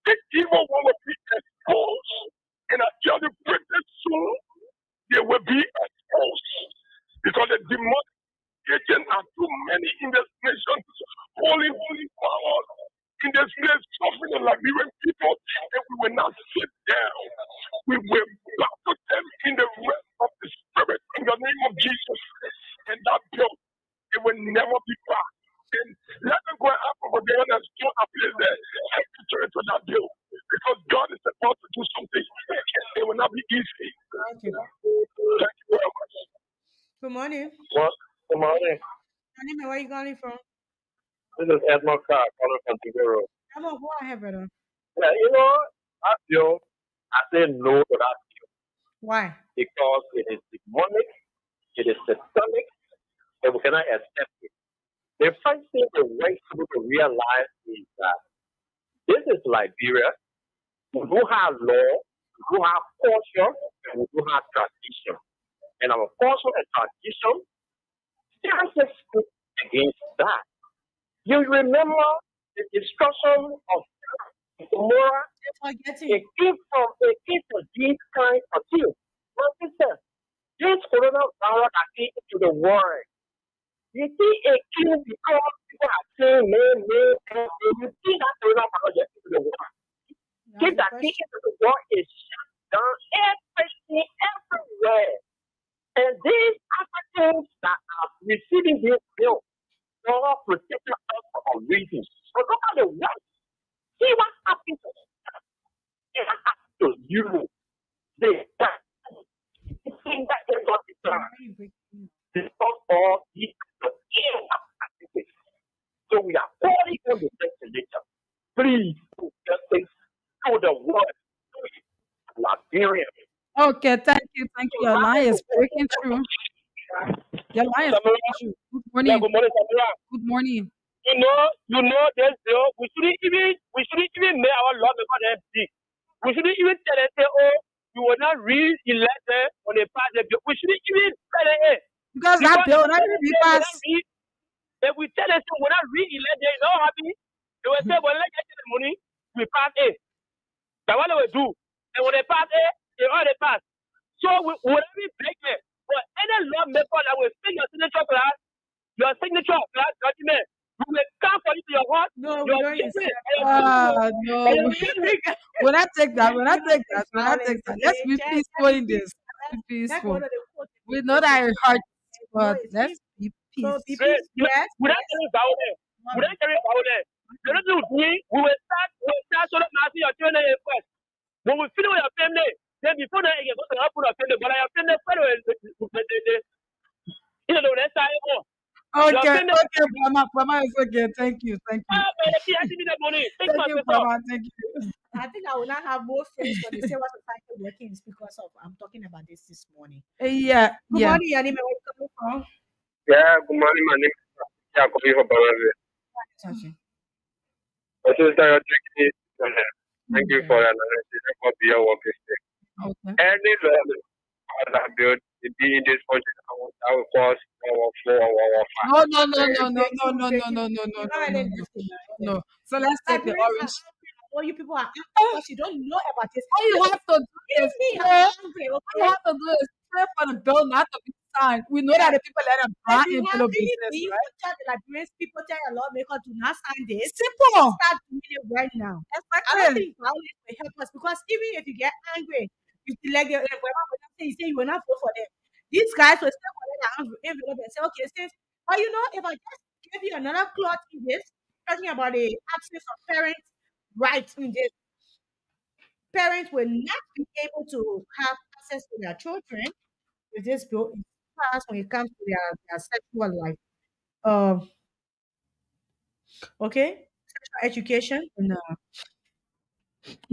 This evil one will be exposed. And I tell you, pretty soon, they will be exposed. Because the demonic agents are too many in this nation, holy power in this place, suffering the Liberian people, and we will not sit down. We will battle them in the realm of the spirit in the name of Jesus. And that bill, it will never be back. And let them go up over there and store a place there and enter into that bill. Because God is about to do something. It will not be easy. Thank you. Thank you very much. Good morning. Well, good morning. Anime, where are you calling from? This is Edmond Carr calling from Tibero. I'm on go ahead, brother. Yeah, you know, that bill, I say no to that bill Why? because it is demonic, it is satanic, and we cannot accept it. The first thing the white people to realize is that this is Liberia. We do have law, we do have culture, and we do have tradition. And our culture and tradition, they are just against that. You remember the destruction of Gomorrah? It came from these kind of things. What is that? This coronavirus that came into the world. You see, it came because people are saying, man, you see that coronavirus that came into the world. Things that came into the world is shut down everything, everywhere. And these Africans that are receiving this bill, God protected us for a reason. But look at the world. See what happened to us. It happened to you. They think that they got it done. Because all these ill practices. So we are calling on the legislature. Please do justice to the world. Liberia. Okay, thank you. Your line is breaking through. Your line is breaking through. Good morning. Yeah, good morning, Samira. Good morning. You know, this bill, we shouldn't even make our law before they speak. We shouldn't even tell them, say, oh, you will not re-elect them when they pass the bill. We shouldn't even tell them, hey. Because that bill not even be passed. If we tell them, say, we're not re-elect them, you know what happen? They will say, well, let's get the money, we pass it. That's what they will do. And when they pass it, they already pass. So we will not be break it. But any lawmaker that will take your signature for that, document, we will come for you to your heart. No, we don't no. When I take that, let's be peaceful in this. Be peaceful. We know that it hurts, but let's be peaceful. So be peaceful. We don't carry violence. We don't carry violence. The reason we will start sort of asking your children first. When we finish with your family, then before that, you go to help with your family. But your family, you know, let's start more. Okay, Mama is okay. Thank you. Thank you, Mama. Thank you. I think I will not have more friends for the Saver Society working because of I'm talking about this morning. Yeah. Good morning, Yanime. Where you coming from? Yeah, good morning. My name is Jacob from Banana. My sister, thank you for that. For your work. Okay. Any that build be in this country, I will cause our No. So let's take the orange. All you people are because you don't know about this. All you have to do is pray. All you have to do is pray for the bill not to be signed. We know that the people that are bad in the business, right? Tell the Liberians people, tell your lawmaker to not sign this. Simple. Start doing it right now. Exactly. I don't think violence will help us because even if you get angry, you select your you say you will not vote for them. These guys will still collect their envelope and say, okay, since but you know, if I just give you another clause in this, talking about the absence of parents' rights in this, parents will not be able to have access to their children with this bill in class when it comes to their sexual life. Okay, sexual education. No.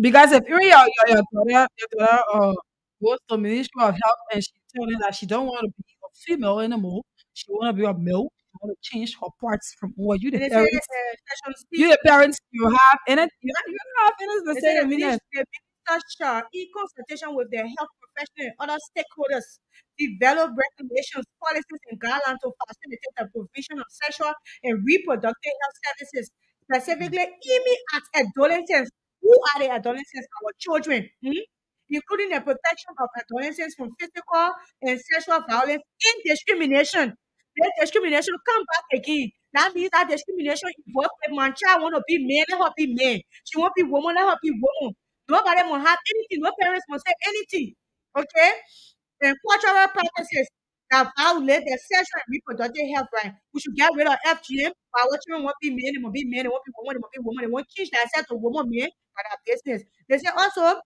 Because if your daughter goes to Ministry of Health and she tells them that she don't want to be a female anymore, she want to be a male, she want to change her parts from what you the parents, you have in it, you have in it the same minute. The minister shall, in consultation with their health professionals and other stakeholders, develop regulations, policies, and guidelines to facilitate the provision of sexual and reproductive health services, specifically aiming at adolescents Who are the adolescents? Our children, including the protection of adolescents from physical and sexual violence and discrimination. This discrimination come back again. That means that discrimination involves a man child want to be man, let her be man. She want to be woman, let her be woman. Nobody must have anything. No parents must say anything. Okay? And cultural practices that violate their sexual and reproductive health right. We should get rid of FGM. Our children won't be men, they must be men, they won't be woman, they must be woman, they won't change themselves to woman, men, and our business. They say also,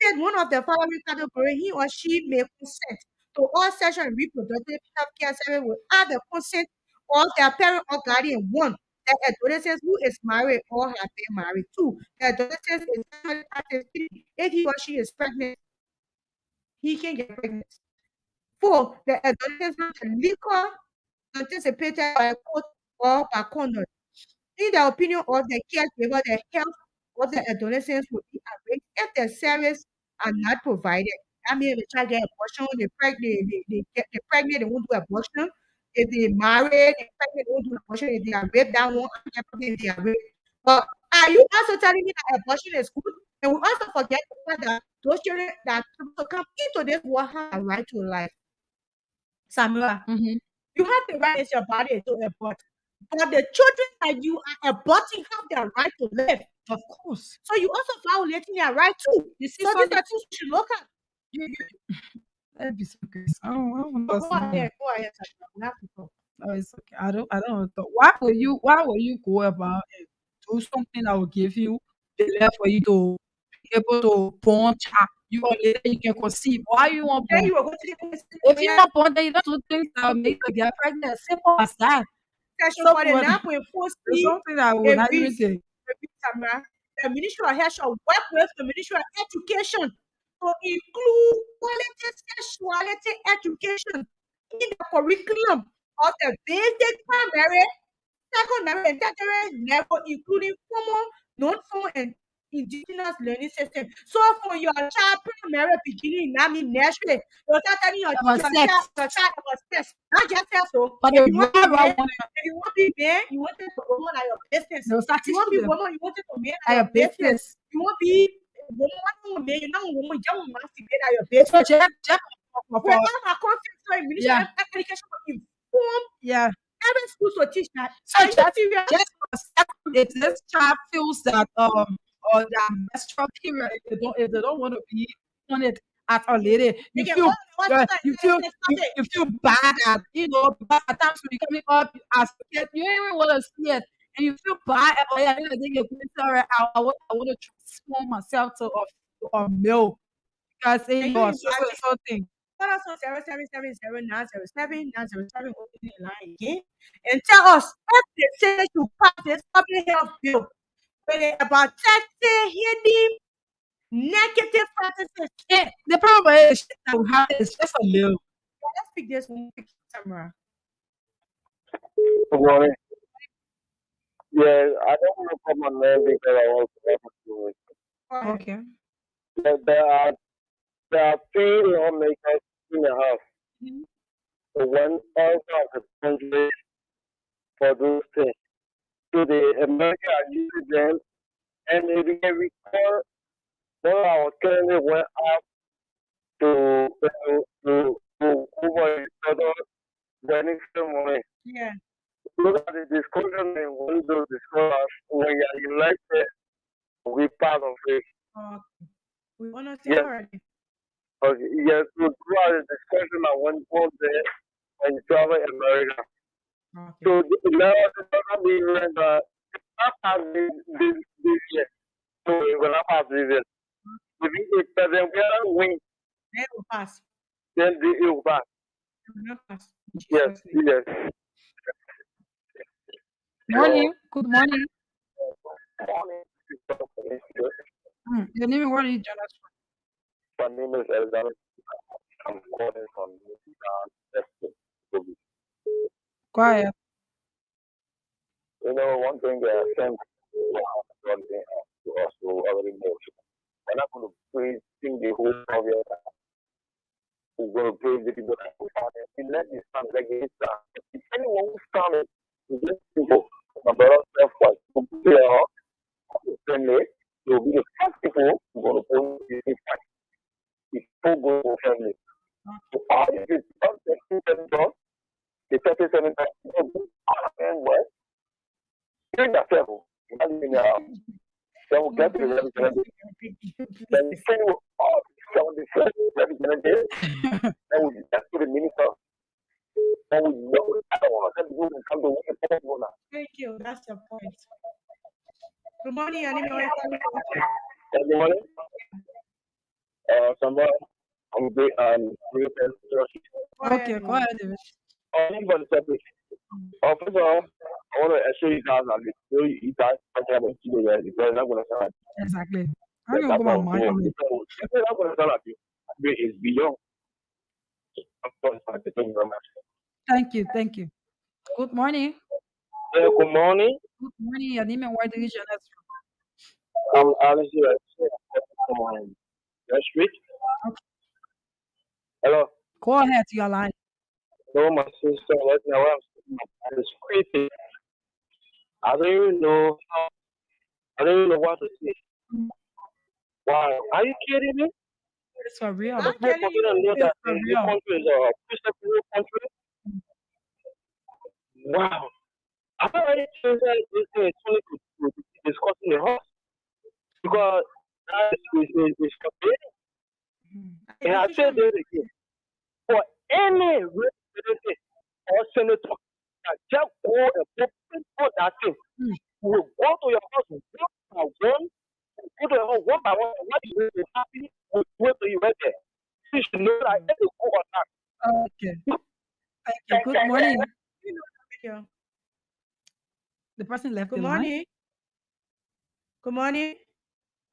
said one of the following category, he or she may consent to all sexual and reproductive health care services without the consent of their parent or guardian. One, the adolescent who is married or has been married. Two, the adolescent is sexually active. Three, if he or she is pregnant, he can get pregnant. Four, the adolescent legal anticipated by court or by conduct. In the opinion of the caregiver, the health of the adolescents will be at risk if the service are not provided. I mean, if the child get abortion, they pregnant, they won't do abortion. If they married, they pregnant, they won't do abortion. If they are raped, that won't happen if they are raped. But are you also telling me that abortion is good? And we also forget the fact that those children that to come into this world have a right to life. Samira, Mm-hmm. you have the right, it's your body to abort. But the children that you are aborting have the right to live. Of course. So you also violating their right too. You see, So these something are things we should look at. that'd be so crazy. I don't know. Go ahead, Samira. We have to talk. No, it's okay. I don't want to. Why will you go about and do something that will give you the left for you to be able to born child? You or later you can conceive. Why you want Then born? you will go to the police If you not born, then you don't do things that will make you get pregnant. Simple as that. section Some women, 49.4 there's C. something that will It not even reads, take. Samira, the Ministry of Health shall work with the Ministry of Education to include quality sexuality education in the curriculum of the basic primary, secondary, and tertiary level, including formal, non-formal, and indigenous learning system. So for your child primary beginning, I mean nursery, you're telling About sex. your child about sex. Not just sex, so But if the you want to be right man, if you want to be man, you want it to woman at your business. they'll start You want to teaching be them woman, you want it to man at at your your business. business. You want to be woman, man, you know woman, you don't want to be at your So business. just Where all my content, so Ministry yeah, of Education will inform yeah. every school to teach that. So Are you serious? just for a second, if this child feels that or that menstrual period, if they don't want to be on it at all later, They can all you feel bad at because at times when you're coming up as a kid, you don't even want to see it. And you feel bad about it. I think you're going sorry, I want to transform myself to a male because Can you imagine? something. Call us on 0770-907-907 opening line again and tell us if they say to pass this public health bill with about 30 hidden negative practices. Yeah, the problem is that we have is just a little. Let's pick this one camera. Good morning. Yeah, I don't want to come on there because I want to it. Okay. There are three lawmakers in the House Mhm. who want all of the country for those things. So the America are using them, and if you can recall, one of our candidates went out to over each other wedding ceremony. Yeah. Look at the discussion and one those discussions when you are elected, we part of it. We understand Yes. already. Okay. Yes, so throughout the discussion, I went on there and travel America. Okay. So now the event not pass this year. So we will not pass this year. If President Gera win, They will pass. then it will pass. They will not pass. Yes, yes. Morning. Good morning. Morning. Your name, where did you join us from? My name is Elizabeth. I'm calling from Texas. Quiet. You know, one thing that I think one thing to us who already know. We're not going to praise the whole of your time. We're going to praise the people that who found it. And let this stand like this. If anyone who found it, just people, my brother, self-wife, to play out, friendly, They will be the first people who are going to own this fight. Before going to family. So all these people, the 30 senators, all of them were doing that level. They will get the representative. Then you say all the representatives, then we get to the minister. Then we know that one of them is going to come to the Thank you. That's your point. Good morning, Anime. Where are you calling from? Good morning. Someone, I'm great and great. Okay, go ahead, David. Thank you for the topic. First of all, I want to assure you guys that you guys talking about today because I'm going to sound like Exactly. that. I'm gonna go my mind. Because I'm going to sound like you. It's beyond. Thank you very much. Thank you. Good morning. Good morning. Good morning. Your name and where do you join us I'm Alice here from your street. from? Hello. Go ahead, your line. Hello, my sister. Right now, I'm sitting at the street. I don't even know. I don't even know what to say. Wow. Are you kidding me? It's for real. I'm Most telling people you. don't know It's that for the real. country is a Christian country. Wow. I already chose that this is discussing the house because that is forbidden. And I said this again. For any representative or senator that just go and put that thing, will go to your house one by one, go to your house one by one, and what is really happening will do it to you right there. You should know that it is go or not. Okay. Thank you. Good morning. Yeah. The person left Good the line. morning. Good morning.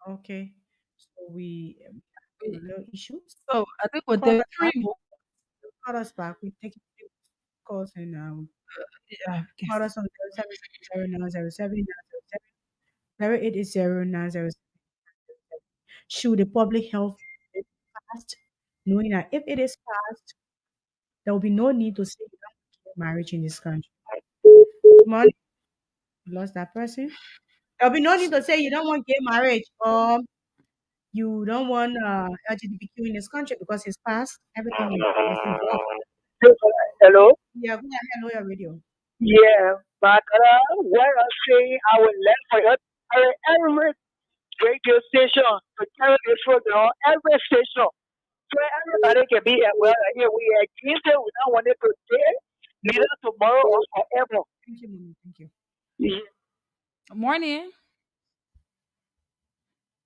Okay. So we no issues. So I think we'll Call take us three back. more. Call us back. We take calls and Yeah, call us on 080 Should the public health be passed, knowing that if it is passed, there will be no need to say you don't want marriage in this country. Good morning. We lost that person. There'll be no need to say you don't want gay marriage or you don't want LGBTQ in this country because it's passed. Everything is involved. Hello? Yeah, go ahead. Know your radio. Yeah, but what I'm saying, I will let for you. Every radio station to carry the program on every station. So everybody can be well. Here we are against it. We don't want it today, neither tomorrow or forever. Thank you, Mama. Thank you. Yeah. Good morning.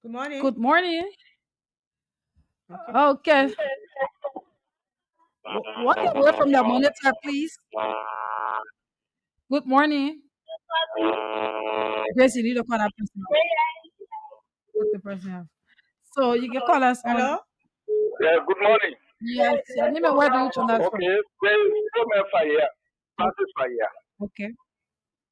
Good morning. Good morning. Okay. Okay. Walk away from your monitor, please. Good morning. Grace, you need to call that person. What the person have. So you can call us on. Hello? Yeah, good morning. Yes. Your name and where do you join us from? Okay, there's so many fire. Francis Fire. Okay.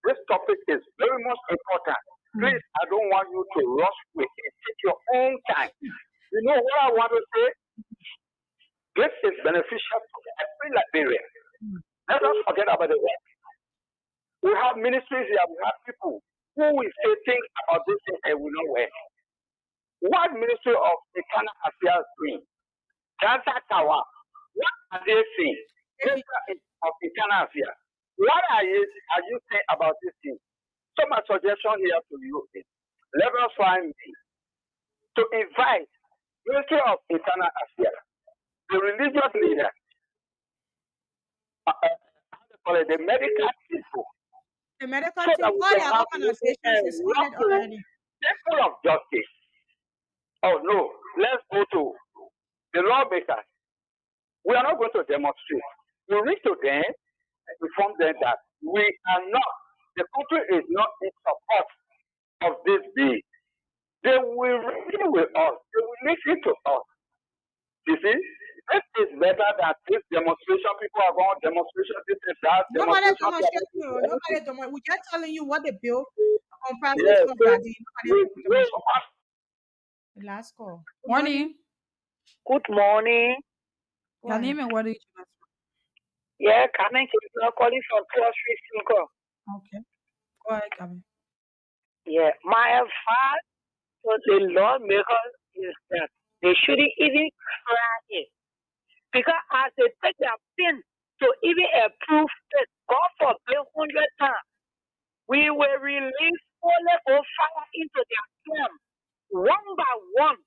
This topic is very much important. Please, I don't want you to rush with it. Take your own time. You know what I want to say? This is beneficial to every Liberian. Let us forget about the work. We have ministries here, we have people who will say things about this thing and will not work. What Ministry of Internal Affairs doing? Cancer Tower. What are they saying? Ministry of Internal Affairs. What are you saying about this thing? So my suggestion here to you is let us find me to invite Ministry of Internal Affairs, the religious leaders, the medical people, The medical so team, that we all can their have organizations is on it already. temple of justice. Oh no, let's go to the lawmakers. We are not going to demonstrate. We reach to them and inform them that we are not, the country is not in support of this bill. They will reason with us. They will listen to us. You see, this is better than this demonstration. People are going demonstration. This is that Nobody demonstration. demonstrating. Nobody demonstrating. We're just telling you what the bill comprises Yes, of that. Nobody demonstrating. Last call. Morning. Good morning. Your name and where do you join us from? Yeah, Carmen calling from 12th Street, Simcoe. Okay. Go ahead, Gabby. Yeah, my advice So the lawmaker is that they shouldn't even try it. Because as they take their pen to even approve it, God forbid 100 times, we will release only on fire into their camp one by one.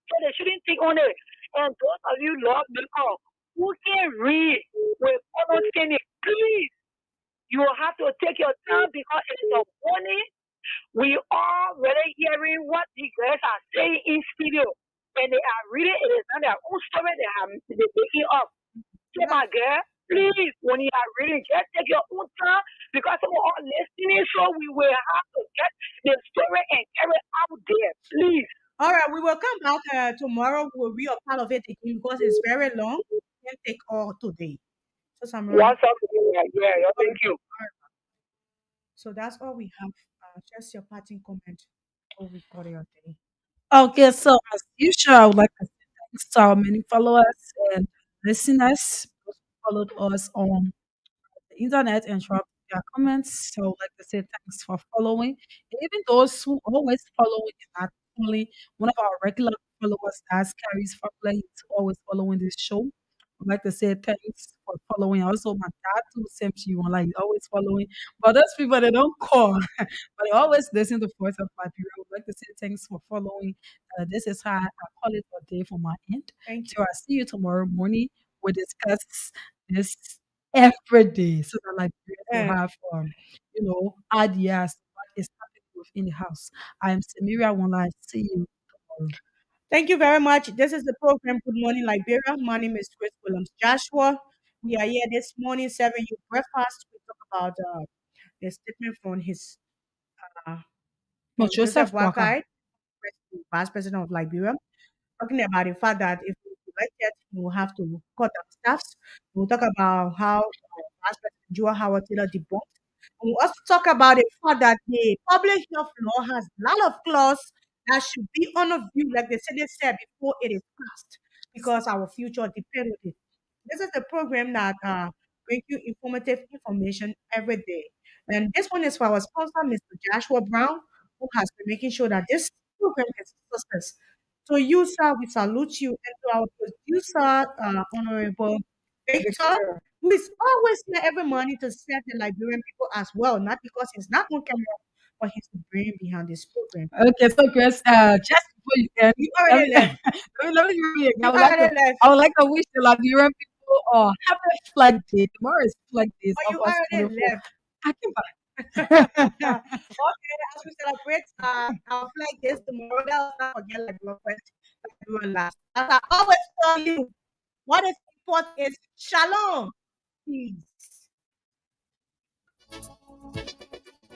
So they shouldn't think on it. And those of you lawmakers who can read with understanding, please, you will have to take your time because it is a warning. We are already hearing what the guys are saying in studio. And they are reading it is not their own story they are making up. So my girl, please, when you are reading, just take your own time because we are listening, so we will have to get the story and carry it out there. Please. All right, we will come back tomorrow. We'll be a part of it again because it's very long. Can't take all today. So, Samira. What's up? Yeah, thank you. So that's all we have. Just your parting comment before we call it a day. Okay, so as usual, I would like to say thanks to our many followers and listeners who followed us on the internet and drop their comments. So I would like to say thanks for following. And even those who always follow and not only one of our regular followers as carries formula, he's always following this show. I'd like to say thanks for following. Also, my dad too, same to you, like he's always following. But those people they don't call, but they always listen to Voice of Liberia. I would like to say thanks for following. This is how I call it a day for my end. Thank you. So I see you tomorrow morning. We discuss this every day so that like will Eh, have ideas what is happening within the house. I am Samira Wonla. See you tomorrow. Thank you very much. This is the program Good Morning Liberia. My name is Chris Williams Joshua. We are here this morning serving you breakfast. We talk about the statement uh, No, from Joseph Joseph Walker. Boakai, Vice President of Liberia, talking about the fact that if we elected, we will have to cut our staffs. We'll talk about how Vice President Joe Howard Taylor debunked. And we'll also talk about the fact that the public health law has a lot of clause that should be on a view, like the Senate said, before it is passed, because our future depends on it. This is the program that brings you informative information every day. And this one is for our sponsor, Mr. Joshua Brown, who has been making sure that this program is a success. So you, sir, we salute you. And to our producer, Honorable Victor, who is always here every morning to serve the Liberian people as well, not because he's not on camera, but he's the brain behind this program. Okay, so Chris, just before you end, You let already me left. let me hear you again. You already left. I would like to wish the Liberian people happy Flag Day. Tomorrow is Flag Day, But of you August already 24th. left. I can buy. Okay, as we celebrate our flag days tomorrow, let us not forget like we first, like we were last. As I always tell you, what is important is shalom, peace.